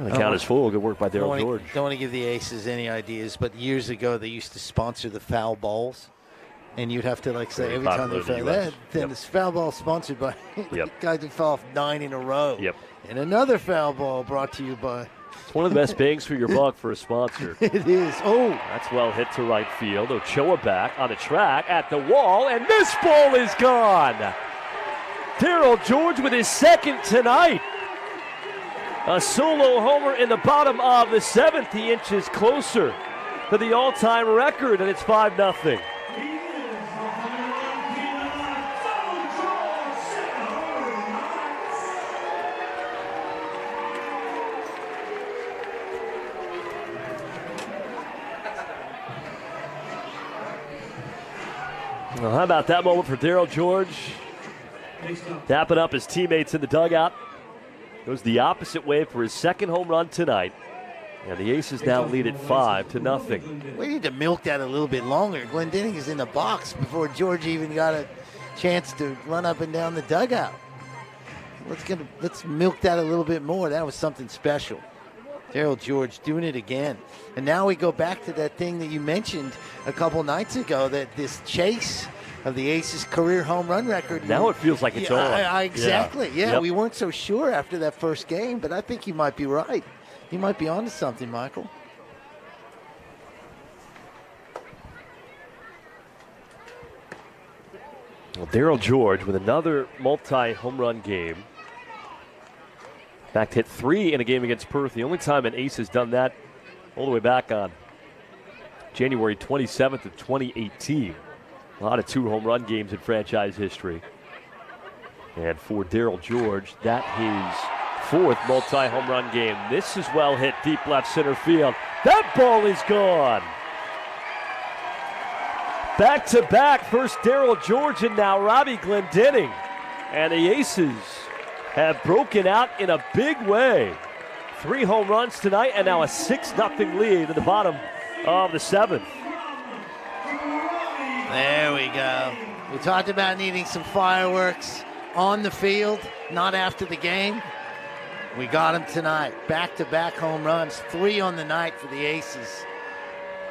The count is full. Good work by Darryl George. Don't want to give the Aces any ideas, but years ago they used to sponsor the foul balls, and you'd have to say every time they fell that, then this foul ball sponsored by guys who fell off 9 in a row. Yep. And another foul ball brought to you by. It's one of the best bangs for your buck for a sponsor. It is. Oh, that's well hit to right field. Ochoa back on the track at the wall, and this ball is gone. Darryl George with his 2nd tonight. A solo homer in the bottom of the 7th. He inches closer to the all-time record, and it's 5-0. Well, how about that moment for Darryl George? Tapping up his teammates in the dugout. Goes the opposite way for his 2nd home run tonight. And the Aces now lead at 5-0. We need to milk that a little bit longer. Glendenning is in the box before George even got a chance to run up and down the dugout. Let's milk that a little bit more. That was something special. Darryl George doing it again. And now we go back to that thing that you mentioned a couple nights ago, that this chase of the Aces' career home run record. Now it feels like it's on. Exactly. Yeah, we weren't so sure after that first game, but I think you might be right. You might be onto something, Michael. Well, Darryl George with another multi-home run game. In fact, hit 3 in a game against Perth. The only time an Ace has done that all the way back on January 27th of 2018. A lot of 2 home run games in franchise history. And for Darryl George, that his 4th multi-home run game. This is well hit deep left center field. That ball is gone. Back-to-back, first Darryl George and now Robbie Glendenning. And the Aces have broken out in a big way. 3 home runs tonight and now a 6-0 lead at the bottom of the 7th. There we go. We talked about needing some fireworks on the field, not after the game. We got them tonight. Back-to-back home runs, 3 on the night for the Aces.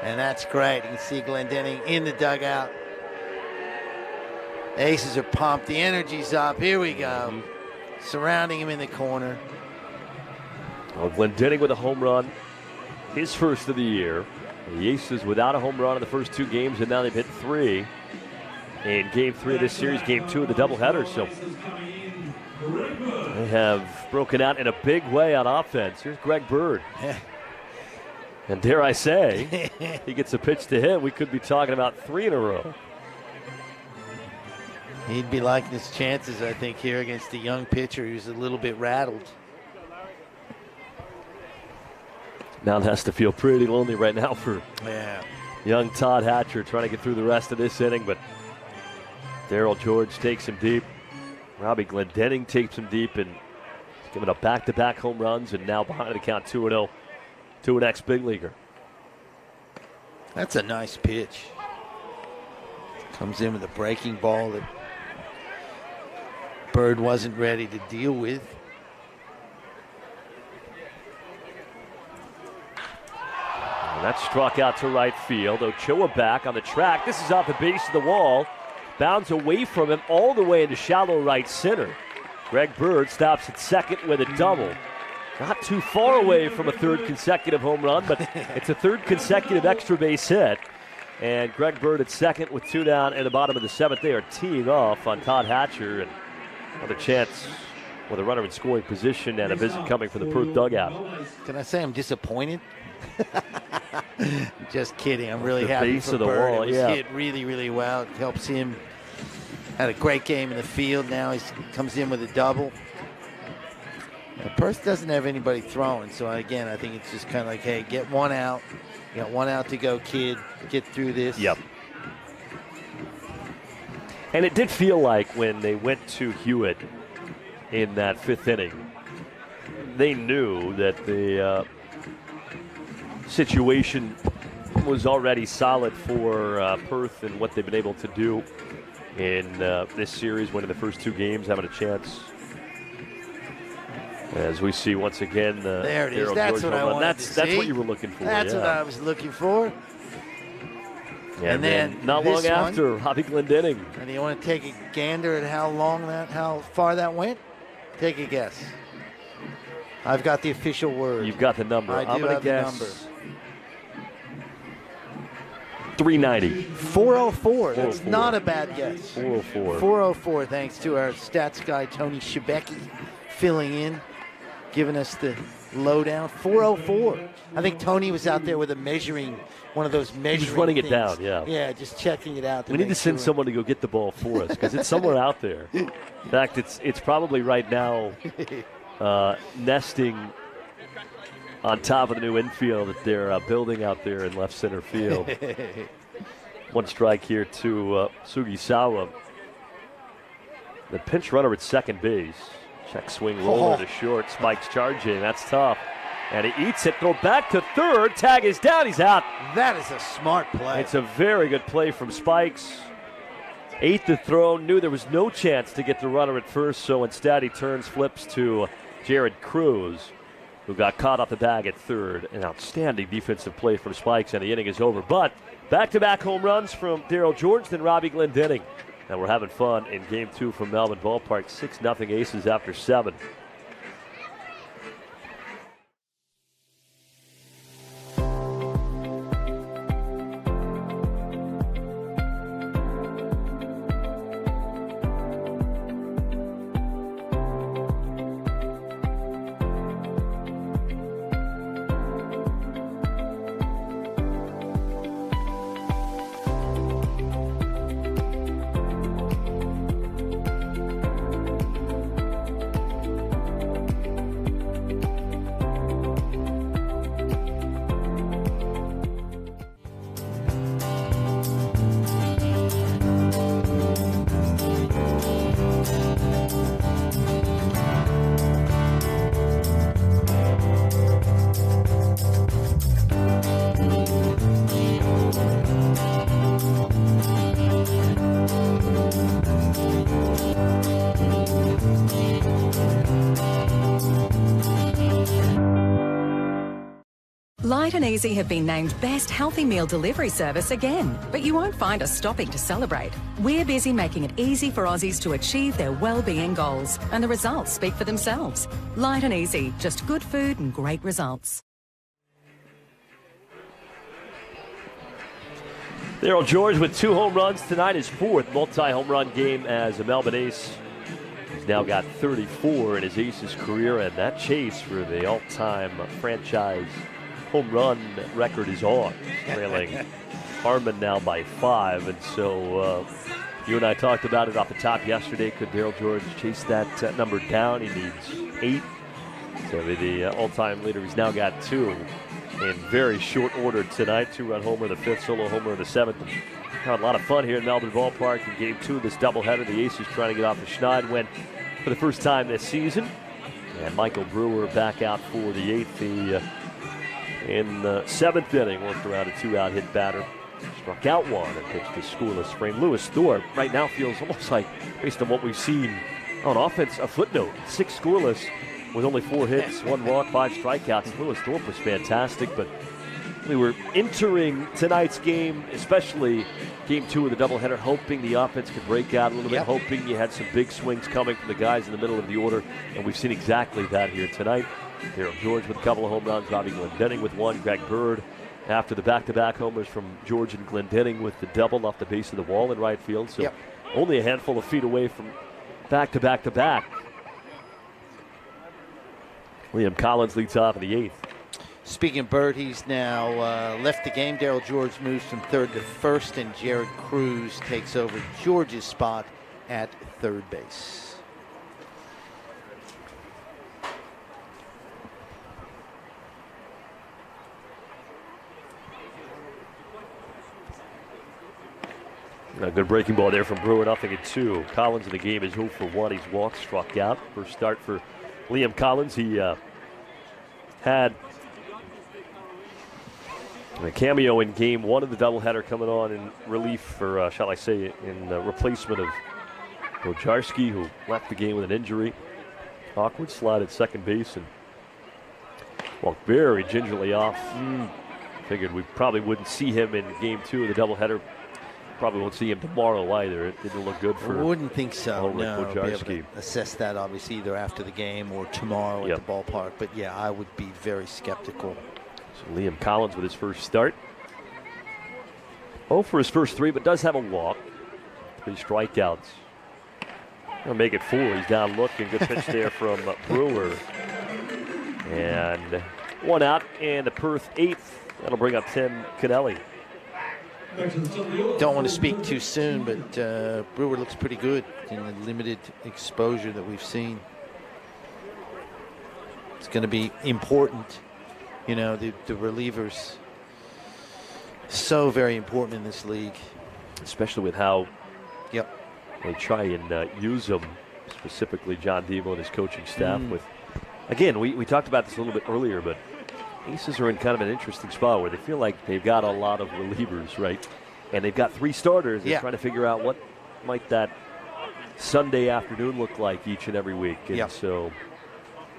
And that's great. You can see Glendenning in the dugout. The Aces are pumped. The energy's up. Here we go. Surrounding him in the corner. Well, Glendenning with a home run, his first of the year. The Aces without a home run in the first 2 games, and now they've hit 3 in Game 3 of this series, Game 2 of the doubleheader. So they have broken out in a big way on offense. Here's Greg Bird. And dare I say, he gets a pitch to hit, we could be talking about 3 in a row. He'd be liking his chances, I think, here against the young pitcher who's a little bit rattled. Mound has to feel pretty lonely right now for young Todd Hatcher trying to get through the rest of this inning, but Darryl George takes him deep. Robbie Glendenning takes him deep, and he's giving up back-to-back home runs, and now behind the count 2-0 to an ex-big leaguer. That's a nice pitch. Comes in with a breaking ball that Bird wasn't ready to deal with. And that struck out to right field. Ochoa back on the track. This is off the base of the wall. Bounds away from him all the way into shallow right center. Greg Bird stops at second with a double. Not too far away from a 3rd consecutive home run, but it's a 3rd consecutive extra base hit. And Greg Bird at second with 2 down in the bottom of the 7th. They are teeing off on Todd Hatcher, and another chance with a runner in scoring position and a visit coming from the Perth dugout. Can I say I'm disappointed? Just kidding. I'm really the happy base for of the Bird. wall, It was yeah. hit really, really well. It helps him. Had a great game in the field. Now he comes in with a double. The Perth doesn't have anybody throwing, so again, I think it's just kind of like, hey, get 1 out. You got 1 out to go, kid. Get through this. Yep. And it did feel like when they went to Hewitt in that 5th inning, they knew that the situation was already solid for Perth and what they've been able to do in this series, winning the first 2 games, having a chance. As we see once again, there it is. Darryl That's George what I home run. wanted to see. That's what you were looking for. That's what I was looking for. And then not long after, Robbie Glendenning. And you want to take a gander at how far that went? Take a guess. I've got the official word. You've got the number. I'm going to guess. 390. 404. That's not a bad guess. 404. 404, thanks to our stats guy, Tony Shebeki, filling in, giving us the lowdown. 404. I think Tony was out there with one of those measuring He's running things. it down, yeah. Yeah, just checking it out. We need to send someone to go get the ball for us because it's somewhere out there. In fact, it's probably right now nesting on top of the new infield that they're building out there in left center field. 1 strike here to Sugisawa. The pinch runner at second base. Check swing roller to short. Spikes charging. That's tough. And he eats it. Throw back to third. Tag is down. He's out. That is a smart play. It's a very good play from Spikes. 8th to throw. Knew there was no chance to get the runner at first, so instead he flips to Jared Cruz, who got caught off the bag at third. An outstanding defensive play from Spikes, and the inning is over. But back-to-back home runs from Darryl George, then Robbie Glendenning. And we're having fun in Game 2 from Melbourne Ballpark. 6-0 Aces after 7. Light and Easy have been named Best Healthy Meal Delivery Service again, but you won't find us stopping to celebrate. We're busy making it easy for Aussies to achieve their well-being goals, and the results speak for themselves. Light and Easy, just good food and great results. Daryl George with 2 home runs tonight, his 4th multi-home run game as a Melbourne Ace. He's now got 34 in his Aces career, and that chase for the all-time franchise home run record is on. He's trailing Harmon now by 5, and so you and I talked about it off the top yesterday. Could Daryl George chase that number down? He needs 8 to be the all-time leader. He's now got 2 in very short order tonight. 2-run homer, the 5th solo homer of the 7th. And had a lot of fun here in Melbourne Ballpark in Game 2 of this doubleheader. The Aces trying to get off the schneid win for the first time this season. And Michael Brewer back out for the 8th. In the 7th inning, worked around a 2-out hit batter. Struck out 1 and pitched a scoreless frame. Lewis Thorpe right now feels almost like, based on what we've seen on offense, a footnote. 6 scoreless with only 4 hits, 1 walk, 5 strikeouts. Lewis Thorpe was fantastic, but we were entering tonight's game, especially Game 2 of the doubleheader, hoping the offense could break out a little bit, hoping you had some big swings coming from the guys in the middle of the order, and we've seen exactly that here tonight. Daryl George with a couple of home runs, Robbie Glendening with 1, Greg Bird after the back-to-back homers from George and Glendening with the double off the base of the wall in right field, so only a handful of feet away from back-to-back-to-back. Liam Collins leads off in the 8th. Speaking of Bird, he's now left the game. Daryl George moves from 3rd to 1st, and Jared Cruz takes over George's spot at 3rd base. A good breaking ball there from Brewer, 0-2. Collins in the game is 0 for 1. He's walked, struck out. First start for Liam Collins. He had a cameo in Game 1 of the doubleheader, coming on in relief for, shall I say, in replacement of Bojarski, who left the game with an injury. Awkward slide at second base and walked very gingerly off. Figured we probably wouldn't see him in Game 2 of the doubleheader. Probably won't see him tomorrow either. It didn't look good for. I wouldn't think so. No, Bojarski. be able to assess that obviously either after the game or tomorrow at the ballpark. But yeah, I would be very skeptical. So Liam Collins with his first start. 0 for his first 3, but does have a walk. 3 strikeouts. Gonna make it 4. He's down looking. Good pitch there from Brewer. And 1 out in the Perth 8th. That'll bring up Tim Cannelli. Don't want to speak too soon, but Brewer looks pretty good in the limited exposure that we've seen. It's going to be important. You know, the relievers, so very important in this league. Especially with how they try and use them, specifically John Devo and his coaching staff. With, again, we talked about this a little bit earlier, but Aces are in kind of an interesting spot where they feel like they've got a lot of relievers, right? And they've got 3 starters. They're trying to figure out what might that Sunday afternoon look like each and every week. And so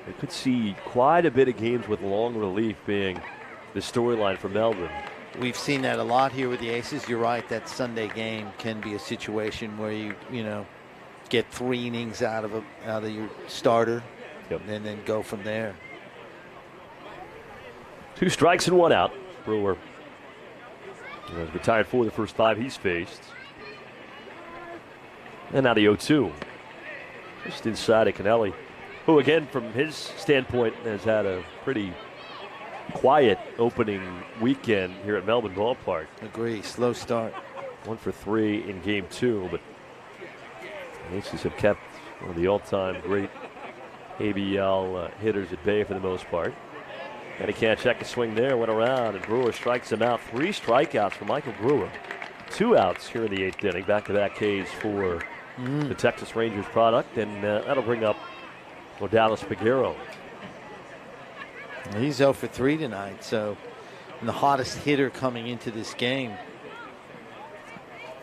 we could see quite a bit of games with long relief being the storyline for Melbourne. We've seen that a lot here with the Aces. You're right, that Sunday game can be a situation where you get 3 innings out of your starter and then go from there. 2 strikes and 1 out. Brewer has retired 4 of the first 5 he's faced. And now the 0-2. Just inside of Cannelli, who again, from his standpoint, has had a pretty quiet opening weekend here at Melbourne Ballpark. Agree, slow start. 1 for 3 in Game 2, but the Aces have kept one of the all-time great ABL hitters at bay for the most part. And he can't check a swing there, went around, and Brewer strikes him out. 3 strikeouts for Michael Brewer. 2 outs here in the 8th inning. Back-to-back Ks for the Texas Rangers product, and that'll bring up Dallas Peguero. He's 0 for 3 tonight, so the hottest hitter coming into this game.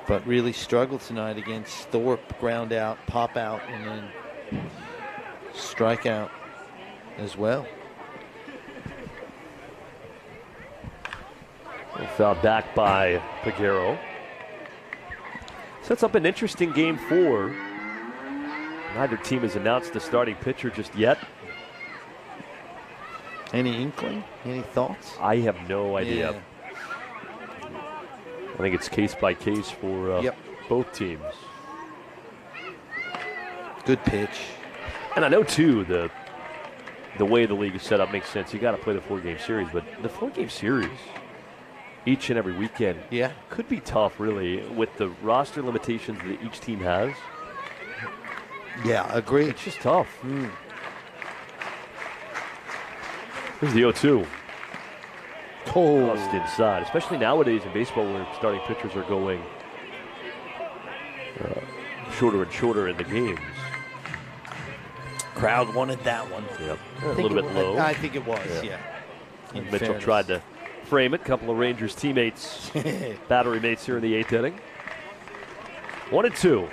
But really struggled tonight against Thorpe. Ground out, pop out, and then strikeout as well. Fouled back by Peguero. Sets up an interesting game 4. Neither team has announced the starting pitcher just yet. Any inkling? Any thoughts? I have no idea. Yeah. I think it's case by case for both teams. Good pitch. And I know, too, the way the league is set up makes sense. You got to play the 4-game series, but the 4-game series each and every weekend could be tough, really, with the roster limitations that each team has. Yeah, agree. It's just tough. Here's the 0-2. Just inside, especially nowadays in baseball where starting pitchers are going shorter and shorter in the games. Crowd wanted that one. Yep. A little bit low. I think it was, yeah. And Mitchell tried to frame it. A couple of Rangers teammates, battery mates here in the 8th inning. 1-2.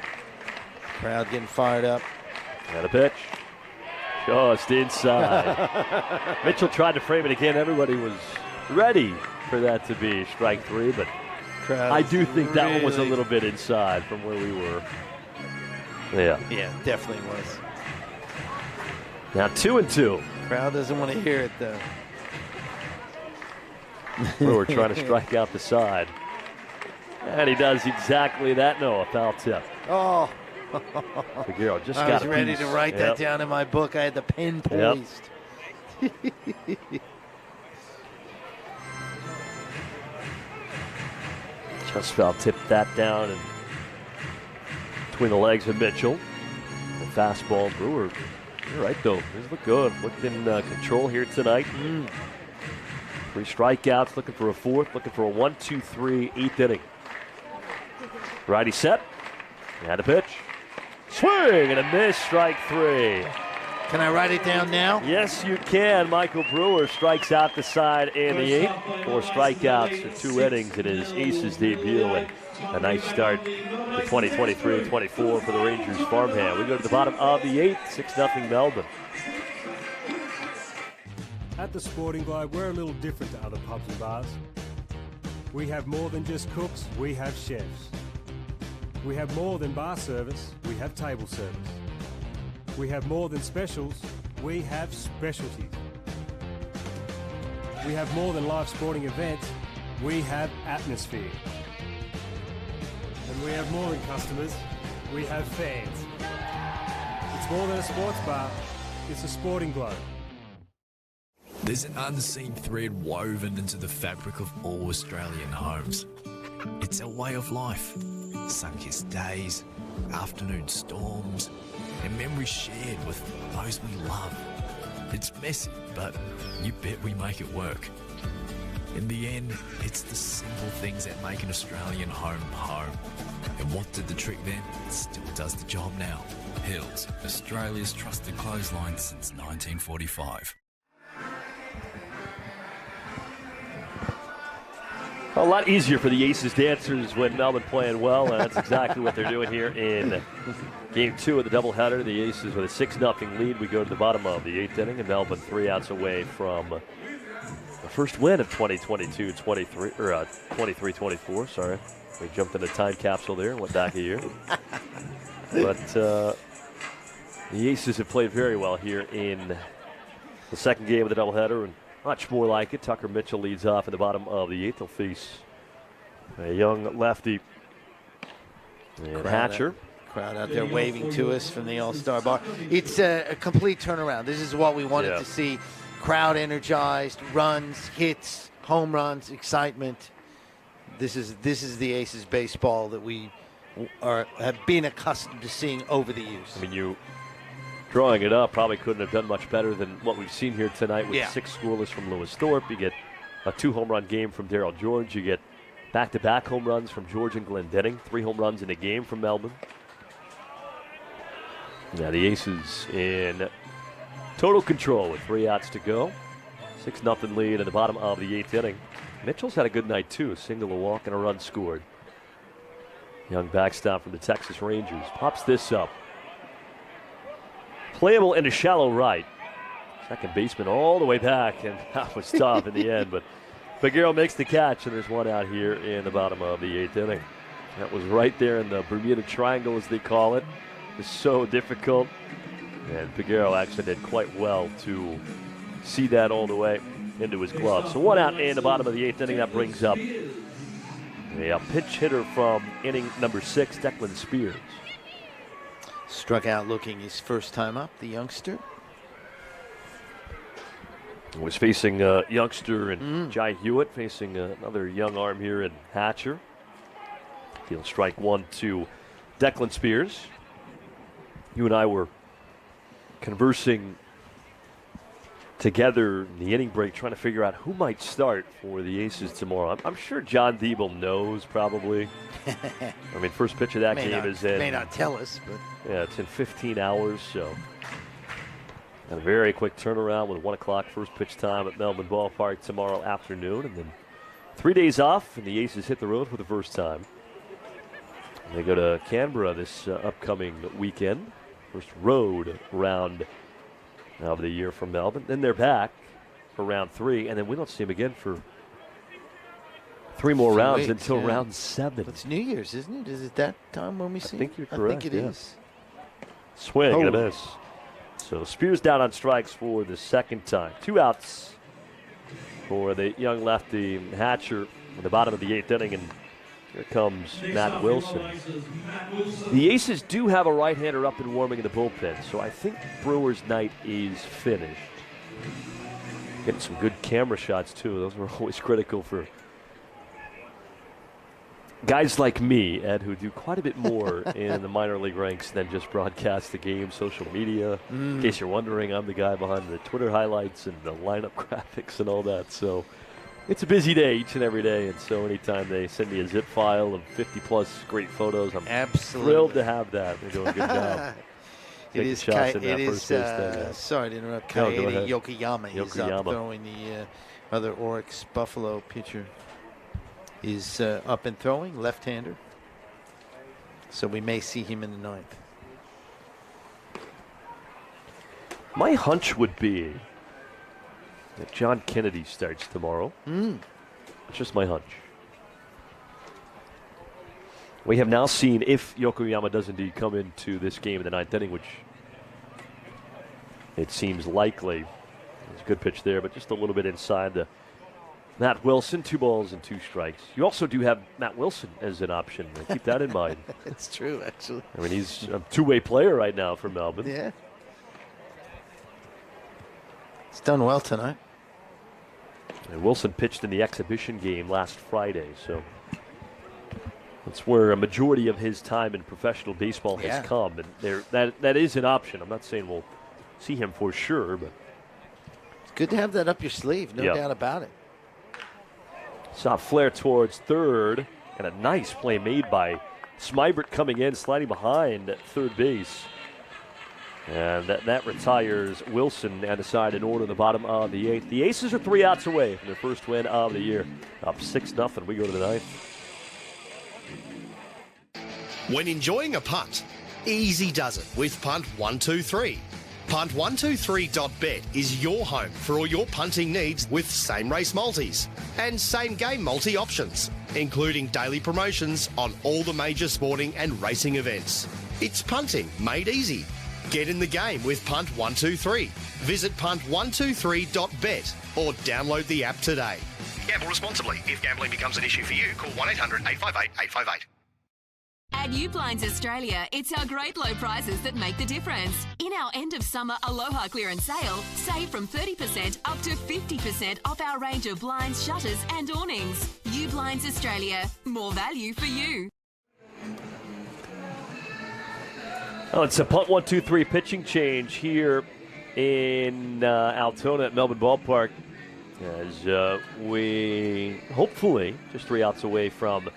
Crowd getting fired up. And a pitch. Just inside. Mitchell tried to frame it again. Everybody was ready for that to be strike 3, but I do think that one was a little bit inside from where we were. Yeah. Yeah, definitely was. Now 2-2. Crowd doesn't want to hear it, though. Brewer trying to strike out the side. And he does exactly that. No, a foul tip. Oh. Peguero just I got was a ready piece. to write that down in my book. I had the pen poised. Just foul tipped that down and between the legs of Mitchell. The fastball. Brewer, you're right, though. He's looked good. Looked in control here tonight. 3 strikeouts, looking for a 4th, looking for a 1-2-3, 8th inning. Righty set. And a pitch. Swing and a miss, strike 3. Can I write it down now? Yes, you can. Michael Brewer strikes out the side in the 8th. 4 strikeouts for 2 innings in his Aces debut. And a nice start to 2023-24 for the Rangers farmhand. We go to the bottom of the 8th, 6-0 Melbourne. At the Sporting Globe, we're a little different to other pubs and bars. We have more than just cooks, we have chefs. We have more than bar service, we have table service. We have more than specials, we have specialties. We have more than live sporting events, we have atmosphere. And we have more than customers, we have fans. It's more than a sports bar, it's a Sporting Globe. There's an unseen thread woven into the fabric of all Australian homes. It's our way of life. Sun-kissed days, afternoon storms, and memories shared with those we love. It's messy, but you bet we make it work. In the end, it's the simple things that make an Australian home home. And what did the trick then? It still does the job now. Hills, Australia's trusted clothesline since 1945. A lot easier for the Aces dancers when Melbourne playing well, and that's exactly what they're doing here in Game 2 of the doubleheader. The Aces with a 6-0 lead. We go to the bottom of the 8th inning, and Melbourne 3 outs away from the first win of 23-24. Sorry, we jumped in a time capsule there and went back a year. But the Aces have played very well here in the second game of the doubleheader, and much more like it. Tucker Mitchell leads off in the bottom of the 8th. He'll face a young lefty and Hatcher. Crowd out there waving to us from the All-Star bar. It's a complete turnaround. This is what we wanted to see. Crowd energized, runs, hits, home runs, excitement. This is the Aces baseball that we have been accustomed to seeing over the years. I mean, you drawing it up probably couldn't have done much better than what we've seen here tonight with 6 scoreless from Lewis Thorpe. You get a 2-home run game from Darryl George. You get back-to-back home runs from George and Glendenning. 3 home runs in a game from Melbourne. Now the Aces in total control with 3 outs to go. 6-0 lead in the bottom of the 8th inning. Mitchell's had a good night too. A single, a walk, and a run scored. Young backstop from the Texas Rangers. Pops this up. Playable into shallow right. Second baseman all the way back, and that was tough in the end, but Figueroa makes the catch, and there's one out here in the bottom of the 8th inning. That was right there in the Bermuda Triangle, as they call it. It's so difficult. And Figueroa actually did quite well to see that all the way into his glove. So one out in the bottom of the 8th inning. That brings up a pinch hitter from inning number 6, Declan Spears. Struck out looking his first time up, the youngster. Was facing a youngster and Jai Hewitt, facing another young arm here in Hatcher. He'll strike 1 to Declan Spears. You and I were conversing together in the inning break, trying to figure out who might start for the Aces tomorrow. I'm sure John Diebel knows, probably. I mean, first pitch of that game is in. May not tell us, but. Yeah, it's in 15 hours, so. And a very quick turnaround with 1 o'clock first pitch time at Melbourne Ballpark tomorrow afternoon. And then 3 days off, and the Aces hit the road for the first time. And they go to Canberra this upcoming weekend. First road round of the year for Melbourne. Then they're back for round 3, and then we don't see them again for 3 more rounds until round 7. It's New Year's, isn't it? Is it that time when we see? I think you're correct. I think it is. Swing and a miss. So Spears down on strikes for the second time. 2 outs for the young lefty Hatcher at the bottom of the 8th inning, and here comes Matt Wilson. The Aces do have a right-hander up and warming in the bullpen, so I think Brewers' night is finished. Getting some good camera shots, too. Those were always critical for guys like me, Ed, who do quite a bit more in the minor league ranks than just broadcast the game, social media. In case you're wondering, I'm the guy behind the Twitter highlights and the lineup graphics and all that. So it's a busy day each and every day. And so anytime they send me a zip file of 50-plus great photos, I'm thrilled to have that. They're doing a good job. It is, sorry to interrupt, Kaede Yokoyama is up throwing the other Oryx Buffalo pitcher. Is up and throwing, left-hander. So we may see him in the 9th. My hunch would be that John Kennedy starts tomorrow. It's just my hunch. We have now seen if Yokoyama does indeed come into this game in the 9th inning, which it seems likely. It's a good pitch there, but just a little bit inside the Matt Wilson, 2 balls and 2 strikes. You also do have Matt Wilson as an option. Keep that in mind. It's true, actually. I mean, he's a 2-way player right now for Melbourne. Yeah. It's done well tonight. And Wilson pitched in the exhibition game last Friday, so that's where a majority of his time in professional baseball has come. And that is an option. I'm not saying we'll see him for sure, but it's good to have that up your sleeve, no doubt about it. Saw flare towards third, and a nice play made by Smybert coming in, sliding behind at third base. And that retires Wilson and aside in order in the bottom of the 8th. The Aces are 3 outs away from their first win of the year. Up 6-0. We go to the 9th. When enjoying a punt, easy does it with Punt 123. Punt123.bet is your home for all your punting needs with same race multis and same game multi options, including daily promotions on all the major sporting and racing events. It's punting made easy. Get in the game with Punt 123. Visit punt123.bet or download the app today. Gamble responsibly. If gambling becomes an issue for you, call 1-800-858-858. At Ublinds Australia, it's our great low prices that make the difference. In our end of summer Aloha clearance sale, save from 30% up to 50% off our range of blinds, shutters and awnings. Ublinds Australia, more value for you. Oh, it's a punt 1-2-3 pitching change here in Altona at Melbourne Ballpark as we hopefully just 3 outs away from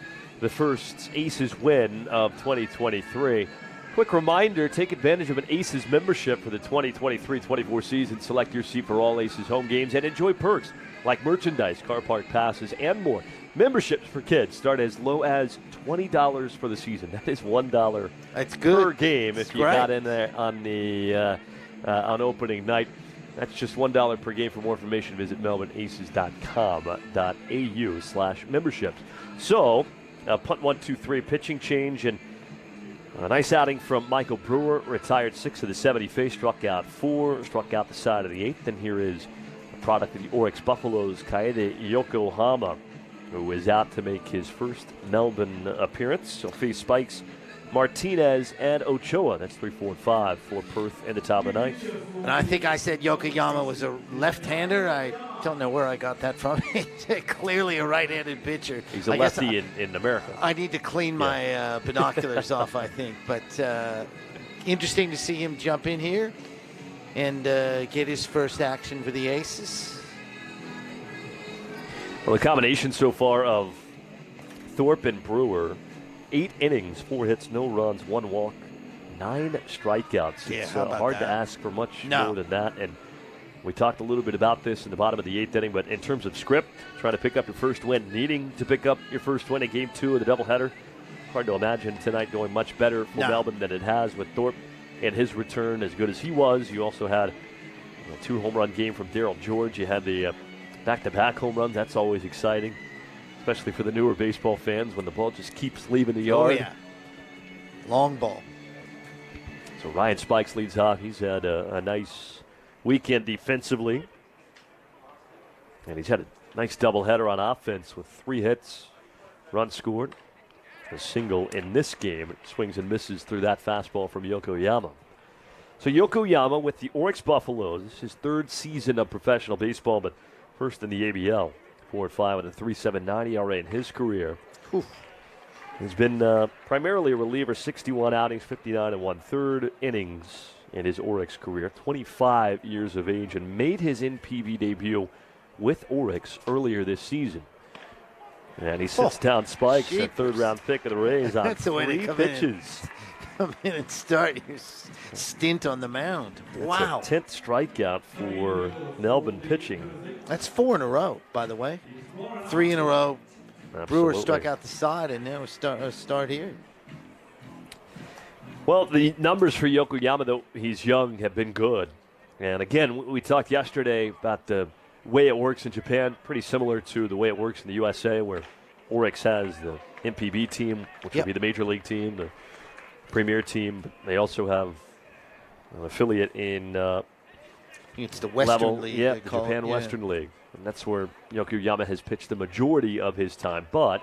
the first Aces win of 2023. Quick reminder, take advantage of an Aces membership for the 2023-24 season. Select your seat for all Aces home games and enjoy perks like merchandise, car park passes, and more. Memberships for kids start as low as $20 for the season. That is $1 That's good. per game if you got in there on the on opening night. That's just $1 per game. For more information, visit melbourneaces.com.au/memberships. So, punt 1-2-3, pitching change, and a nice outing from Michael Brewer. Retired 6 of the 7 he faced, struck out 4, struck out the side of the 8th. And here is a product of the Oryx Buffaloes, Kaede Yokohama, who is out to make his first Melbourne appearance. He'll face Spikes, Martinez, and Ochoa. That's 3, 4, and 5 for Perth in the top of the ninth. And I think I said Yokoyama was a left-hander. I don't know where I got that from. He's clearly a right-handed pitcher. He's a lefty in America. I need to clean my binoculars off, I think. But interesting to see him jump in here and get his first action for the Aces. Well, the combination so far of Thorpe and Brewer, 8 innings, 4 hits, no runs, 1 walk, 9 strikeouts. Yeah, it's how about hard that? to ask for much more than that. And we talked a little bit about this in the bottom of the 8th inning, but in terms of script, trying to pick up your first win, needing to pick up your first win in Game 2 of the doubleheader, hard to imagine tonight going much better for Melbourne than it has with Thorpe and his return as good as he was. You also had a 2-home-run game from Darryl George. You had the back-to-back home runs. That's always exciting, especially for the newer baseball fans when the ball just keeps leaving the yard. Oh, yeah. Long ball. So Ryan Spikes leads off. He's had a nice weekend defensively. And he's had a nice doubleheader on offense with 3 hits, runs scored, a single in this game. It swings and misses through that fastball from Yokoyama. So Yokoyama with the Oryx Buffaloes. This is his 3rd season of professional baseball, but first in the ABL. 4-5 with a 3.79 ERA in his career. He's been primarily a reliever, 61 outings, 59 1/3 innings in his Oryx career. 25 years of age, and made his NPB debut with Oryx earlier this season. And he sits down Spikes, a 3rd-round pick of the Rays, on That's the way they 3 come pitches. Come in and start your stint on the mound. Wow. That's a 10th strikeout for Melbourne pitching. That's 4 in a row, by the way. 3 in a row. Absolutely. Brewer struck out the side, and now a start here. Well, the numbers for Yokoyama, though he's young, have been good. And again, we talked yesterday about the way it works in Japan, pretty similar to the way it works in the USA, where Oryx has the MPB team, which would be the major league team, the premier team. But they also have an affiliate in it's the Western League. Yeah, the Japan Western League. And that's where Yokoyama has pitched the majority of his time. But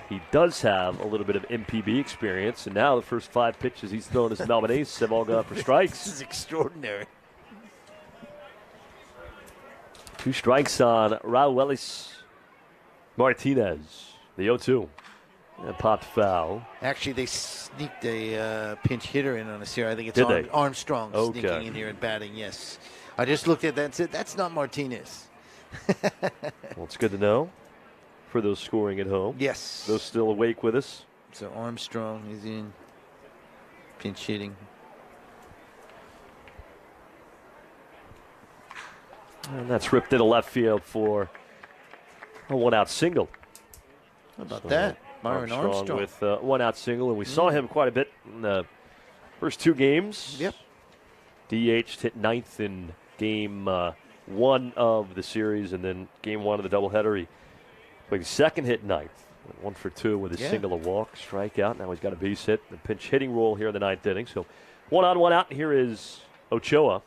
he does have a little bit of MPB experience, and now the first 5 pitches he's thrown as Melbourne Ace have all gone for strikes. This is extraordinary. 2 strikes on Raul Martinez, the 0-2. And popped foul. Actually, they sneaked a pinch hitter in on us here. I think it's Did they? Armstrong sneaking in here and batting, yes. I just looked at that and said, that's not Martinez. Well, it's good to know for those scoring at home. Yes. Those still awake with us. So Armstrong is in pinch hitting. And that's ripped into left field for a 1-out single. How about that? Myron Armstrong with a 1-out single, and we saw him quite a bit in the first 2 games. Yep. DH'd, hit 9th in game 1 of the series, and then game 1 of the doubleheader, he played 2nd, hit 9th. 1 for 2 with a single, a walk, strikeout. Now he's got a base hit, the pinch hitting role here in the 9th inning. So 1 on, 1 out. Here is Ochoa.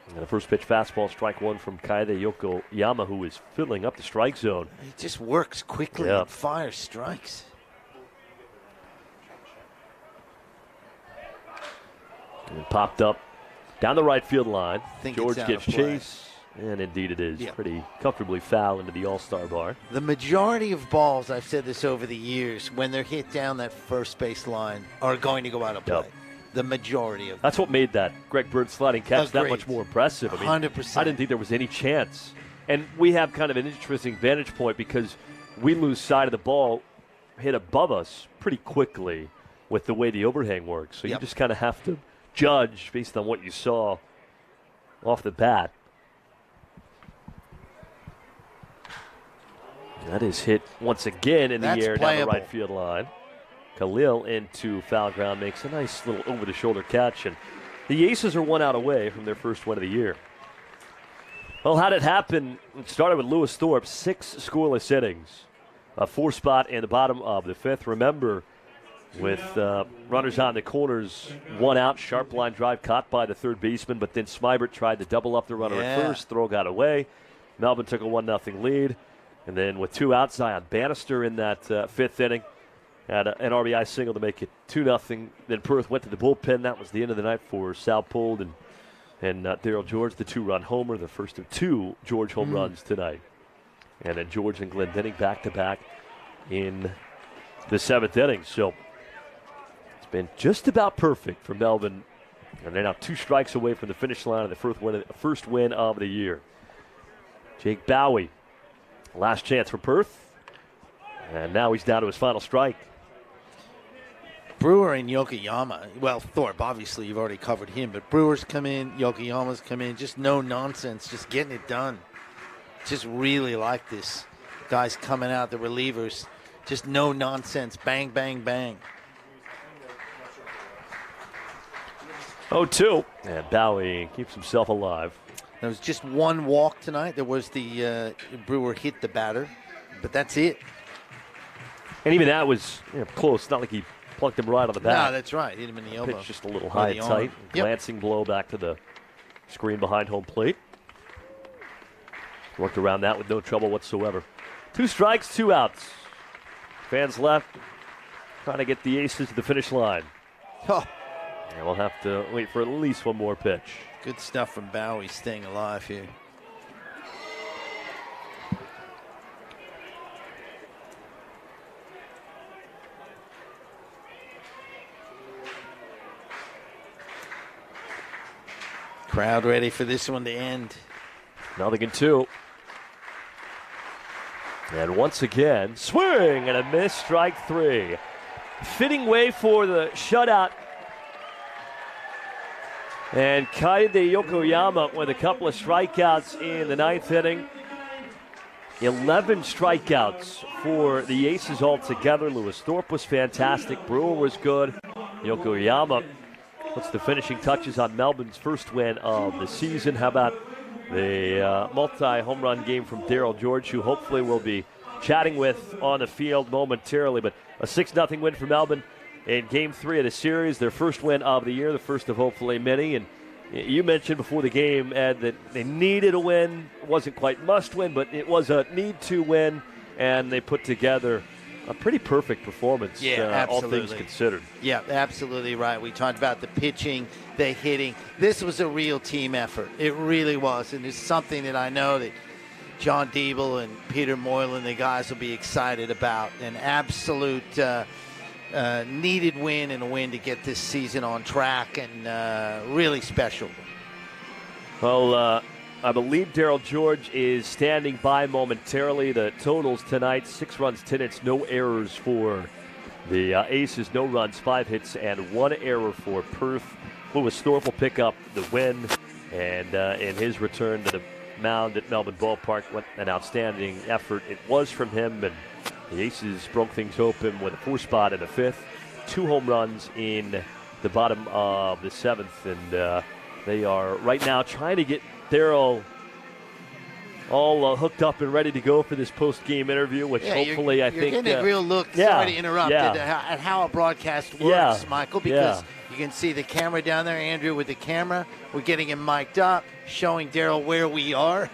And the first pitch fastball, strike 1 from Kaede Yokoyama, who is filling up the strike zone. He just works quickly and fires strikes. And popped up down the right field line. George it's out gives of play. chase, and indeed it is. Pretty comfortably foul into the All-Star bar. The majority of balls, I've said this over the years, when they're hit down that first base line, are going to go out of play. The majority of them. That's what made that Greg Bird sliding catch that much more impressive. I mean, 100%. I didn't think there was any chance. And we have kind of an interesting vantage point because we lose sight of the ball hit above us pretty quickly with the way the overhang works. So you just kind of have to judge based on what you saw off the bat. That is hit once again in the air down the right field line. Khalil into foul ground makes a nice little over-the-shoulder catch. And the Aces are 1 out away from their first win of the year. Well, how did it happen? It started with Lewis Thorpe, 6 scoreless innings, a 4 spot in the bottom of the 5th. Remember, with runners on the corners, 1 out, sharp line drive caught by the third baseman, but then Smybert tried to double up the runner at first. Throw got away. Melbourne took a 1-0 lead. And then with 2 outs, Zion Bannister in that 5th inning had an RBI single to make it 2-0. Then Perth went to the bullpen. That was the end of the night for Sal Pold and Daryl George, the 2-run homer, the first of 2 George home runs tonight. And then George and Glendenning back-to-back in the 7th inning. So it's been just about perfect for Melbourne. And they're now 2 strikes away from the finish line of the first win of the year. Jake Bowie, last chance for Perth. And now he's down to his final strike. Brewer and Yokoyama. Well, Thorpe, obviously, you've already covered him. But Brewer's come in, Yokoyama's come in. Just no nonsense, just getting it done. Just really like this. Guys coming out, the relievers. Just no nonsense. Bang, bang, bang. 0-2. And Bowie keeps himself alive. There was just 1 walk tonight. There was the Brewer hit the batter. But that's it. And even that was close. Not like he plunked him right on the back. No, that's right. Hit him in the elbow. Pitch just a little high and tight. Glancing blow back to the screen behind home plate. Worked around that with no trouble whatsoever. 2 strikes, 2 outs. Fans left, trying to get the Aces to the finish line. Oh. And we'll have to wait for at least 1 more pitch. Good stuff from Bowie staying alive here. Crowd ready for this one to end. 0-2. And once again, swing and a miss, strike 3. Fitting way for the shutout. And Kaide Yokoyama with a couple of strikeouts in the 9th inning. 11 strikeouts for the Aces altogether. Lewis Thorpe was fantastic. Brewer was good. Yokoyama puts the finishing touches on Melbourne's first win of the season. How about the multi-home run game from Daryl George, who hopefully we'll be chatting with on the field momentarily. But a 6-0 win for Melbourne in Game 3 of the series, their first win of the year, the first of hopefully many. And you mentioned before the game, Ed, that they needed a win. It wasn't quite must-win, but it was a need-to win, and they put together a pretty perfect performance, all things considered. Yeah, absolutely right. We talked about the pitching, the hitting. This was a real team effort. It really was, and it's something that I know that John Diebel and Peter Moylan, the guys, will be excited about. An absolute needed win, and a win to get this season on track, and really special. Well, I believe Daryl George is standing by momentarily. The totals tonight, 6 runs, 10 hits, no errors for the Aces, no runs, 5 hits, and 1 error for Perth. Lewis Thorpe will pick up the win, and in his return to the mound at Melbourne Ballpark, what an outstanding effort it was from him, and the Aces broke things open with a 4 spot in the 5th, 2 home runs in the bottom of the 7th, and they are right now trying to get Daryl all hooked up and ready to go for this post-game interview, which hopefully I think... You're getting a real look, sorry to interrupt, at how a broadcast works, Michael, because you can see the camera down there, Andrew, with the camera. We're getting him mic'd up, showing Daryl where we are.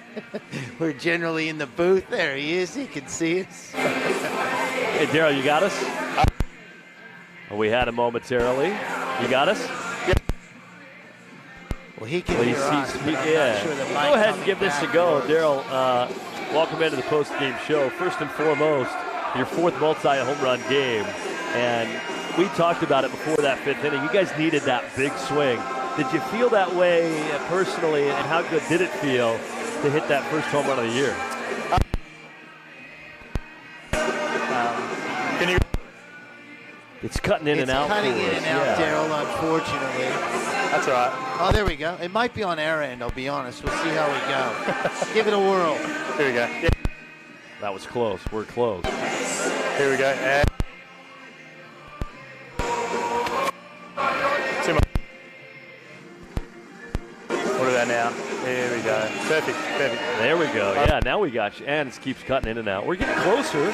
We're generally in the booth. There he is. He can see us. Hey, Daryl, you got us? We had him momentarily. You got us? Well, he can hear us. Go ahead and give this a go. Daryl, welcome into the post-game show. First and foremost, your 4th multi-home run game. And we talked about it before that 5th inning. You guys needed that big swing. Did you feel that way personally, and how good did it feel to hit that first home run of the year? It's cutting in and out. It's cutting in and out, Daryl, unfortunately. That's all right. Oh, there we go. It might be on our end, I'll be honest. We'll see how we go. Give it a whirl. Here we go. Yeah. That was close. We're close. Here we go. And what about now? Here we go. Perfect. There we go. Yeah, now we got you. And it keeps cutting in and out. We're getting closer.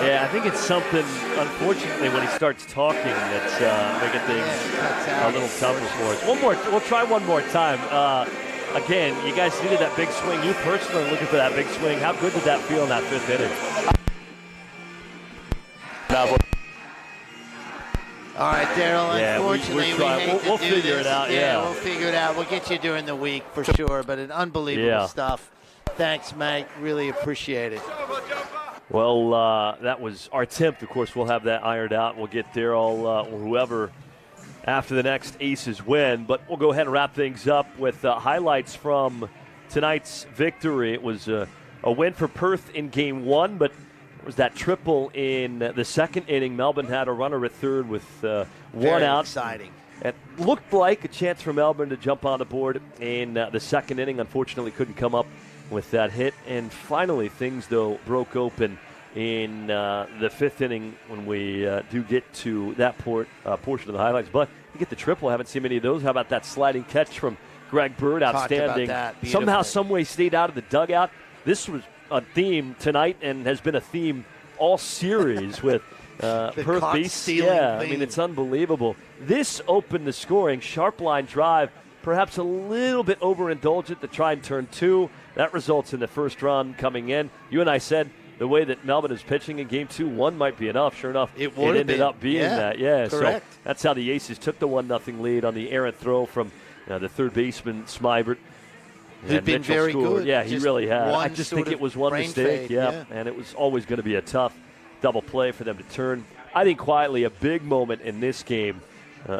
Yeah, I think it's something, unfortunately, when he starts talking that's making things a little tougher for us. We'll try one more time. Again, you guys needed that big swing. You personally looking for that big swing. How good did that feel in that fifth inning? All right, Daryl, unfortunately, we'll figure it out. Yeah, we'll figure it out. We'll get you during the week for sure, but an unbelievable stuff. Thanks, Mike. Really appreciate it. Well, that was our attempt. Of course, we'll have that ironed out. We'll get Daryl or whoever after the next Aces win. But we'll go ahead and wrap things up with highlights from tonight's victory. It was a win for Perth in Game 1, but it was that triple in the second inning. Melbourne had a runner at third with one out. Exciting. It looked like a chance for Melbourne to jump on the board in the second inning. Unfortunately, couldn't come up with that hit. And finally, things, though, broke open in the fifth inning when we do get to that portion of the highlights. But you get the triple. I haven't seen many of those. How about that sliding catch from Greg Bird? Outstanding. Somehow, someway stayed out of the dugout. This was a theme tonight and has been a theme all series with Perth Beast. Yeah, I mean, it's unbelievable. This opened the scoring. Sharp line drive, perhaps a little bit overindulgent to try and turn two. That results in the first run coming in. You and I said the way that Melbourne is pitching in Game 2, one might be enough. Sure enough, it ended up being that. Yeah, correct. So that's how the Aces took the 1-0 lead on the errant throw from the third baseman, Smybert. Who'd been very good. Yeah, he really had. I just think it was one Fade, mistake. Yeah, and it was always going to be a tough double play for them to turn. I think quietly a big moment in this game,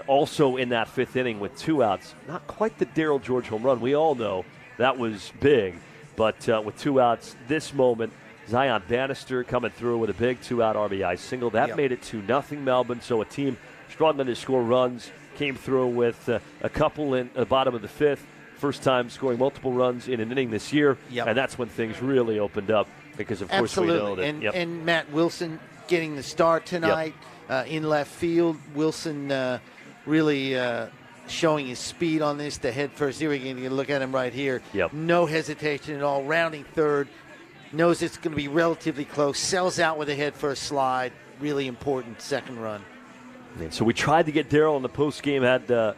also in that fifth inning with two outs. Not quite the Darryl George home run. We all know that was big. But with two outs, this moment, Zion Bannister coming through with a big two-out RBI single. That made it 2-0 Melbourne. So a team struggling to score runs came through with a couple in the bottom of the fifth. First time scoring multiple runs in an inning this year. And that's when things really opened up because, of course, we know that. And Matt Wilson getting the start tonight in left field. Wilson really showing his speed on this to head first. Here we can look at him right here. No hesitation at all. Rounding third. Knows it's going to be relatively close. Sells out with a head first slide. Really important second run. And so we tried to get Daryl in the postgame. Had a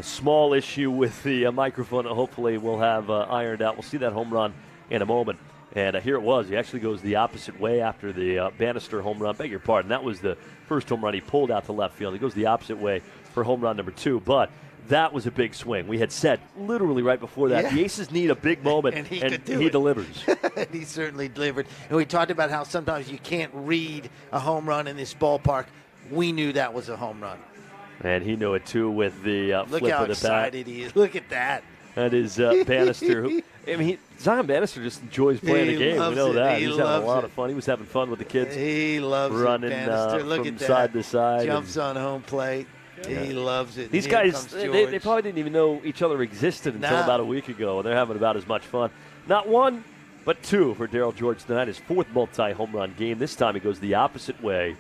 small issue with the microphone that hopefully we'll have ironed out. We'll see that home run in a moment. And here it was. He actually goes the opposite way after the Bannister home run. Beg your pardon. That was the first home run. He pulled out to left field. He goes the opposite way for home run number 2. But that was a big swing. We had said literally right before that, the Aces need a big moment, and he delivers. And he certainly delivered. And we talked about how sometimes you can't read a home run in this ballpark. We knew that was a home run. And he knew it, too, with the flip of the bat. Look how excited he is. Look at that. That is Bannister. Zion Bannister just enjoys playing the game. We know that. He's having a lot of fun. He was having fun with the kids. He loves running Bannister. Look from at that. side to side. Jumps on home plate. He loves it. These guys, they probably didn't even know each other existed until about a week ago, and they're having about as much fun. Not one, but two for Darryl George tonight. His fourth multi-home run game. This time he goes the opposite way.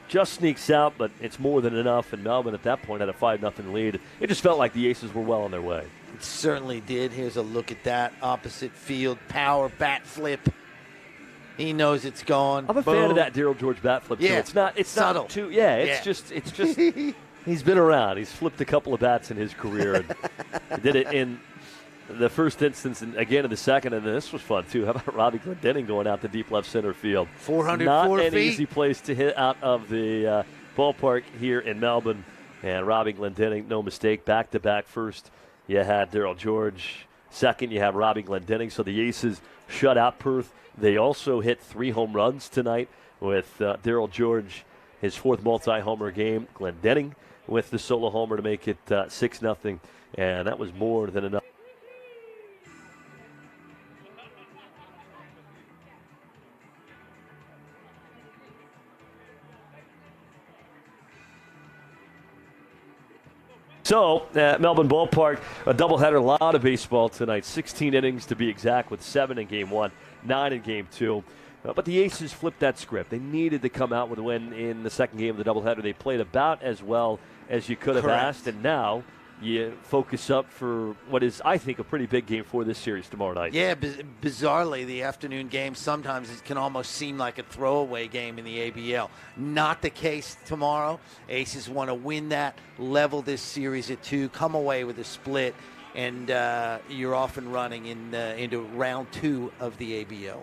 Just sneaks out, but it's more than enough, and Melbourne at that point had a 5-0 lead. It just felt like the Aces were well on their way. It certainly did. Here's a look at that. Opposite field, power, bat flip. He knows it's gone. I'm a fan of that Darryl George bat flip, too. It's subtle. Not too, it's just he's been around. He's flipped a couple of bats in his career, and he did it in the first instance and again in the second, and this was fun, too. How about Robbie Glendening going out to deep left center field? 404 Not an feet. easy place to hit out of the ballpark here in Melbourne. And Robbie Glendening, no mistake, back-to-back. First, you had Darryl George. Second, you have Robbie Glendening. So the Aces shut out Perth. They also hit 3 home runs tonight with Darryl George, his fourth multi-homer game. Glendening with the solo homer to make it 6-0. And that was more than enough. So, at Melbourne Ballpark, a doubleheader, a lot of baseball tonight. 16 innings to be exact, with 7 in Game 1, 9 in Game 2. But the Aces flipped that script. They needed to come out with a win in the second game of the doubleheader. They played about as well as you could have asked, and now you focus up for what is, I think, a pretty big game for this series tomorrow night. Yeah, bizarrely, the afternoon game sometimes it can almost seem like a throwaway game in the ABL. Not the case tomorrow. Aces want to win that, level this series at 2, come away with a split, and you're off and running into round 2 of the ABL.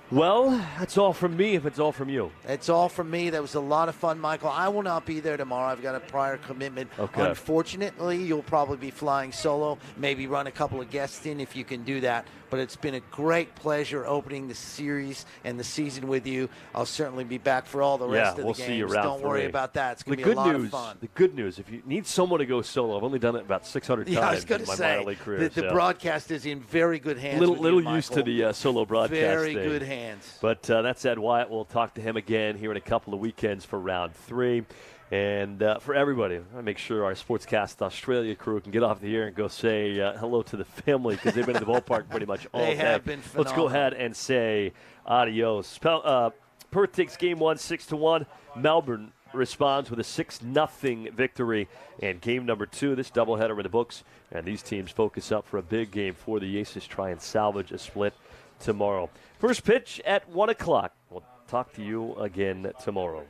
Well, that's all from me if it's all from you. It's all from me. That was a lot of fun, Michael. I will not be there tomorrow. I've got a prior commitment. Okay. Unfortunately, you'll probably be flying solo. Maybe run a couple of guests in if you can do that. But it's been a great pleasure opening the series and the season with you. I'll certainly be back for all the rest of we'll the games. See you around Don't worry 3. about that. It's going to be a lot of fun. The good news, if you need someone to go solo, I've only done it about 600 I was times going in to my say, minor league career. the broadcast is in very good hands. Little used to the solo broadcast. Very good hands. But that's Ed Wyatt. We'll talk to him again here in a couple of weekends for round 3. And for everybody, I make sure our Sportscast Australia crew can get off the air and go say hello to the family because they've been in the ballpark pretty much all day. They have been phenomenal. Let's go ahead and say adios. Perth takes game 1 6-1. Melbourne responds with a 6-0 victory. And game number 2, this doubleheader in the books. And these teams focus up for a big game for the Aces, try and salvage a split tomorrow. First pitch at 1 o'clock. We'll talk to you again tomorrow.